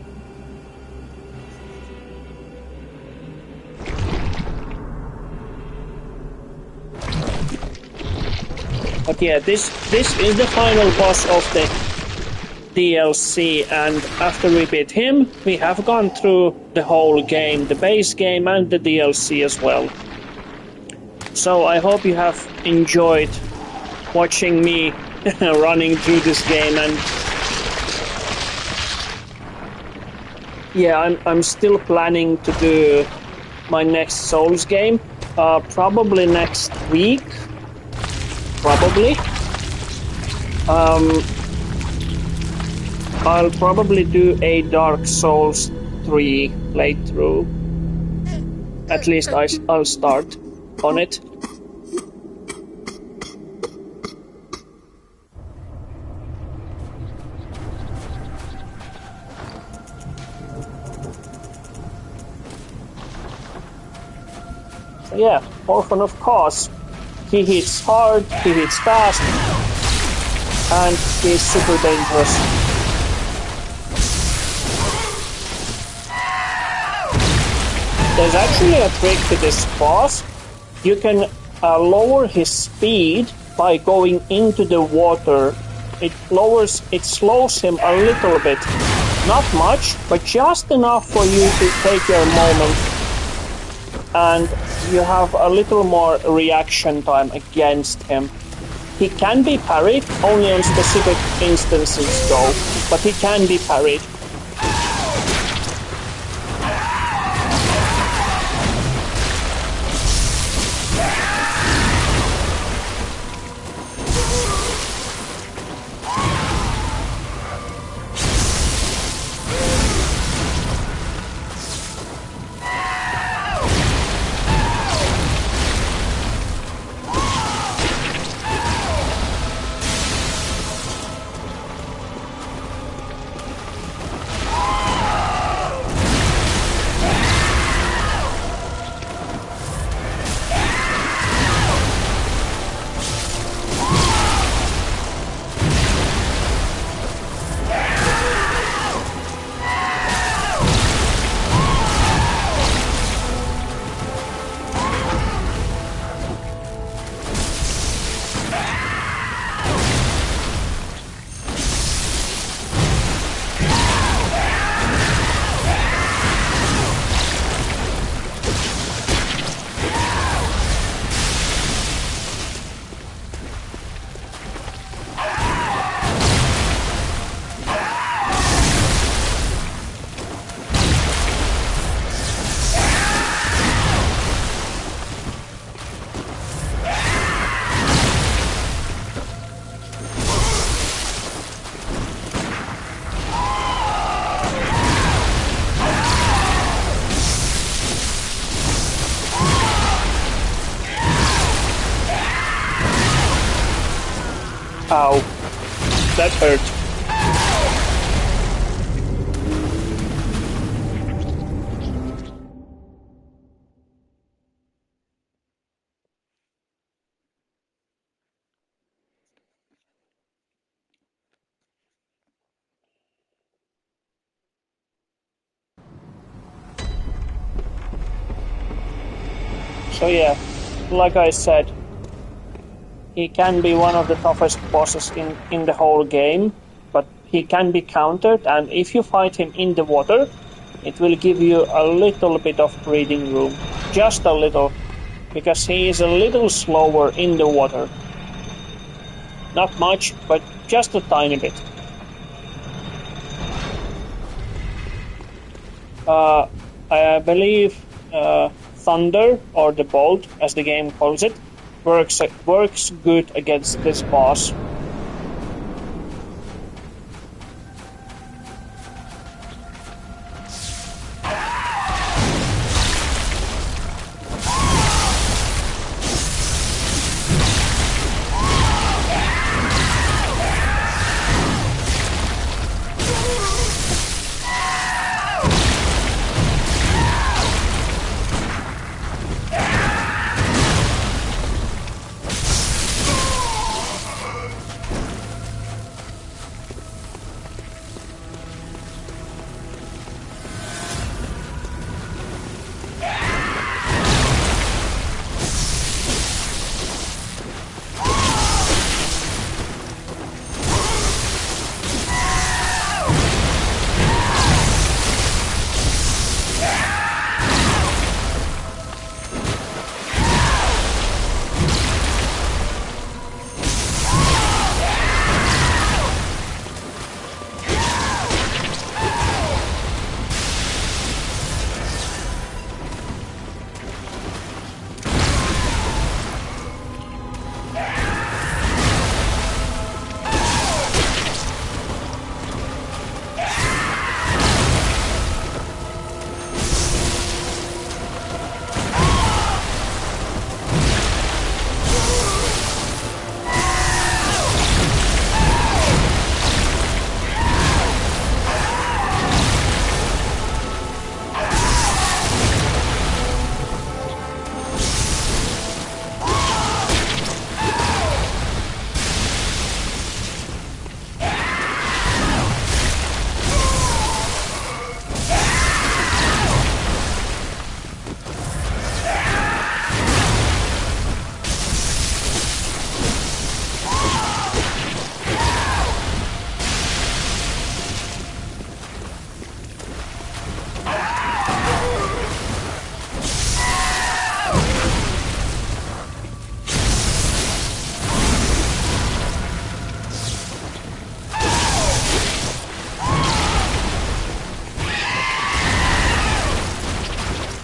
But yeah, this is the final boss of the DLC, and after we beat him, we have gone through the whole game, the base game and the DLC as well. So I hope you have enjoyed watching me running through this game, and yeah, I'm still planning to do my next Souls game, probably next week, probably. I'll probably do a Dark Souls 3 playthrough. At least I'll start on it. So yeah, Orphan of Cause. He hits hard, he hits fast, and he's super dangerous. There's actually a trick to this boss. You can lower his speed by going into the water. It slows him a little bit. Not much, but just enough for you to take your moment. And you have a little more reaction time against him. He can be parried, only on specific instances though, but he can be parried. Ow. That hurt. So yeah, like I said, he can be one of the toughest bosses in the whole game, but he can be countered, and if you fight him in the water, it will give you a little bit of breathing room. Just a little, because he is a little slower in the water. Not much, but just a tiny bit. I believe Thunder, or the Bolt, as the game calls it, works good against this boss.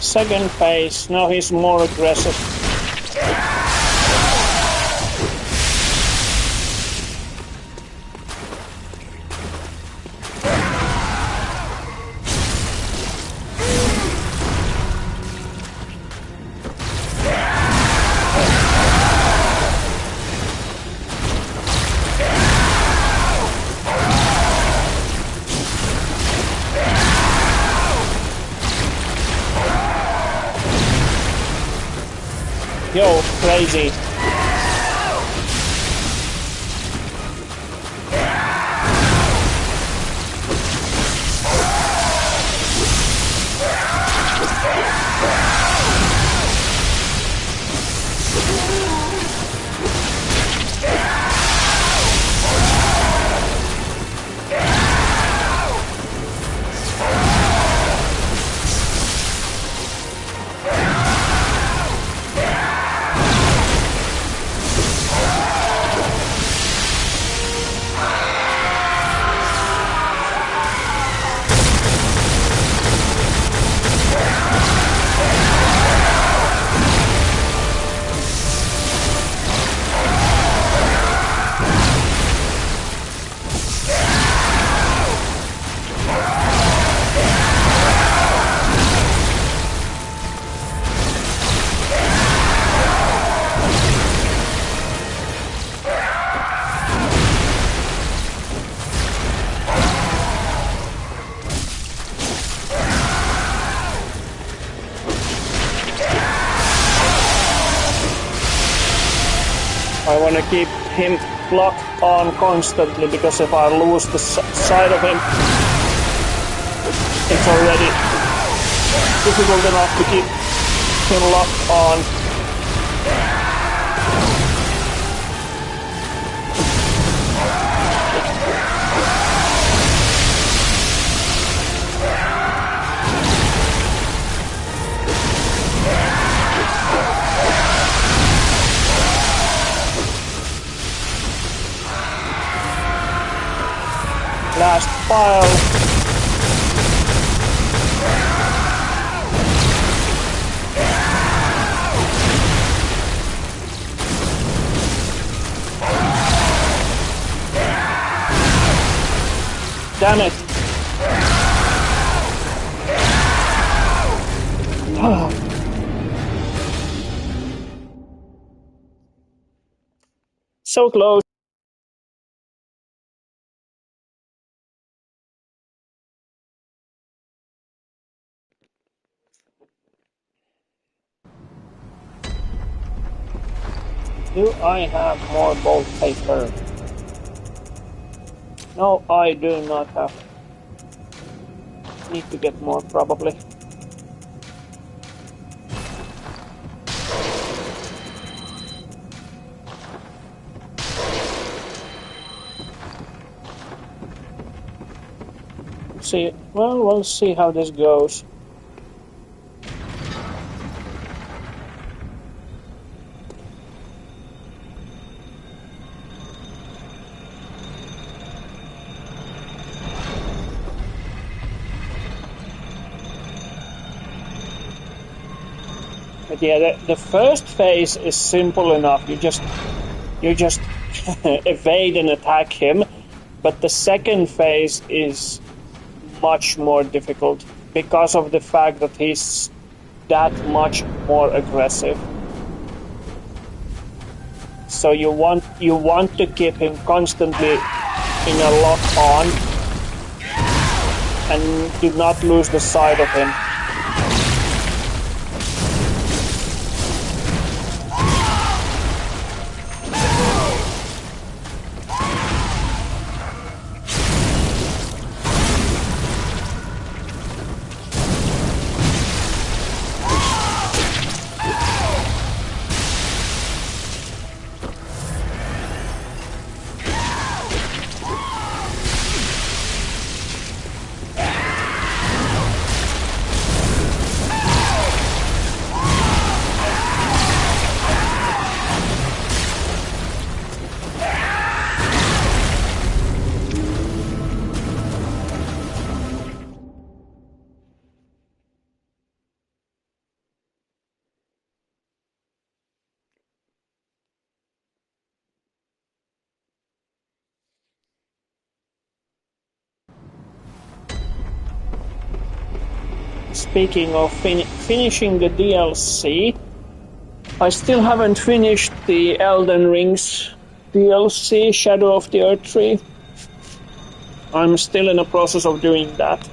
Second phase, now he's more aggressive. Yo, crazy. I want to keep him locked on constantly, because if I lose the side of him, it's already difficult enough to keep him locked on. Last pile. Damn it. So close. Do I have more bolt paper? No, I do not have. Need to get more, probably. See, well, we'll see how this goes. But yeah, the first phase is simple enough. You just evade and attack him. But the second phase is much more difficult because of the fact that he's that much more aggressive. So you want to keep him constantly in a lock on and do not lose the sight of him. speaking of finishing the DLC, I still haven't finished the Elden Ring's DLC, Shadow of the Earth Tree. I'm still in the process of doing that.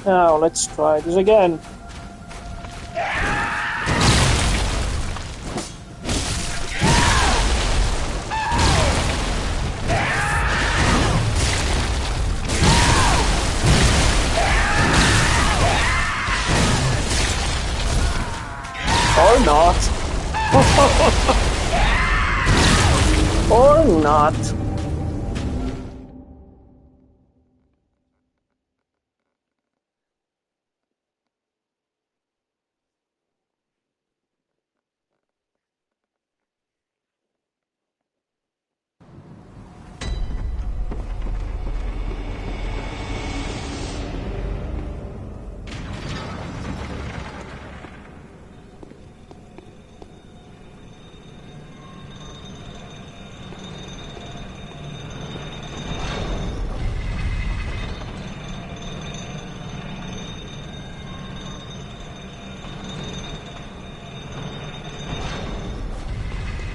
Now, let's try this again. Or not. Or not.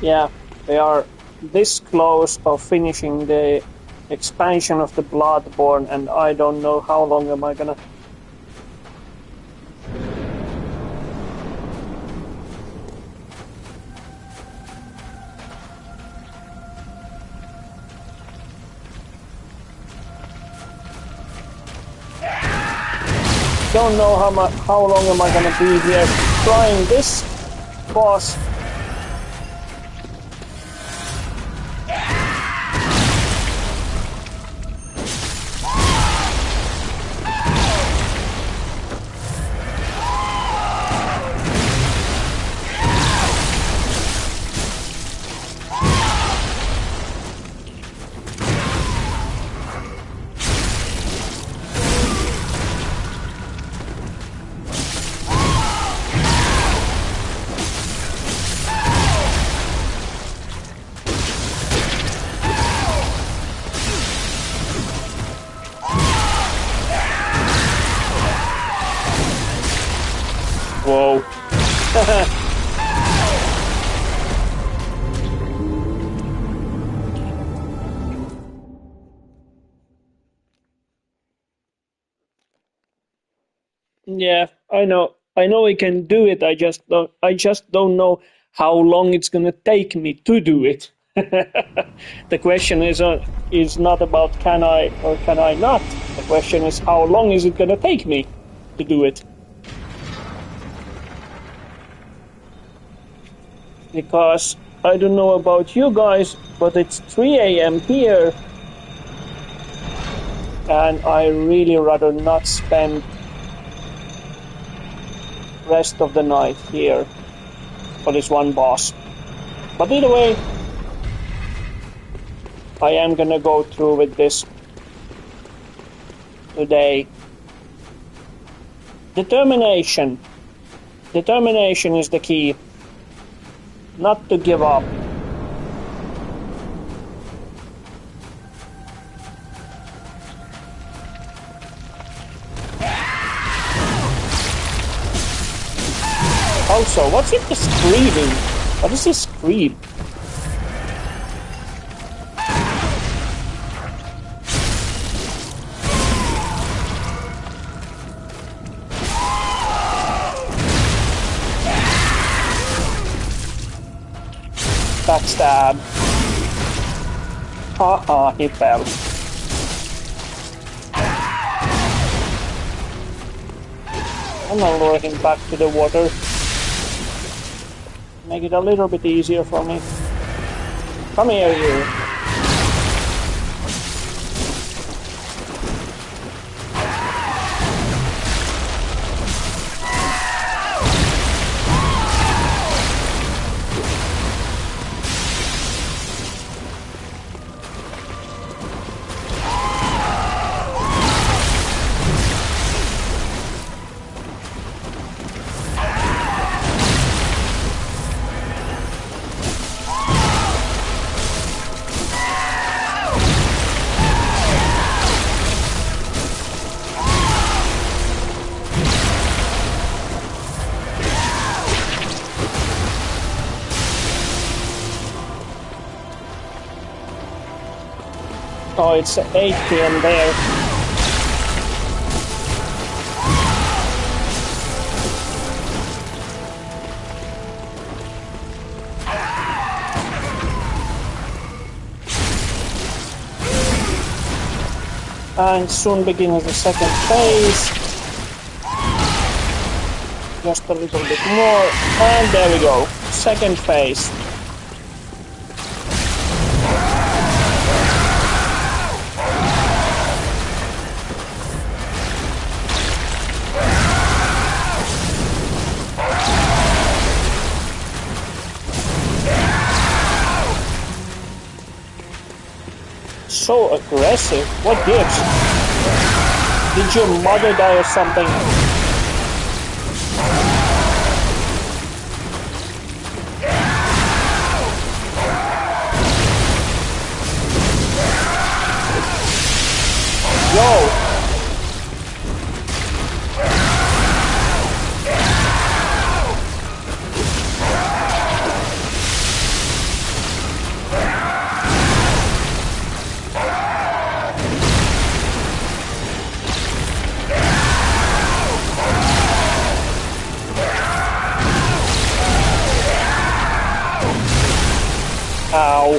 Yeah, they are this close of finishing the expansion of the BloodBorne, and I don't know how long am I gonna... Don't know how long am I gonna be here trying this boss. Whoa. Yeah, I know we can do it. I just don't know how long it's gonna take me to do it. The question is not about can I or can I not. The question is how long is it gonna take me to do it. Because I don't know about you guys, but it's 3 a.m. here, and I really rather not spend rest of the night here for this one boss. But either way, I am gonna go through with this today. Determination. Determination is the key. Not to give up. Also, what's with the screaming? What is this scream? Backstab. Haha, he fell. I'm gonna lure him back to the water. Make it a little bit easier for me. Come here, you. Oh, it's 8 p.m. there. And soon begins the second phase. Just a little bit more. And there we go. Second phase. So aggressive. What gives? Did your mother die or something? Yo! Ow.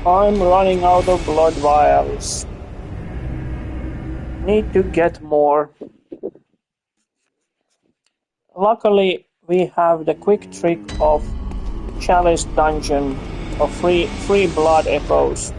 I'm running out of blood vials. Need to get more. Luckily, we have the quick trick of Chalice Dungeon of free blood echoes.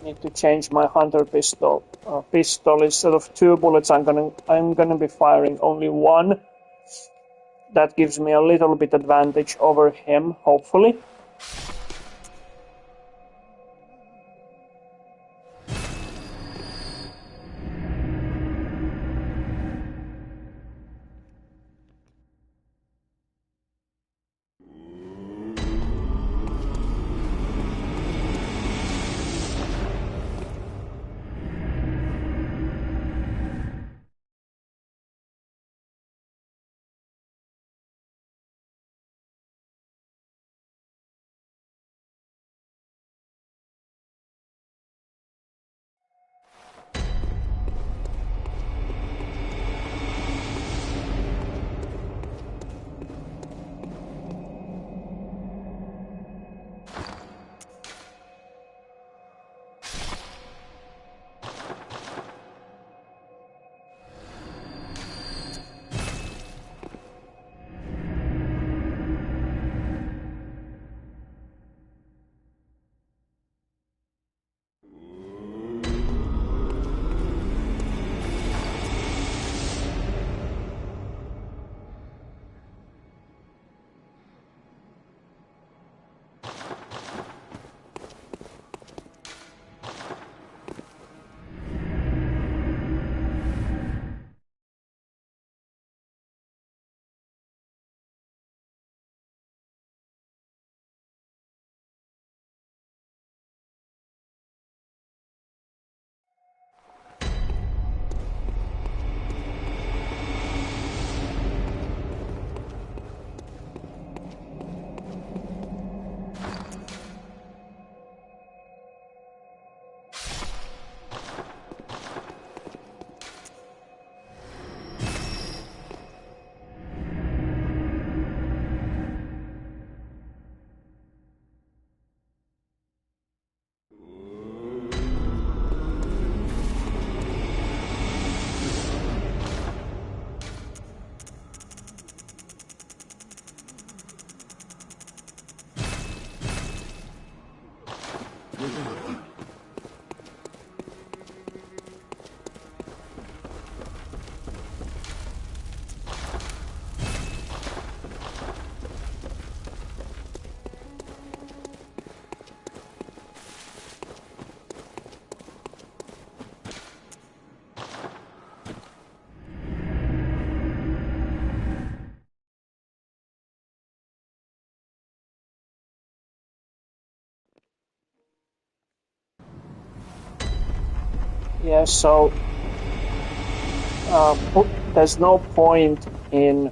Need to change my hunter pistol. Pistol instead of 2 bullets. I'm gonna be firing only 1. That gives me a little bit advantage over him, hopefully. Yeah, so there's no point in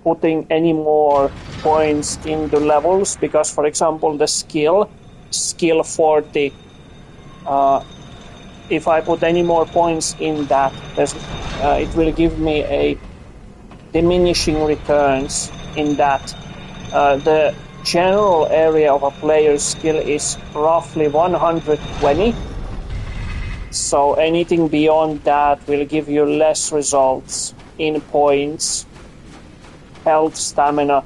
putting any more points into levels because, for example, the skill 40, if I put any more points in that, it will give me a diminishing returns in that. The general area of a player's skill is roughly 120. So anything beyond that will give you less results in points, health, stamina.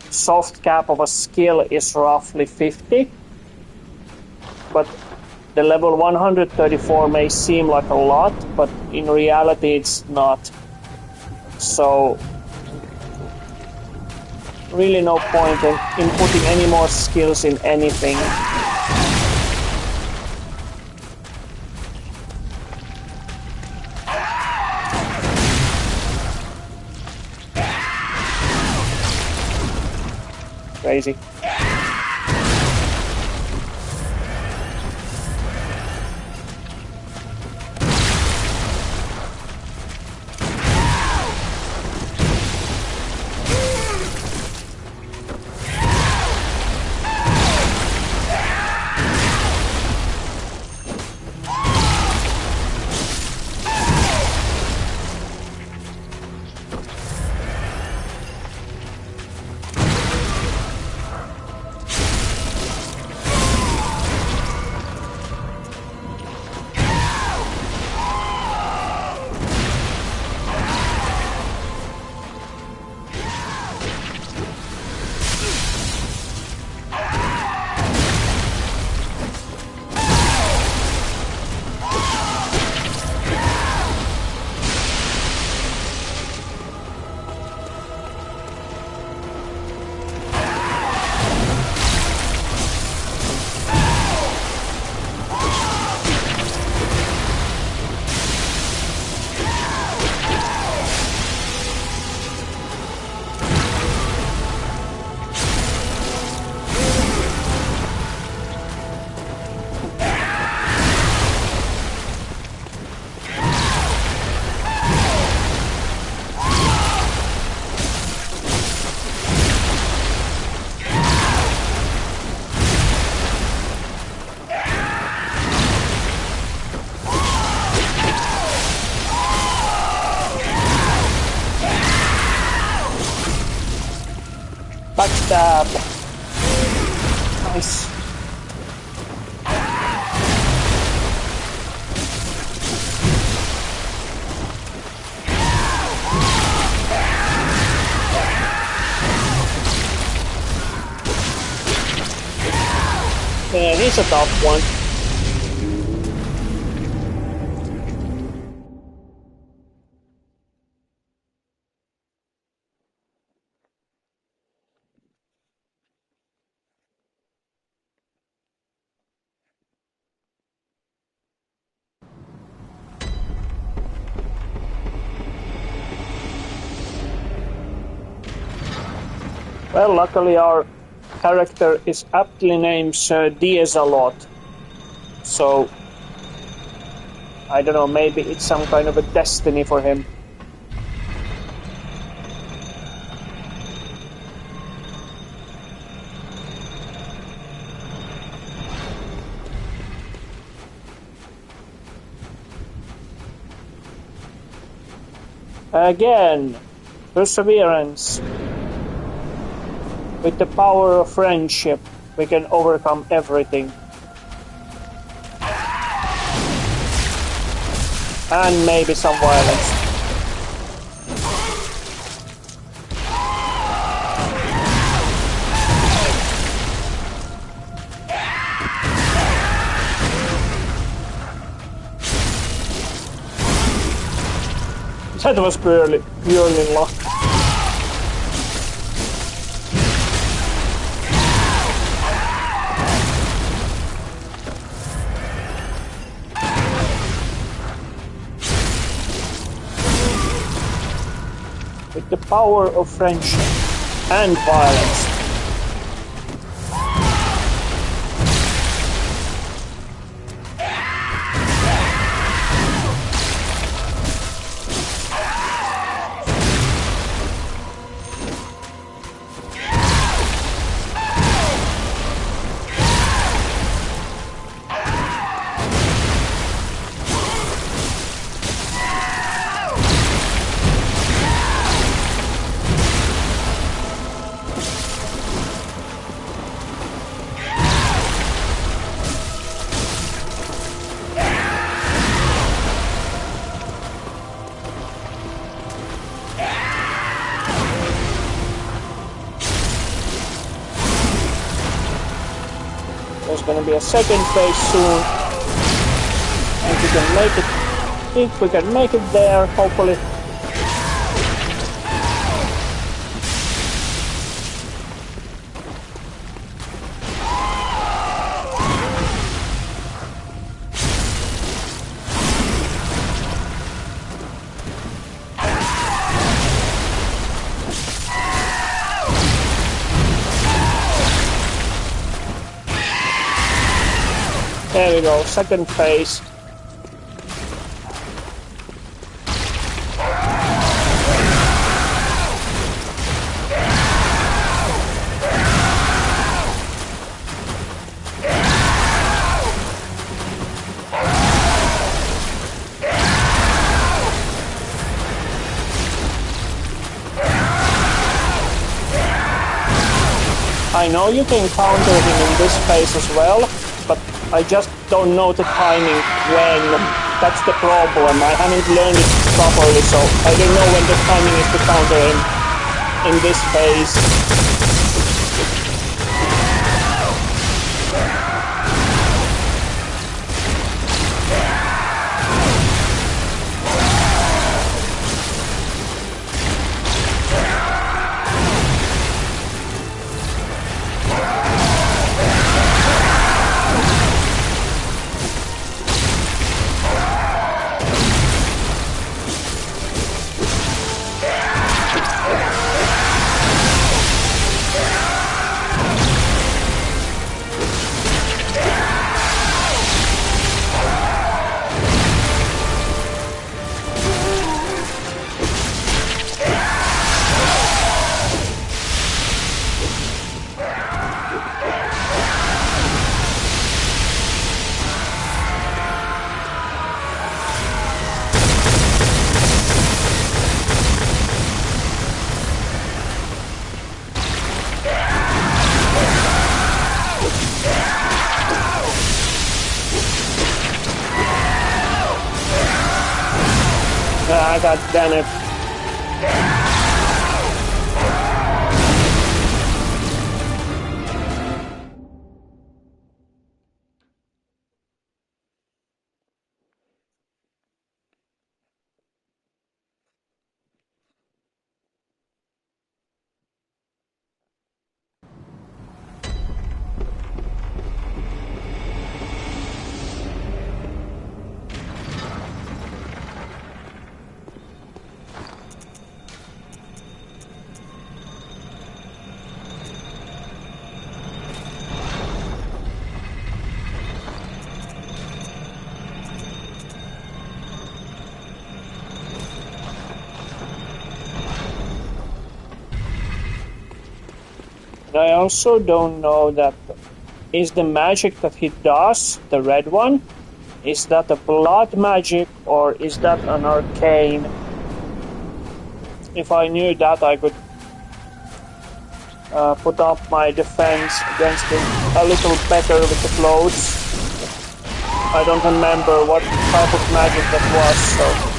Soft cap of a skill is roughly 50. But the level 134 may seem like a lot, but in reality it's not. So really no point in putting any more skills in anything. Crazy. Backstab. Nice. Yeah, he's a tough one. Well, luckily our character is aptly named Sir Diaz-a-lot. So, I don't know, maybe it's some kind of a destiny for him. Again, perseverance. With the power of friendship, we can overcome everything. And maybe some violence. That was purely luck. With the power of friendship and violence. gonna be a second phase soon. If we can make it, if we can make it there, hopefully. There we go, second phase. I know you can counter him in this phase as well, but I just don't know the timing when. That's the problem. I haven't learned it properly, so I don't know when the timing is to counter him in this phase. God damn it. I also don't know that is the magic that he does, the red one, is that a blood magic or is that an arcane? If I knew that, I could put up my defense against it a little better with the clothes. I don't remember what type of magic that was, so...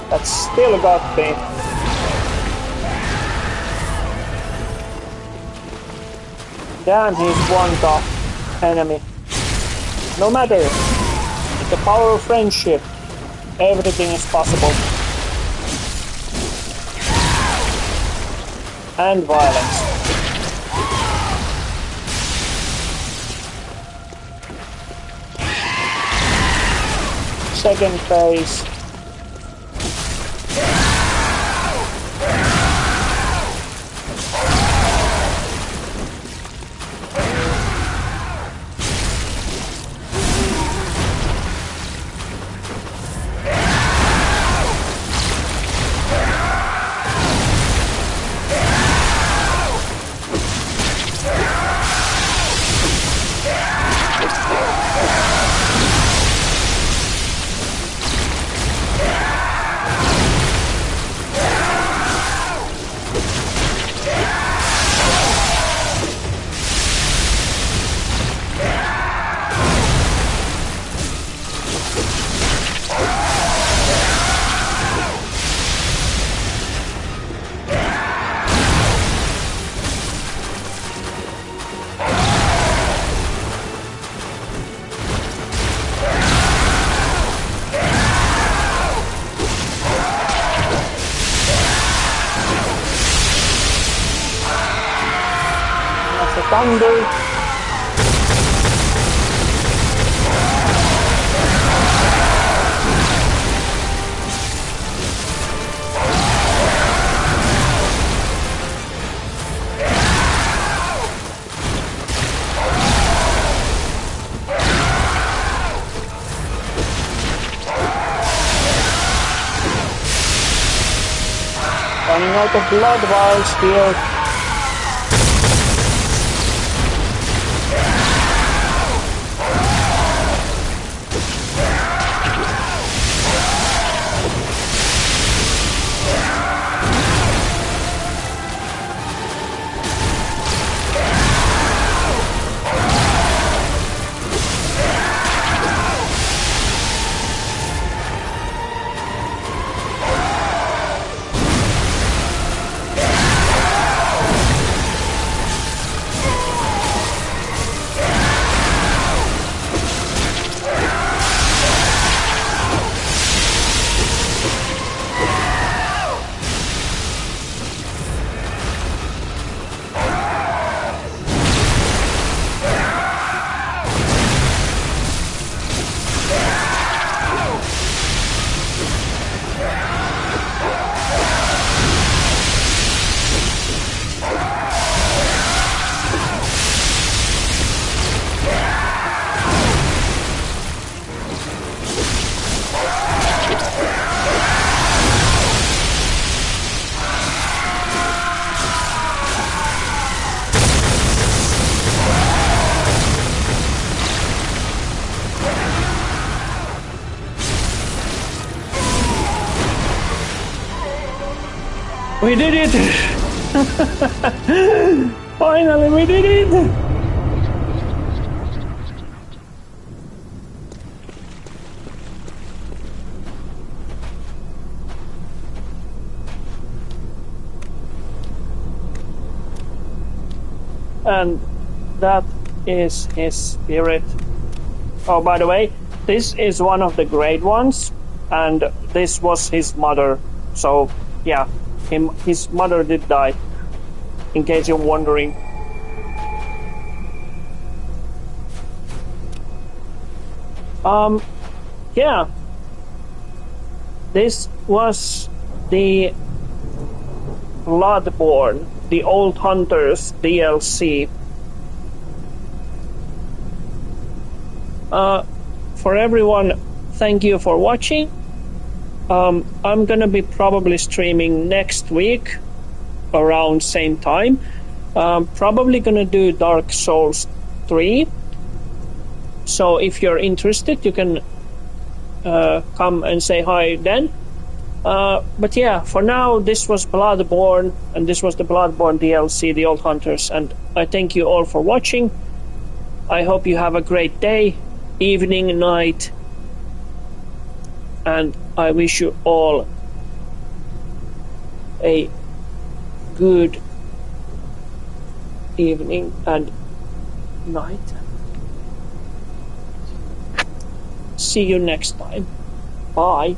That still got me. Damn, he's one tough enemy. No matter, with the power of friendship, everything is possible. And violence. Second phase. Thunder. Running out of blood vials here. We did it! Finally, we did it! And that is his spirit. Oh, by the way, this is one of the great ones, and this was his mother. So, yeah. His mother did die, in case you're wondering. Yeah. This was the BloodBorne, the Old Hunters DLC. For everyone, thank you for watching. I'm gonna be probably streaming next week around same time. Probably gonna do Dark Souls 3. So if you're interested, you can come and say hi then. But yeah, for now, this was BloodBorne, and this was the BloodBorne DLC, the Old Hunters, and I thank you all for watching. I hope you have a great day, evening, night, and I wish you all a good evening and night. See you next time. Bye.